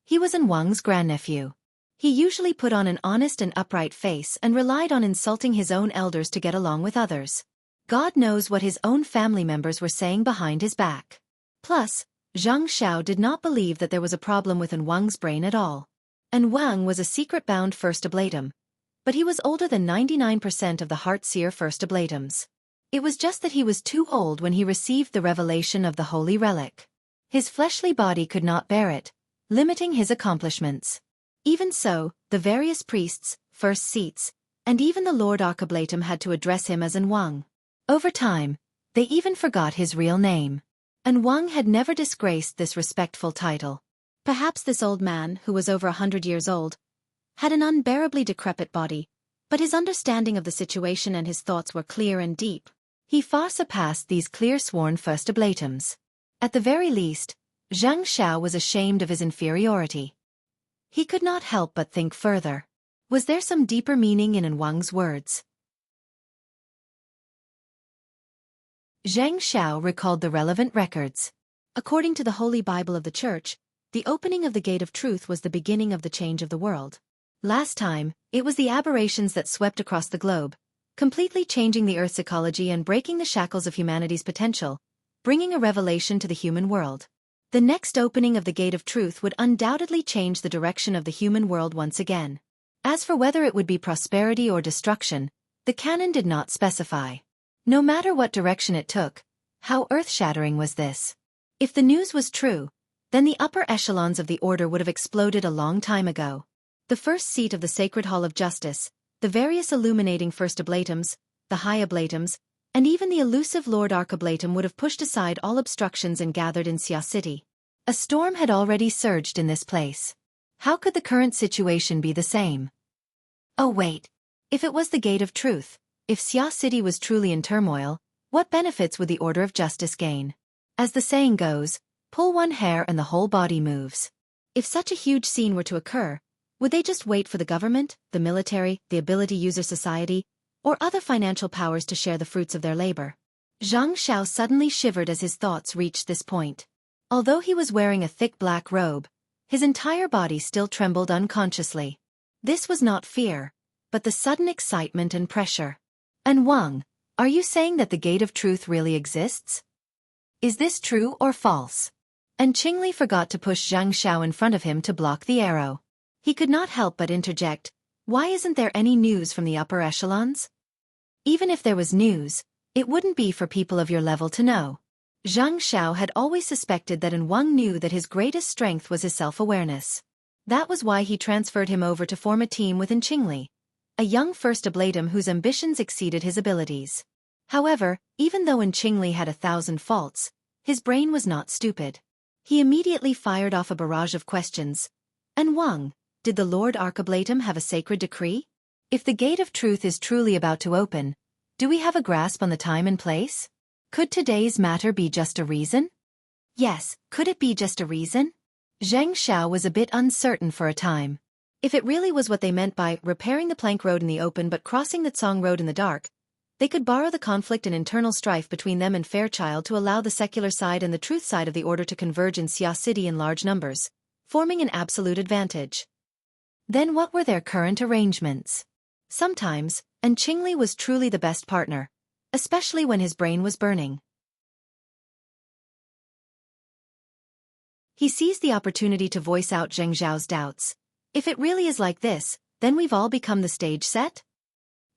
he was Wang's grandnephew. He usually put on an honest and upright face and relied on insulting his own elders to get along with others. God knows what his own family members were saying behind his back. Plus, Zhang Xiao did not believe that there was a problem with Wang's brain at all. Wang was a secret-bound first oblatum, but he was older than 99% of the heart-seer first oblatums. It was just that he was too old when he received the revelation of the holy relic. His fleshly body could not bear it, limiting his accomplishments. Even so, the various priests, first seats, and even the Lord Archoblatum had to address him as Wang. Over time, they even forgot his real name. Wang had never disgraced this respectful title. Perhaps this old man, who was over 100 years old, had an unbearably decrepit body, but his understanding of the situation and his thoughts were clear and deep. He far surpassed these clear-sworn first oblatums. At the very least, Zhang Xiao was ashamed of his inferiority. He could not help but think further. Was there some deeper meaning in Wang's words? Zhang Xiao recalled the relevant records. According to the Holy Bible of the Church, the opening of the Gate of Truth was the beginning of the change of the world. Last time, it was the aberrations that swept across the globe, completely changing the Earth's ecology and breaking the shackles of humanity's potential, bringing a revelation to the human world. The next opening of the Gate of Truth would undoubtedly change the direction of the human world once again. As for whether it would be prosperity or destruction, the canon did not specify. No matter what direction it took, how earth-shattering was this? If the news was true, then the upper echelons of the order would have exploded a long time ago. The first seat of the Sacred Hall of Justice, the various illuminating first oblatums, the high oblatums, and even the elusive Lord Archoblatum would have pushed aside all obstructions and gathered in Xia City. A storm had already surged in this place. How could the current situation be the same? Oh wait. If it was the Gate of Truth, if Xia City was truly in turmoil, what benefits would the Order of Justice gain? As the saying goes, pull one hair and the whole body moves. If such a huge scene were to occur, would they just wait for the government, the military, the ability user society, or other financial powers to share the fruits of their labor? Zhang Xiao suddenly shivered as his thoughts reached this point. Although he was wearing a thick black robe, his entire body still trembled unconsciously. This was not fear, but the sudden excitement and pressure. Wang, are you saying that the Gate of Truth really exists? Is this true or false? Qingli forgot to push Zhang Xiao in front of him to block the arrow. He could not help but interject, "Why isn't there any news from the upper echelons? Even if there was news, it wouldn't be for people of your level to know." Zhang Xiao had always suspected that and Wang knew that his greatest strength was his self-awareness. That was why he transferred him over to form a team with Qingli, a young first ablatum whose ambitions exceeded his abilities. However, even though Qingli had 1,000 faults, his brain was not stupid. He immediately fired off a barrage of questions. "And Wang, did the Lord Archiblatum have a sacred decree? If the gate of truth is truly about to open, do we have a grasp on the time and place? Could today's matter be just a reason?" Yes, could it be just a reason? Zhang Xiao was a bit uncertain for a time. If it really was what they meant by repairing the plank road in the open but crossing the Tsang road in the dark, they could borrow the conflict and internal strife between them and Fairchild to allow the secular side and the truth side of the order to converge in Xia City in large numbers, forming an absolute advantage. Then what were their current arrangements? Sometimes, and Qingli was truly the best partner, especially when his brain was burning. He seized the opportunity to voice out Zheng Zhao's doubts. "If it really is like this, then we've all become the stage set?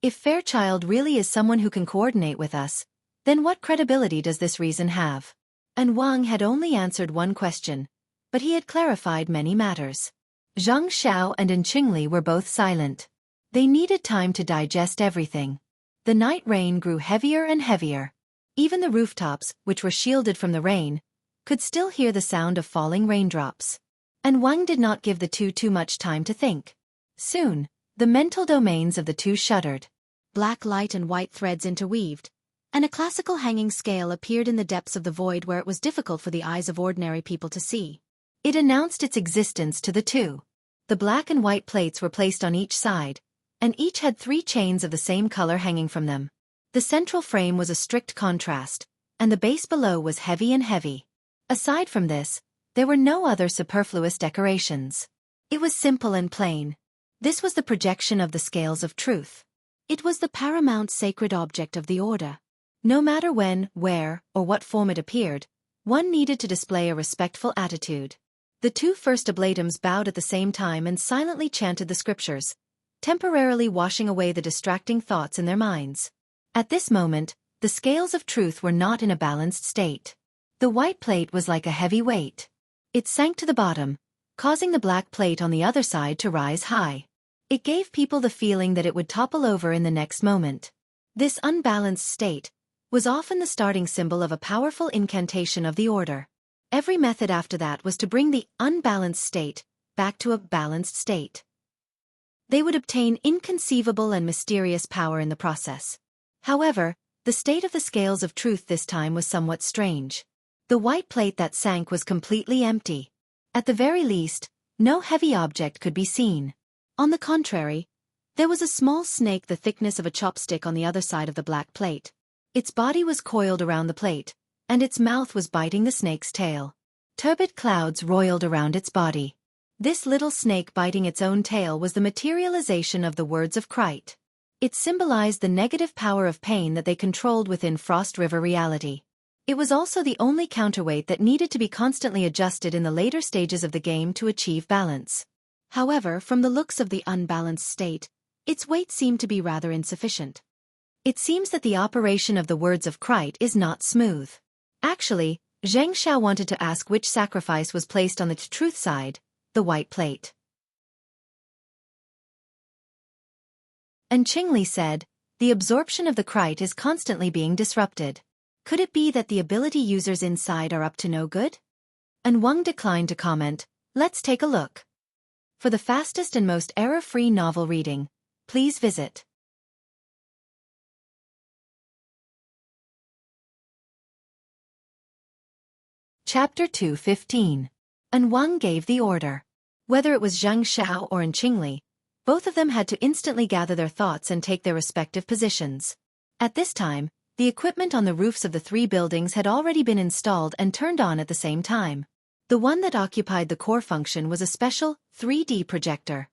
If Fairchild really is someone who can coordinate with us, then what credibility does this reason have?" And Wang had only answered one question, but he had clarified many matters. Zhang Xiao and Qingli were both silent. They needed time to digest everything. The night rain grew heavier and heavier. Even the rooftops, which were shielded from the rain, could still hear the sound of falling raindrops. And Wang did not give the two too much time to think. Soon, the mental domains of the two shuddered. Black light and white threads interweaved, and a classical hanging scale appeared in the depths of the void where it was difficult for the eyes of ordinary people to see. It announced its existence to the two. The black and white plates were placed on each side, and each had 3 chains of the same color hanging from them. The central frame was a strict contrast, and the base below was heavy and heavy. Aside from this, there were no other superfluous decorations. It was simple and plain. This was the projection of the scales of truth. It was the paramount sacred object of the order. No matter when, where, or what form it appeared, one needed to display a respectful attitude. The two first ablatums bowed at the same time and silently chanted the scriptures, temporarily washing away the distracting thoughts in their minds. At this moment, the scales of truth were not in a balanced state. The white plate was like a heavy weight. It sank to the bottom, causing the black plate on the other side to rise high. It gave people the feeling that it would topple over in the next moment. This unbalanced state was often the starting symbol of a powerful incantation of the order. Every method after that was to bring the unbalanced state back to a balanced state. They would obtain inconceivable and mysterious power in the process. However, the state of the scales of truth this time was somewhat strange. The white plate that sank was completely empty. At the very least, no heavy object could be seen. On the contrary, there was a small snake the thickness of a chopstick on the other side of the black plate. Its body was coiled around the plate, and its mouth was biting the snake's tail. Turbid clouds roiled around its body. This little snake biting its own tail was the materialization of the words of Krite. It symbolized the negative power of pain that they controlled within Frost River reality. It was also the only counterweight that needed to be constantly adjusted in the later stages of the game to achieve balance. However, from the looks of the unbalanced state, its weight seemed to be rather insufficient. It seems that the operation of the words of Krite is not smooth. Actually, Zheng Xiao wanted to ask which sacrifice was placed on the truth side, the white plate. And Qingli said, "The absorption of the Krite is constantly being disrupted. Could it be that the ability users inside are up to no good?" And Wang declined to comment. Let's take a look. For the fastest and most error-free novel reading, please visit Chapter 215. And Wang gave the order. Whether it was Zhang Xiao or Qingli, both of them had to instantly gather their thoughts and take their respective positions. At this time, the equipment on the roofs of the 3 buildings had already been installed and turned on at the same time. The one that occupied the core function was a special 3D projector.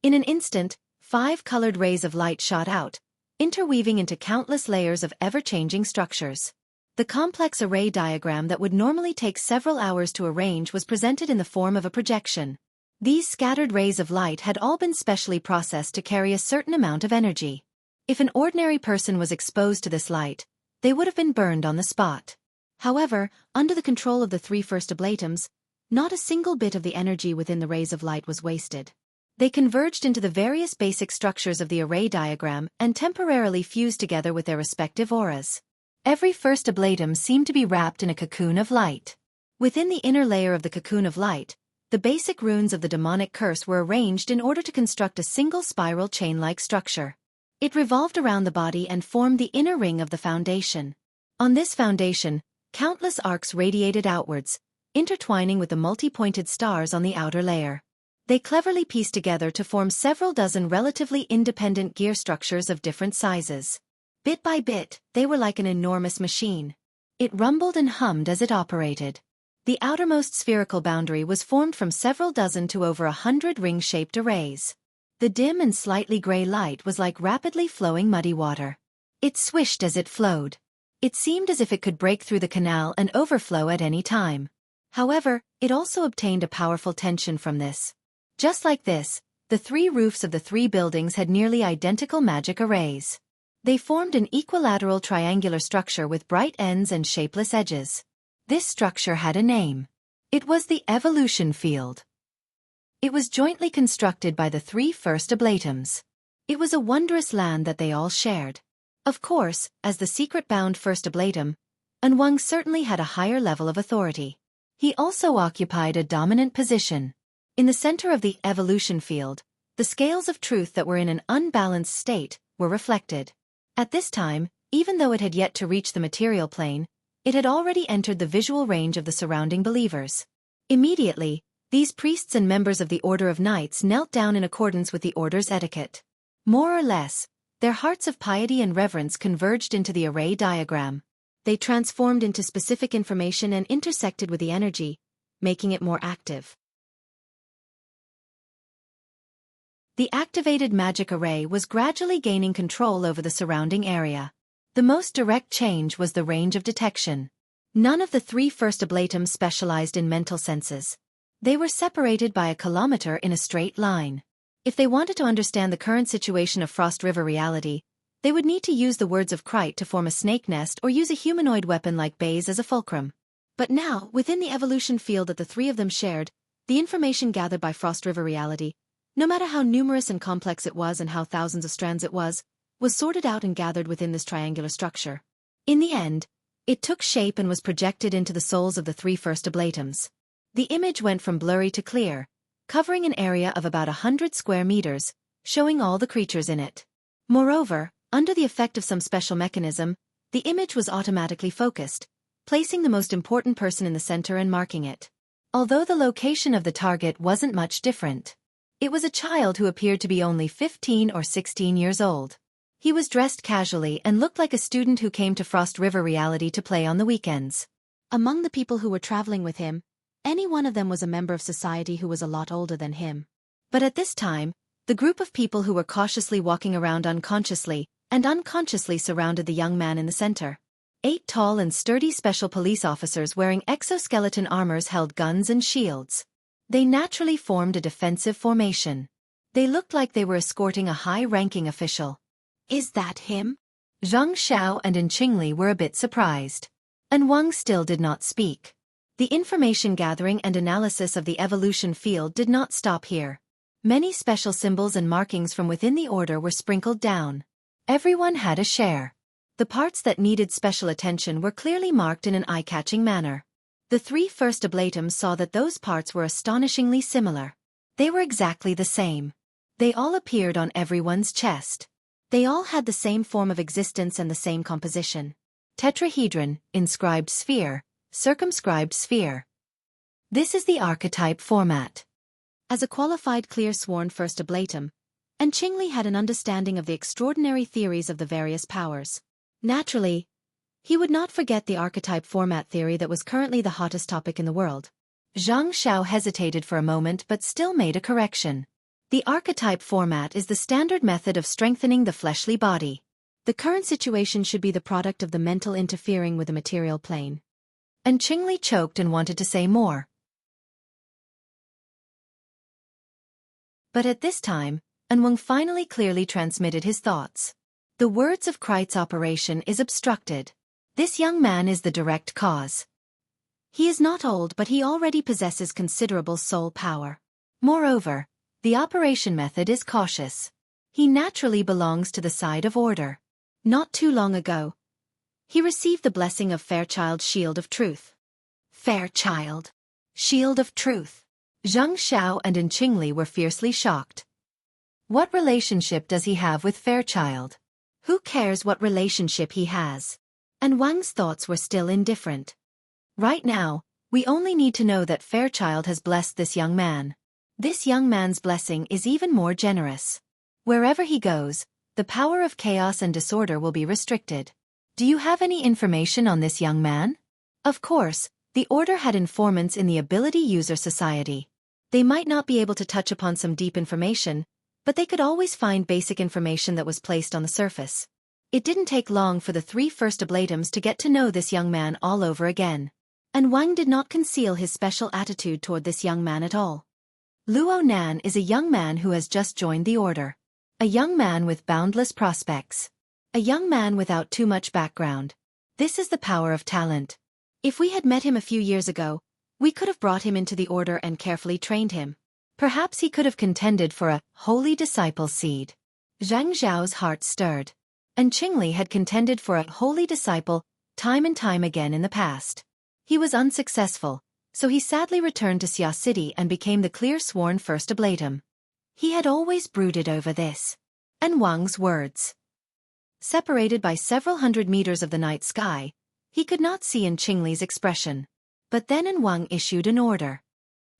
In an instant, 5 colored rays of light shot out, interweaving into countless layers of ever-changing structures. The complex array diagram that would normally take several hours to arrange was presented in the form of a projection. These scattered rays of light had all been specially processed to carry a certain amount of energy. If an ordinary person was exposed to this light, they would have been burned on the spot. However, under the control of the three first ablatums, not a single bit of the energy within the rays of light was wasted. They converged into the various basic structures of the array diagram and temporarily fused together with their respective auras. Every first ablatum seemed to be wrapped in a cocoon of light. Within the inner layer of the cocoon of light, the basic runes of the demonic curse were arranged in order to construct a single spiral chain-like structure. It revolved around the body and formed the inner ring of the foundation. On this foundation, countless arcs radiated outwards, intertwining with the multi-pointed stars on the outer layer. They cleverly pieced together to form several dozen relatively independent gear structures of different sizes. Bit by bit, they were like an enormous machine. It rumbled and hummed as it operated. The outermost spherical boundary was formed from several dozen to over 100 ring-shaped arrays. The dim and slightly gray light was like rapidly flowing muddy water. It swished as it flowed. It seemed as if it could break through the canal and overflow at any time. However, it also obtained a powerful tension from this. Just like this, the three roofs of the three buildings had nearly identical magic arrays. They formed an equilateral triangular structure with bright ends and shapeless edges. This structure had a name. It was the evolution field. It was jointly constructed by the three first ablatums. It was a wondrous land that they all shared. Of course, as the secret-bound first ablatum, Anwang certainly had a higher level of authority. He also occupied a dominant position. In the center of the evolution field, the scales of truth that were in an unbalanced state were reflected. At this time, even though it had yet to reach the material plane, it had already entered the visual range of the surrounding believers. Immediately, these priests and members of the Order of Knights knelt down in accordance with the order's etiquette. More or less, their hearts of piety and reverence converged into the array diagram. They transformed into specific information and intersected with the energy, making it more active. The activated magic array was gradually gaining control over the surrounding area. The most direct change was the range of detection. None of the three first ablatums specialized in mental senses. They were separated by a kilometer in a straight line. If they wanted to understand the current situation of Frost River reality, they would need to use the words of Krite to form a snake nest or use a humanoid weapon like Baze as a fulcrum. But now, within the evolution field that the three of them shared, the information gathered by Frost River reality, no matter how numerous and complex it was and how thousands of strands it was sorted out and gathered within this triangular structure. In the end, it took shape and was projected into the souls of the three first ablatums. The image went from blurry to clear, covering an area of about 100 square meters, showing all the creatures in it. Moreover, under the effect of some special mechanism, the image was automatically focused, placing the most important person in the center and marking it. Although the location of the target wasn't much different. It was a child who appeared to be only 15 or 16 years old. He was dressed casually and looked like a student who came to Frost River reality to play on the weekends. Among the people who were traveling with him, any one of them was a member of society who was a lot older than him. But at this time, the group of people who were cautiously walking around unconsciously surrounded the young man in the center. 8 tall and sturdy special police officers wearing exoskeleton armors held guns and shields. They naturally formed a defensive formation. They looked like they were escorting a high-ranking official. Is that him? Zhang Xiao and Qingli were a bit surprised. Anwang still did not speak. The information gathering and analysis of the evolution field did not stop here. Many special symbols and markings from within the order were sprinkled down. Everyone had a share. The parts that needed special attention were clearly marked in an eye-catching manner. The three first ablatums saw that those parts were astonishingly similar. They were exactly the same. They all appeared on everyone's chest. They all had the same form of existence and the same composition. Tetrahedron, inscribed sphere, circumscribed sphere. This is the archetype format. As a qualified clear-sworn first ablatum, Qingli had an understanding of the extraordinary theories of the various powers. Naturally, he would not forget the archetype format theory that was currently the hottest topic in the world. Zhang Xiao hesitated for a moment but still made a correction. The archetype format is the standard method of strengthening the fleshly body. The current situation should be the product of the mental interfering with the material plane. Qingli choked and wanted to say more. But at this time, Anwang finally clearly transmitted his thoughts. The words of Kreit's operation is obstructed. This young man is the direct cause. He is not old, but he already possesses considerable soul power. Moreover, the operation method is cautious. He naturally belongs to the side of order. Not too long ago, he received the blessing of Fairchild's Shield of Truth. Fairchild. Shield of Truth. Zhang Xiao and An Qingli were fiercely shocked. What relationship does he have with Fairchild? Who cares what relationship he has? And Wang's thoughts were still indifferent. Right now, we only need to know that Fairchild has blessed this young man. This young man's blessing is even more generous. Wherever he goes, the power of chaos and disorder will be restricted. Do you have any information on this young man? Of course, the Order had informants in the Ability User Society. They might not be able to touch upon some deep information, but they could always find basic information that was placed on the surface. It didn't take long for the 3 first Oblatums to get to know this young man all over again. And Wang did not conceal his special attitude toward this young man at all. Luo Nan is a young man who has just joined the Order. A young man with boundless prospects. A young man without too much background. This is the power of talent. If we had met him a few years ago, we could have brought him into the Order and carefully trained him. Perhaps he could have contended for a holy disciple seed. Zhang Zhao's heart stirred. And Qingli had contended for a holy disciple time and time again in the past. He was unsuccessful, so he sadly returned to Xia City and became the clear-sworn first Oblatum. He had always brooded over this. And Wang's words. Separated by several hundred meters of the night sky, he could not see An Qingli's expression. But then An Wang issued an order.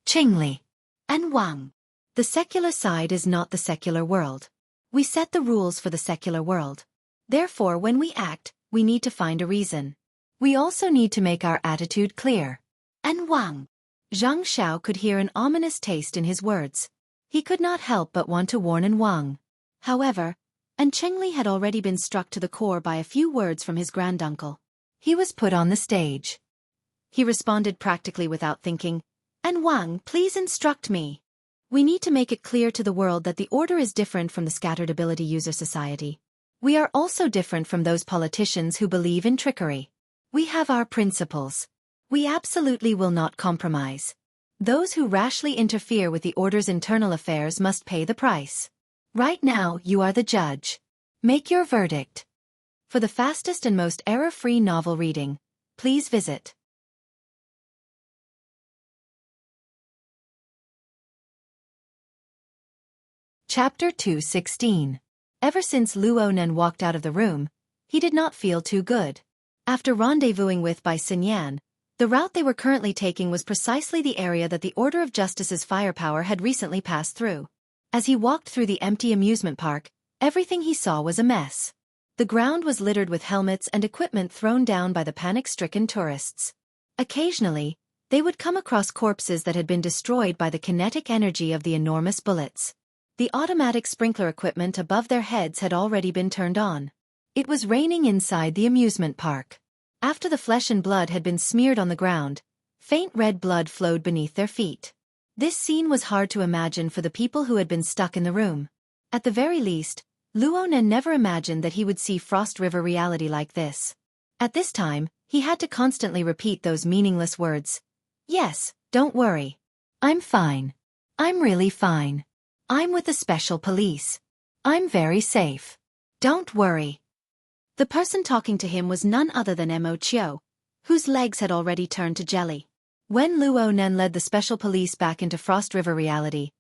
Qingli. An Wang. The secular side is not the secular world. We set the rules for the secular world. Therefore, when we act, we need to find a reason. We also need to make our attitude clear. An Wang. Zhang Xiao could hear an ominous taste in his words. He could not help but want to warn An Wang. However, An Qingli had already been struck to the core by a few words from his granduncle. He was put on the stage. He responded practically without thinking, An Wang, please instruct me. We need to make it clear to the world that the Order is different from the Scattered Ability User Society. We are also different from those politicians who believe in trickery. We have our principles. We absolutely will not compromise. Those who rashly interfere with the Order's internal affairs must pay the price. Right now, you are the judge. Make your verdict. For the fastest and most error-free novel reading, please visit Chapter 216. Ever since Luo Nan walked out of the room, he did not feel too good. After rendezvousing with Bai Xinyan, the route they were currently taking was precisely the area that the Order of Justice's firepower had recently passed through. As he walked through the empty amusement park, everything he saw was a mess. The ground was littered with helmets and equipment thrown down by the panic-stricken tourists. Occasionally, they would come across corpses that had been destroyed by the kinetic energy of the enormous bullets. The automatic sprinkler equipment above their heads had already been turned on. It was raining inside the amusement park. After the flesh and blood had been smeared on the ground, faint red blood flowed beneath their feet. This scene was hard to imagine for the people who had been stuck in the room. At the very least, Luo Nan never imagined that he would see Frost River reality like this. At this time, he had to constantly repeat those meaningless words. Yes, don't worry. I'm fine. I'm really fine. I'm with the special police. I'm very safe. Don't worry. The person talking to him was none other than Mo Chiu, whose legs had already turned to jelly. When Luo Nan led the special police back into Frost River reality,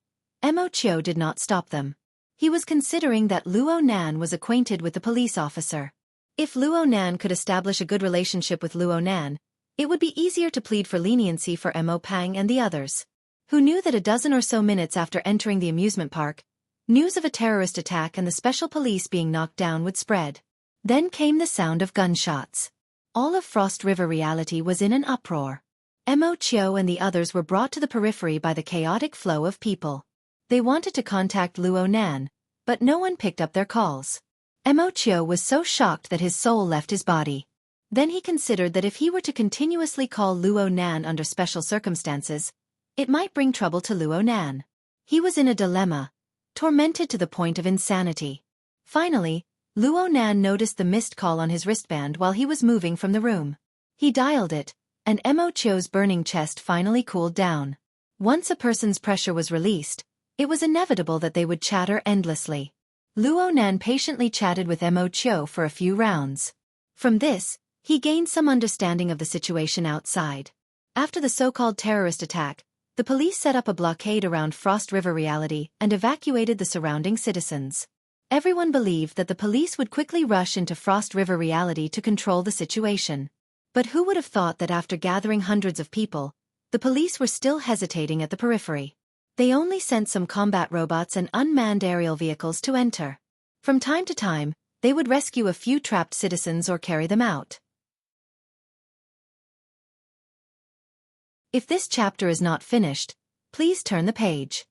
Mo Chiu did not stop them. He was considering that Luo Nan was acquainted with the police officer. If Luo Nan could establish a good relationship with Luo Nan, it would be easier to plead for leniency for Mo Pang and the others, who knew that a dozen or so minutes after entering the amusement park, news of a terrorist attack and the special police being knocked down would spread. Then came the sound of gunshots. All of Frost River reality was in an uproar. Mo Chiu and the others were brought to the periphery by the chaotic flow of people. They wanted to contact Luo Nan, but no one picked up their calls. Mo Chiu was so shocked that his soul left his body. Then he considered that if he were to continuously call Luo Nan under special circumstances, it might bring trouble to Luo Nan. He was in a dilemma, tormented to the point of insanity. Finally, Luo Nan noticed the missed call on his wristband while he was moving from the room. He dialed it, and Mo Chio's burning chest finally cooled down. Once a person's pressure was released, it was inevitable that they would chatter endlessly. Luo Nan patiently chatted with Mo Chio for a few rounds. From this, he gained some understanding of the situation outside. After the so-called terrorist attack, the police set up a blockade around Frost River Reality and evacuated the surrounding citizens. Everyone believed that the police would quickly rush into Frost River Reality to control the situation. But who would have thought that after gathering hundreds of people, the police were still hesitating at the periphery? They only sent some combat robots and unmanned aerial vehicles to enter. From time to time, they would rescue a few trapped citizens or carry them out. If this chapter is not finished, please turn the page.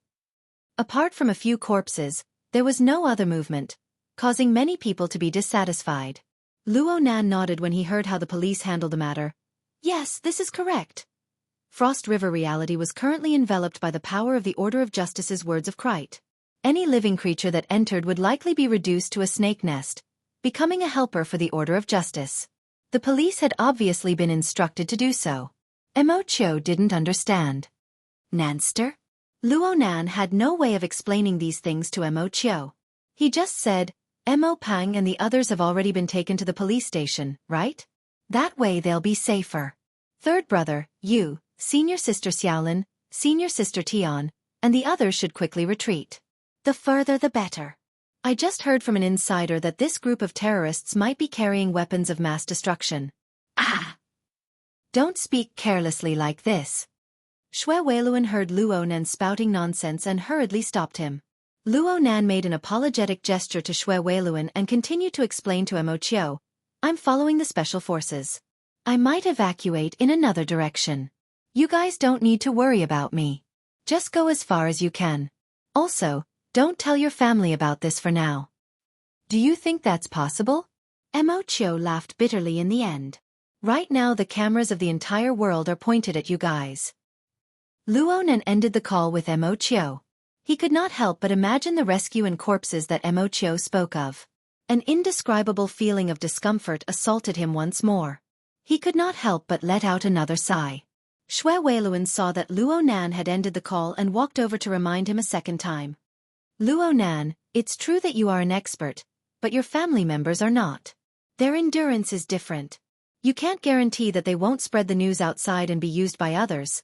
Apart from a few corpses, there was no other movement, causing many people to be dissatisfied. Luo Nan nodded when he heard how the police handled the matter. Yes, this is correct. Frost River Reality was currently enveloped by the power of the Order of Justice's words of Krite. Any living creature that entered would likely be reduced to a snake nest, becoming a helper for the Order of Justice. The police had obviously been instructed to do so. Mo Chio didn't understand. Nanster? Luo Nan had no way of explaining these things to Mo Chio. He just said, Mo Pang and the others have already been taken to the police station, right? That way they'll be safer. Third brother, you, senior sister Xiaolin, senior sister Tian, and the others should quickly retreat. The further the better. I just heard from an insider that this group of terrorists might be carrying weapons of mass destruction. Ah! Don't speak carelessly like this. Xue Weiluan heard Luo Nan spouting nonsense and hurriedly stopped him. Luo Nan made an apologetic gesture to Xue Weiluan and continued to explain to Mo Chio, I'm following the special forces. I might evacuate in another direction. You guys don't need to worry about me. Just go as far as you can. Also, don't tell your family about this for now. Do you think that's possible? Mo Chio laughed bitterly in the end. Right now the cameras of the entire world are pointed at you guys. Luo Nan ended the call with Mo Chio. He could not help but imagine the rescue and corpses that Mo Chio spoke of. An indescribable feeling of discomfort assaulted him once more. He could not help but let out another sigh. Xue Weiluan saw that Luo Nan had ended the call and walked over to remind him a second time. Luo Nan, it's true that you are an expert, but your family members are not. Their endurance is different. You can't guarantee that they won't spread the news outside and be used by others.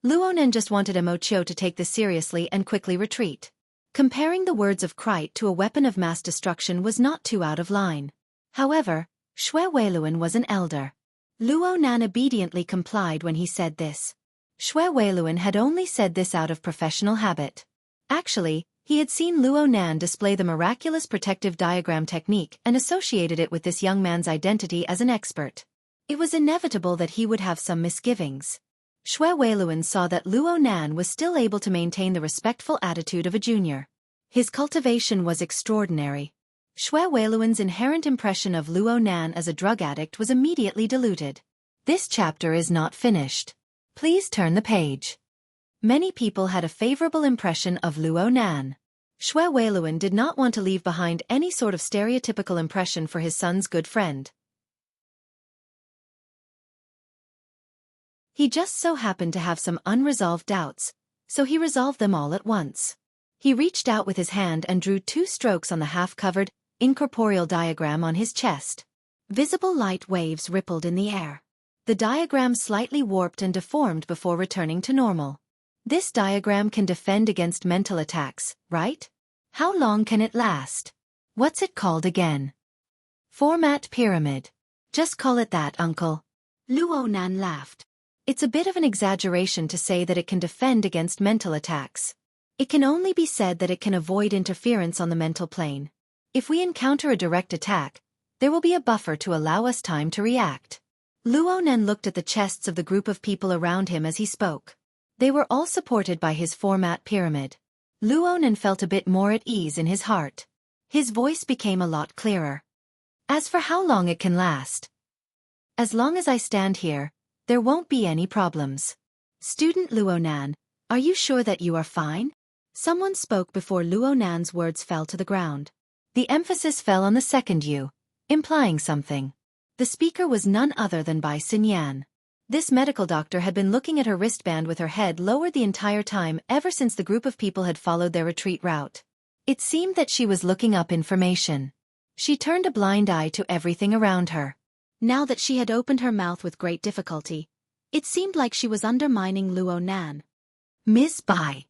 Luo Nan just wanted Mo Chio to take this seriously and quickly retreat. Comparing the words of Krite to a weapon of mass destruction was not too out of line. However, Xue Weiluan was an elder. Luo Nan obediently complied when he said this. Xue Weiluan had only said this out of professional habit. Actually, he had seen Luo Nan display the miraculous protective diagram technique and associated it with this young man's identity as an expert. It was inevitable that he would have some misgivings. Xue Weiluan saw that Luo Nan was still able to maintain the respectful attitude of a junior. His cultivation was extraordinary. Xue Weiluan's inherent impression of Luo Nan as a drug addict was immediately diluted. This chapter is not finished. Please turn the page. Many people had a favorable impression of Luo Nan. Xue Weiluan did not want to leave behind any sort of stereotypical impression for his son's good friend. He just so happened to have some unresolved doubts, so he resolved them all at once. He reached out with his hand and drew 2 strokes on the half-covered, incorporeal diagram on his chest. Visible light waves rippled in the air. The diagram slightly warped and deformed before returning to normal. This diagram can defend against mental attacks, right? How long can it last? What's it called again? Format pyramid. Just call it that, uncle. Luo Nan laughed. It's a bit of an exaggeration to say that it can defend against mental attacks. It can only be said that it can avoid interference on the mental plane. If we encounter a direct attack, there will be a buffer to allow us time to react. Luo Nan looked at the chests of the group of people around him as he spoke. They were all supported by his format pyramid. Luo Nan felt a bit more at ease in his heart. His voice became a lot clearer. As for how long it can last, as long as I stand here, there won't be any problems. Student Luo Nan, are you sure that you are fine? Someone spoke before Luo Nan's words fell to the ground. The emphasis fell on the second U, implying something. The speaker was none other than Bai Xinyan. This medical doctor had been looking at her wristband with her head lowered the entire time ever since the group of people had followed their retreat route. It seemed that she was looking up information. She turned a blind eye to everything around her. Now that she had opened her mouth with great difficulty, it seemed like she was undermining Luo Nan. Miss Bai.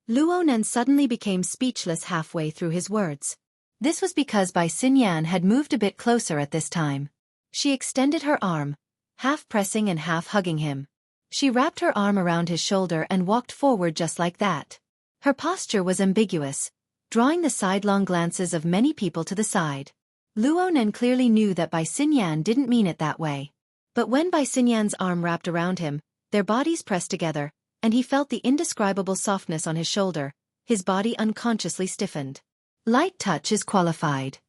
Luo Nan suddenly became speechless halfway through his words. This was because Bai Xinyan had moved a bit closer at this time. She extended her arm, half pressing and half hugging him. She wrapped her arm around his shoulder and walked forward just like that. Her posture was ambiguous, drawing the sidelong glances of many people to the side. Luo Nan clearly knew that Bai Xinyan didn't mean it that way. But when Bai Xinyan's arm wrapped around him, their bodies pressed together, and he felt the indescribable softness on his shoulder, his body unconsciously stiffened. Light touch is qualified.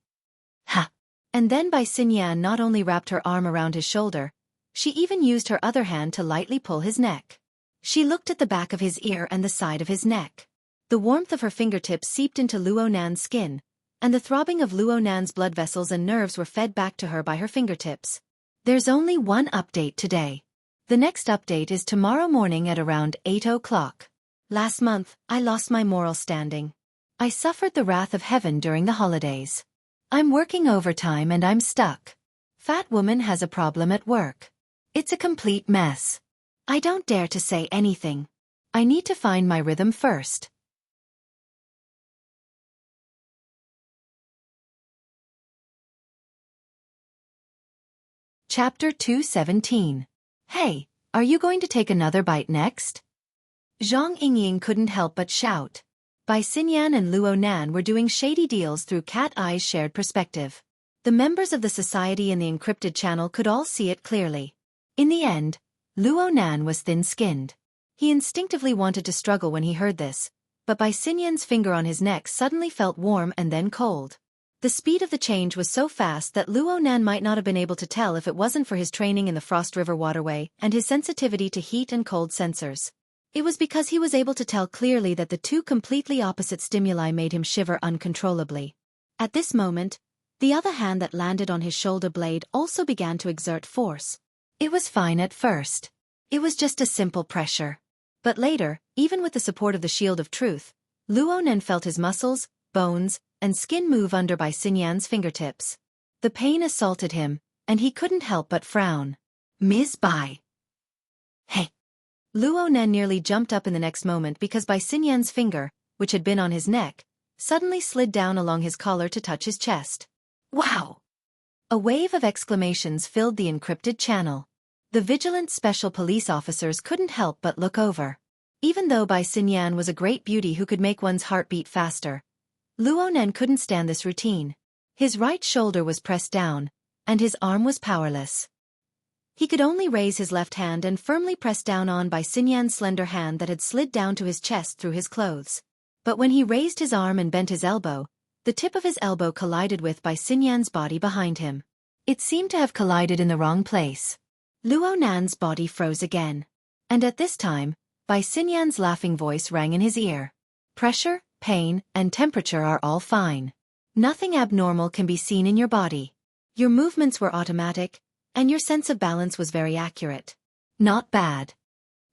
Ha! And then Bai Xinyan not only wrapped her arm around his shoulder, she even used her other hand to lightly pull his neck. She looked at the back of his ear and the side of his neck. The warmth of her fingertips seeped into Luo Nan's skin, and the throbbing of Luo Nan's blood vessels and nerves were fed back to her by her fingertips. There's only one update today. The next update is tomorrow morning at around 8 o'clock. Last month, I lost my moral standing. I suffered the wrath of heaven during the holidays. I'm working overtime and I'm stuck. Fat woman has a problem at work. It's a complete mess. I don't dare to say anything. I need to find my rhythm first. Chapter 217. Hey, are you going to take another bite next? Zhang Yingying couldn't help but shout. Bai Xinyan and Luo Nan were doing shady deals through Cat Eye's shared perspective. The members of the society in the encrypted channel could all see it clearly. In the end, Luo Nan was thin-skinned. He instinctively wanted to struggle when he heard this, but Bai Xinyan's finger on his neck suddenly felt warm and then cold. The speed of the change was so fast that Luo Nan might not have been able to tell if it wasn't for his training in the Frost River waterway and his sensitivity to heat and cold sensors. It was because he was able to tell clearly that the two completely opposite stimuli made him shiver uncontrollably. At this moment, the other hand that landed on his shoulder blade also began to exert force. It was fine at first. It was just a simple pressure. But later, even with the support of the Shield of Truth, Luo Nan felt his muscles, bones, and skin move under Bai Xinyan's fingertips. The pain assaulted him, and he couldn't help but frown. Ms. Bai. Hey. Luo Nan nearly jumped up in the next moment because Bai Xinyan's finger, which had been on his neck, suddenly slid down along his collar to touch his chest. Wow! A wave of exclamations filled the encrypted channel. The vigilant special police officers couldn't help but look over. Even though Bai Xinyan was a great beauty who could make one's heart beat faster, Luo Nan couldn't stand this routine. His right shoulder was pressed down, and his arm was powerless. He could only raise his left hand and firmly press down on Bai Xinyan's slender hand that had slid down to his chest through his clothes. But when he raised his arm and bent his elbow, the tip of his elbow collided with Bai Xinyan's body behind him. It seemed to have collided in the wrong place. Luo Nan's body froze again. And at this time, Bai Xinyan's laughing voice rang in his ear. Pressure, pain, and temperature are all fine. Nothing abnormal can be seen in your body. Your movements were automatic, and your sense of balance was very accurate. Not bad.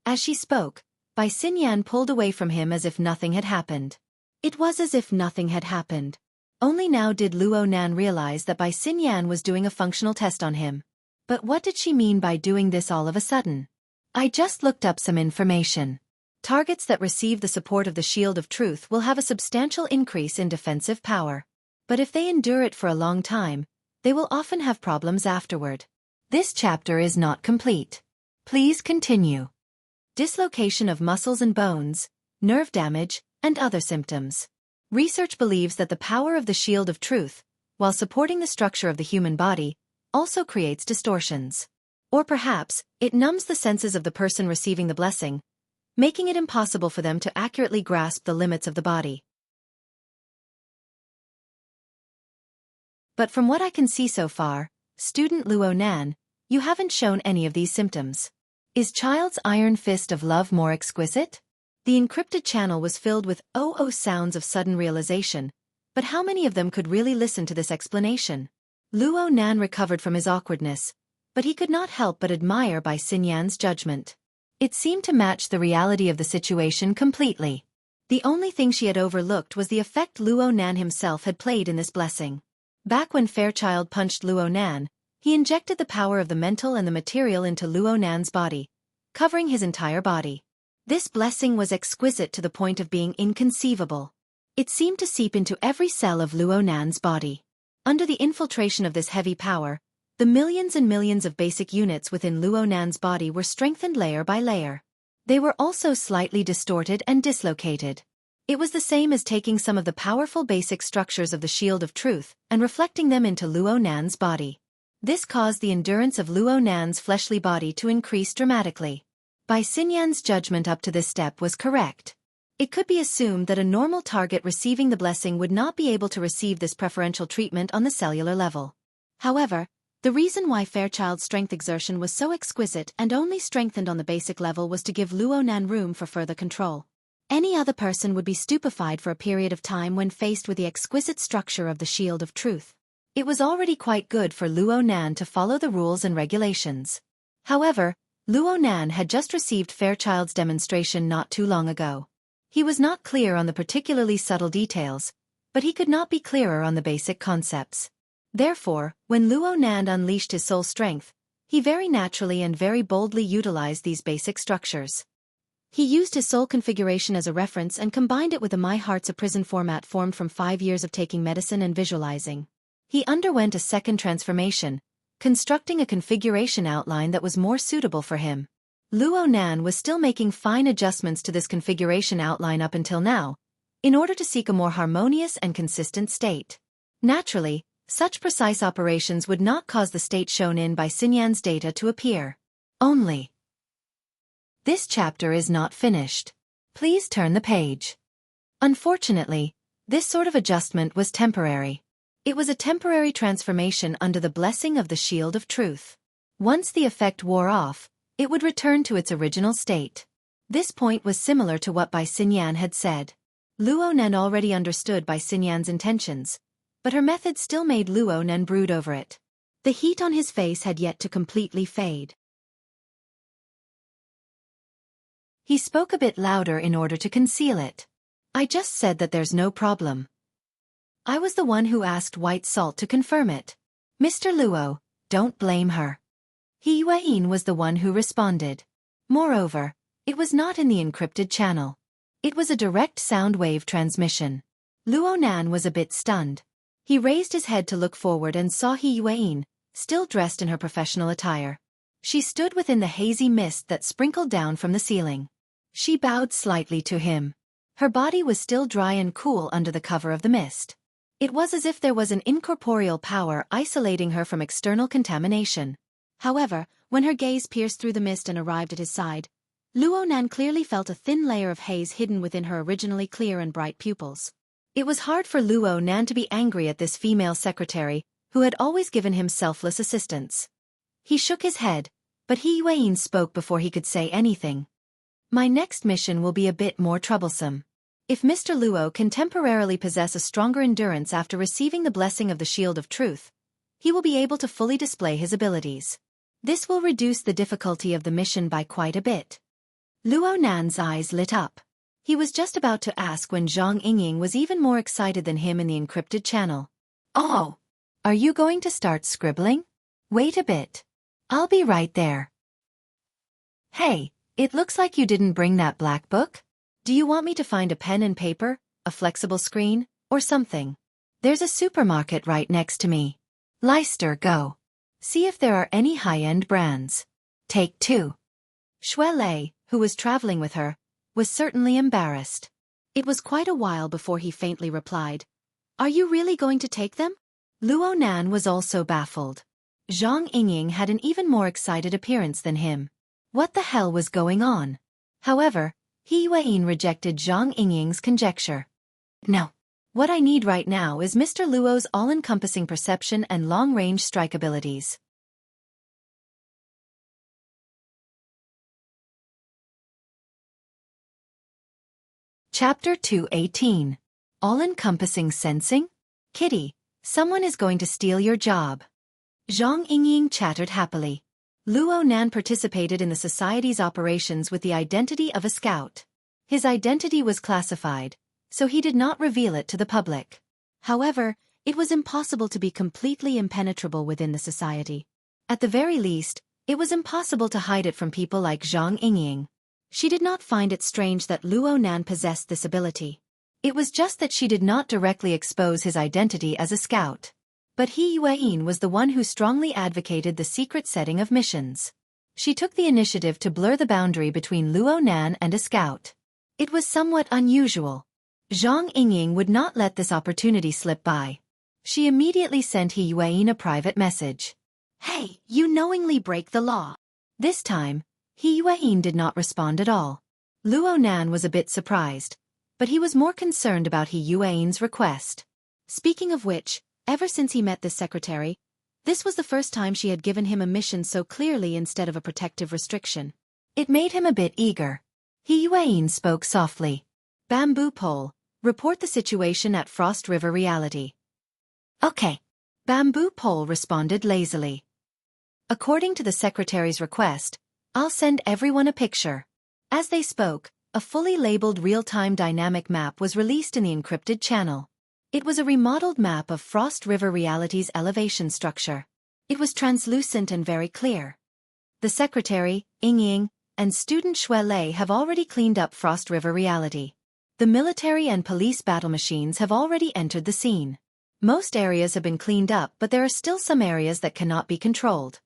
As she spoke, Bai Xinyan pulled away from him as if nothing had happened. It was as if nothing had happened. Only now did Luo Nan realize that Bai Xinyan was doing a functional test on him. But what did she mean by doing this all of a sudden? I just looked up some information. Targets that receive the support of the Shield of Truth will have a substantial increase in defensive power. But if they endure it for a long time, they will often have problems afterward. This chapter is not complete. Please continue. Dislocation of muscles and bones, nerve damage, and other symptoms. Research believes that the power of the Shield of Truth, while supporting the structure of the human body, also creates distortions. Or perhaps, it numbs the senses of the person receiving the blessing, making it impossible for them to accurately grasp the limits of the body. But from what I can see so far, student Luo Nan, you haven't shown any of these symptoms. Is Child's iron fist of love more exquisite? The encrypted channel was filled with oh sounds of sudden realization, but how many of them could really listen to this explanation? Luo Nan recovered from his awkwardness, but he could not help but admire Bai Xinyan's judgment. It seemed to match the reality of the situation completely. The only thing she had overlooked was the effect Luo Nan himself had played in this blessing. Back when Fairchild punched Luo Nan, he injected the power of the mental and the material into Luo Nan's body, covering his entire body. This blessing was exquisite to the point of being inconceivable. It seemed to seep into every cell of Luo Nan's body. Under the infiltration of this heavy power, the millions and millions of basic units within Luo Nan's body were strengthened layer by layer. They were also slightly distorted and dislocated. It was the same as taking some of the powerful basic structures of the Shield of Truth and reflecting them into Luo Nan's body. This caused the endurance of Luo Nan's fleshly body to increase dramatically. Bai Xinyan's judgment up to this step was correct. It could be assumed that a normal target receiving the blessing would not be able to receive this preferential treatment on the cellular level. However, the reason why Fairchild's strength exertion was so exquisite and only strengthened on the basic level was to give Luo Nan room for further control. Any other person would be stupefied for a period of time when faced with the exquisite structure of the Shield of Truth. It was already quite good for Luo Nan to follow the rules and regulations. However, Luo Nan had just received Fairchild's demonstration not too long ago. He was not clear on the particularly subtle details, but he could not be clearer on the basic concepts. Therefore, when Luo Nan unleashed his soul strength, he very naturally and very boldly utilized these basic structures. He used his soul configuration as a reference and combined it with the My Heart's a Prison format formed from 5 years of taking medicine and visualizing. He underwent a second transformation, constructing a configuration outline that was more suitable for him. Luo Nan was still making fine adjustments to this configuration outline up until now, in order to seek a more harmonious and consistent state. Naturally, such precise operations would not cause the state shown in Bai Xinyan's data to appear. Only. This chapter is not finished. Please turn the page. Unfortunately, this sort of adjustment was temporary. It was a temporary transformation under the blessing of the Shield of Truth. Once the effect wore off, it would return to its original state. This point was similar to what Bai Xinyan had said. Luo Nan already understood Bai Xinyan's intentions, but her method still made Luo Nan brood over it. The heat on his face had yet to completely fade. He spoke a bit louder in order to conceal it. I just said that there's no problem. I was the one who asked White Salt to confirm it. Mr. Luo, don't blame her. He Yuan was the one who responded. Moreover, it was not in the encrypted channel. It was a direct sound wave transmission. Luo Nan was a bit stunned. He raised his head to look forward and saw He Yuan, still dressed in her professional attire. She stood within the hazy mist that sprinkled down from the ceiling. She bowed slightly to him. Her body was still dry and cool under the cover of the mist. It was as if there was an incorporeal power isolating her from external contamination. However, when her gaze pierced through the mist and arrived at his side, Luo Nan clearly felt a thin layer of haze hidden within her originally clear and bright pupils. It was hard for Luo Nan to be angry at this female secretary, who had always given him selfless assistance. He shook his head, but He Yuan spoke before he could say anything. My next mission will be a bit more troublesome. If Mr. Luo can temporarily possess a stronger endurance after receiving the blessing of the Shield of Truth, he will be able to fully display his abilities. This will reduce the difficulty of the mission by quite a bit. Luo Nan's eyes lit up. He was just about to ask when Zhang Yingying was even more excited than him in the encrypted channel. Oh! Are you going to start scribbling? Wait a bit. I'll be right there. Hey, it looks like you didn't bring that black book. Do you want me to find a pen and paper, a flexible screen, or something? There's a supermarket right next to me. Leicester, go. See if there are any high-end brands. Take 2. Xue Lei, who was traveling with her, was certainly embarrassed. It was quite a while before he faintly replied, Are you really going to take them? Luo Nan was also baffled. Zhang Yingying had an even more excited appearance than him. What the hell was going on? However, He Yuan rejected Zhang Yingying's conjecture. No. What I need right now is Mr. Luo's all-encompassing perception and long-range strike abilities. Chapter 218. All-encompassing sensing? Kitty, someone is going to steal your job. Zhang Yingying chattered happily. Luo Nan participated in the society's operations with the identity of a scout. His identity was classified, so he did not reveal it to the public. However, it was impossible to be completely impenetrable within the society. At the very least, it was impossible to hide it from people like Zhang Yingying. She did not find it strange that Luo Nan possessed this ability. It was just that she did not directly expose his identity as a scout. But He Yueyin was the one who strongly advocated the secret setting of missions. She took the initiative to blur the boundary between Luo Nan and a scout. It was somewhat unusual. Zhang Yingying would not let this opportunity slip by. She immediately sent He Yueyin a private message. "Hey, you knowingly break the law." This time, He Yueyin did not respond at all. Luo Nan was a bit surprised, but he was more concerned about He Yueyin's request. Speaking of which, ever since he met this secretary, this was the first time she had given him a mission so clearly instead of a protective restriction. It made him a bit eager. He Yueyin spoke softly. "Bamboo pole, report the situation at Frost River Reality." "Okay." Bamboo pole responded lazily. "According to the secretary's request, I'll send everyone a picture." As they spoke, a fully labeled real-time dynamic map was released in the encrypted channel. It was a remodeled map of Frost River Reality's elevation structure. It was translucent and very clear. The secretary, Yingying, and student Xue Lei have already cleaned up Frost River Reality. The military and police battle machines have already entered the scene. Most areas have been cleaned up, but there are still some areas that cannot be controlled.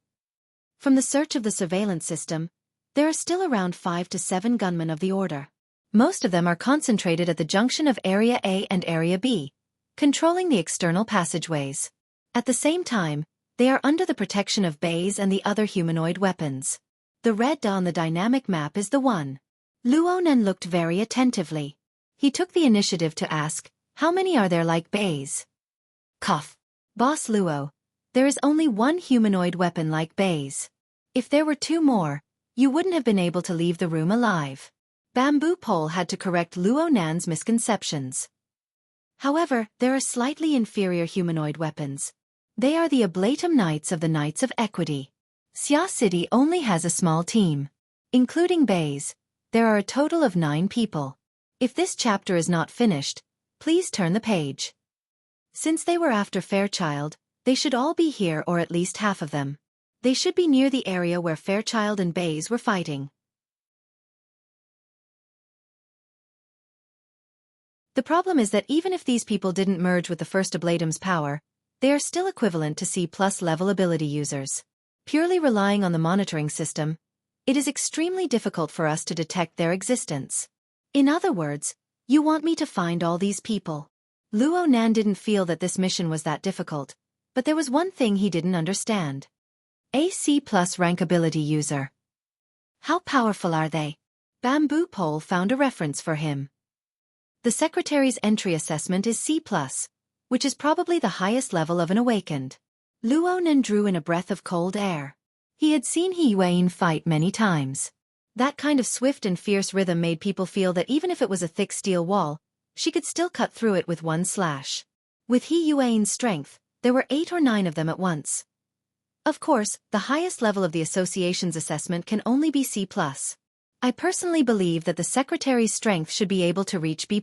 From the search of the surveillance system, there are still around 5 to 7 gunmen of the order. Most of them are concentrated at the junction of Area A and Area B, controlling the external passageways. At the same time, they are under the protection of bays and the other humanoid weapons. The red dot on the dynamic map is the one. Luo Nan looked very attentively. He took the initiative to ask, "How many are there like bays?" Cough. "Boss Luo, there is only one humanoid weapon like bays. If there were 2 more, you wouldn't have been able to leave the room alive." Bamboo pole had to correct Luo Nan's misconceptions. However, there are slightly inferior humanoid weapons. They are the Ablatum Knights of the Knights of Equity. Xia City only has a small team. Including bays, there are a total of 9 people. If this chapter is not finished, please turn the page. Since they were after Fairchild, they should all be here, or at least half of them. They should be near the area where Fairchild and bays were fighting. The problem is that even if these people didn't merge with the first Ablatum's power, they are still equivalent to C+ level ability users. Purely relying on the monitoring system, it is extremely difficult for us to detect their existence. In other words, you want me to find all these people. Luo Nan didn't feel that this mission was that difficult, but there was one thing he didn't understand. A C+ rank ability user. How powerful are they? Bamboo pole found a reference for him. The secretary's entry assessment is C+, which is probably the highest level of an awakened. Luo Nan drew in a breath of cold air. He had seen He Yueyin fight many times. That kind of swift and fierce rhythm made people feel that even if it was a thick steel wall, she could still cut through it with one slash. With He Yueyin's strength, there were 8 or 9 of them at once. Of course, the highest level of the association's assessment can only be C+. I personally believe that the secretary's strength should be able to reach B+.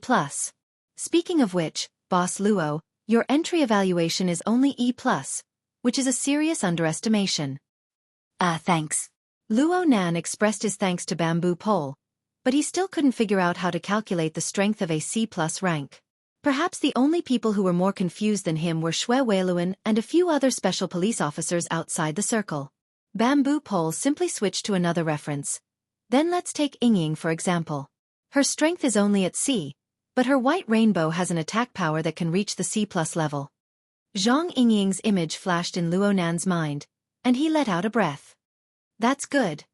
Speaking of which, Boss Luo, your entry evaluation is only E+, which is a serious underestimation. Thanks. Luo Nan expressed his thanks to Bamboo Pole, but he still couldn't figure out how to calculate the strength of a C+ rank. Perhaps the only people who were more confused than him were Xue Weiluan and a few other special police officers outside the circle. Bamboo Pole simply switched to another reference. Then let's take Yingying for example. Her strength is only at C, but her white rainbow has an attack power that can reach the C+ level. Zhang Yingying's image flashed in Luo Nan's mind, and he let out a breath. That's good.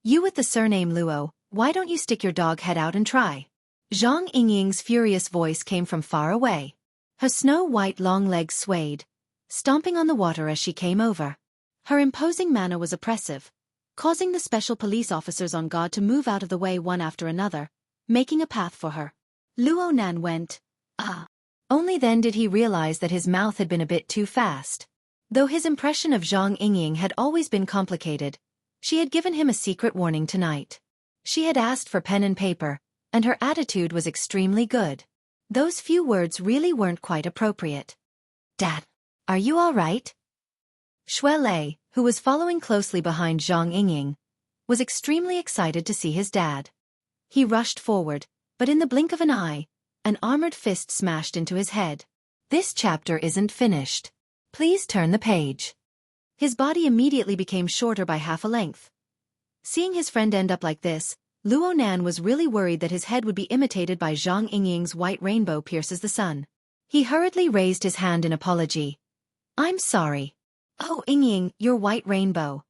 You with the surname Luo, why don't you stick your dog head out and try? Zhang Yingying's furious voice came from far away. Her snow-white long legs swayed, stomping on the water as she came over. Her imposing manner was oppressive, causing the special police officers on guard to move out of the way one after another, making a path for her. Luo Nan went, ah. Only then did he realize that his mouth had been a bit too fast. Though his impression of Zhang Yingying had always been complicated, she had given him a secret warning tonight. She had asked for pen and paper, and her attitude was extremely good. Those few words really weren't quite appropriate. Dad, are you all right? Xue Lei, who was following closely behind Zhang Yingying, was extremely excited to see his dad. He rushed forward, but in the blink of an eye, an armored fist smashed into his head. This chapter isn't finished. Please turn the page. His body immediately became shorter by half a length. Seeing his friend end up like this, Luo Nan was really worried that his head would be imitated by Zhang Yingying's white rainbow pierces the sun. He hurriedly raised his hand in apology. I'm sorry. Oh, Yingying, your white rainbow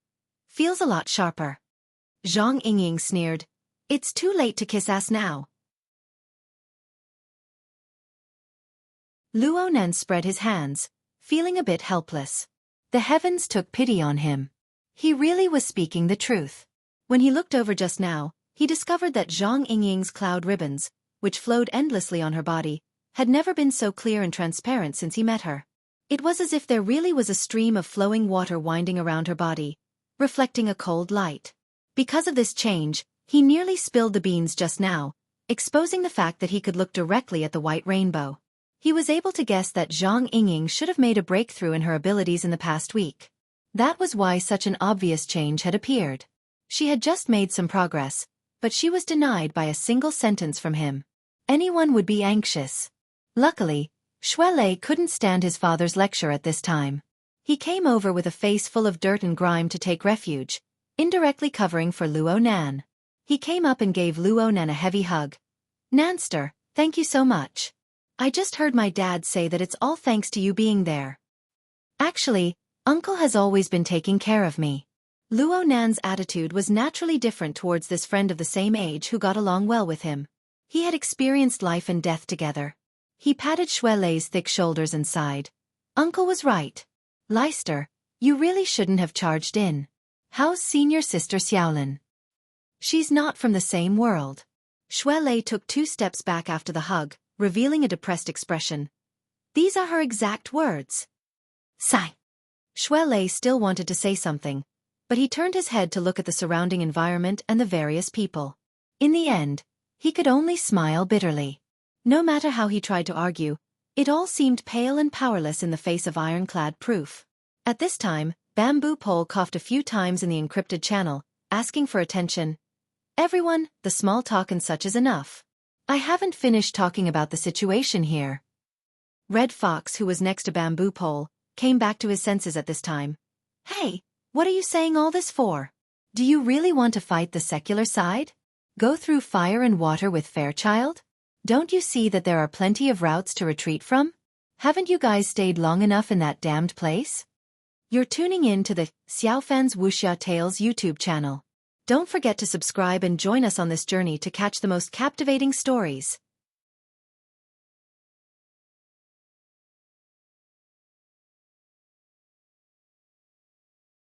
feels a lot sharper. Zhang Yingying sneered. It's too late to kiss ass now. Luo Nan spread his hands, feeling a bit helpless. The heavens took pity on him. He really was speaking the truth. When he looked over just now, he discovered that Zhang Yingying's cloud ribbons, which flowed endlessly on her body, had never been so clear and transparent since he met her. It was as if there really was a stream of flowing water winding around her body, reflecting a cold light. Because of this change, he nearly spilled the beans just now, exposing the fact that he could look directly at the white rainbow. He was able to guess that Zhang Yingying should have made a breakthrough in her abilities in the past week. That was why such an obvious change had appeared. She had just made some progress, but she was denied by a single sentence from him. Anyone would be anxious. Luckily, Xue Lei couldn't stand his father's lecture at this time. He came over with a face full of dirt and grime to take refuge, indirectly covering for Luo Nan. He came up and gave Luo Nan a heavy hug. Nanster, thank you so much. I just heard my dad say that it's all thanks to you being there. Actually, Uncle has always been taking care of me. Luo Nan's attitude was naturally different towards this friend of the same age who got along well with him. He had experienced life and death together. He patted Xue Lei's thick shoulders and sighed. Uncle was right. Leicester, you really shouldn't have charged in. How's senior sister Xiaolin? She's not from the same world. Xue Lei took 2 steps back after the hug, revealing a depressed expression. These are her exact words. Sigh. Xue Lei still wanted to say something, but he turned his head to look at the surrounding environment and the various people. In the end, he could only smile bitterly. No matter how he tried to argue, it all seemed pale and powerless in the face of ironclad proof. At this time, Bamboo Pole coughed a few times in the encrypted channel, asking for attention. Everyone, the small talk and such is enough. I haven't finished talking about the situation here. Red Fox, who was next to Bamboo Pole, came back to his senses at this time. Hey, what are you saying all this for? Do you really want to fight the secular side? Go through fire and water with Fairchild? Don't you see that there are plenty of routes to retreat from? Haven't you guys stayed long enough in that damned place? You're tuning in to the Xiaofan's Wuxia Tales YouTube channel. Don't forget to subscribe and join us on this journey to catch the most captivating stories.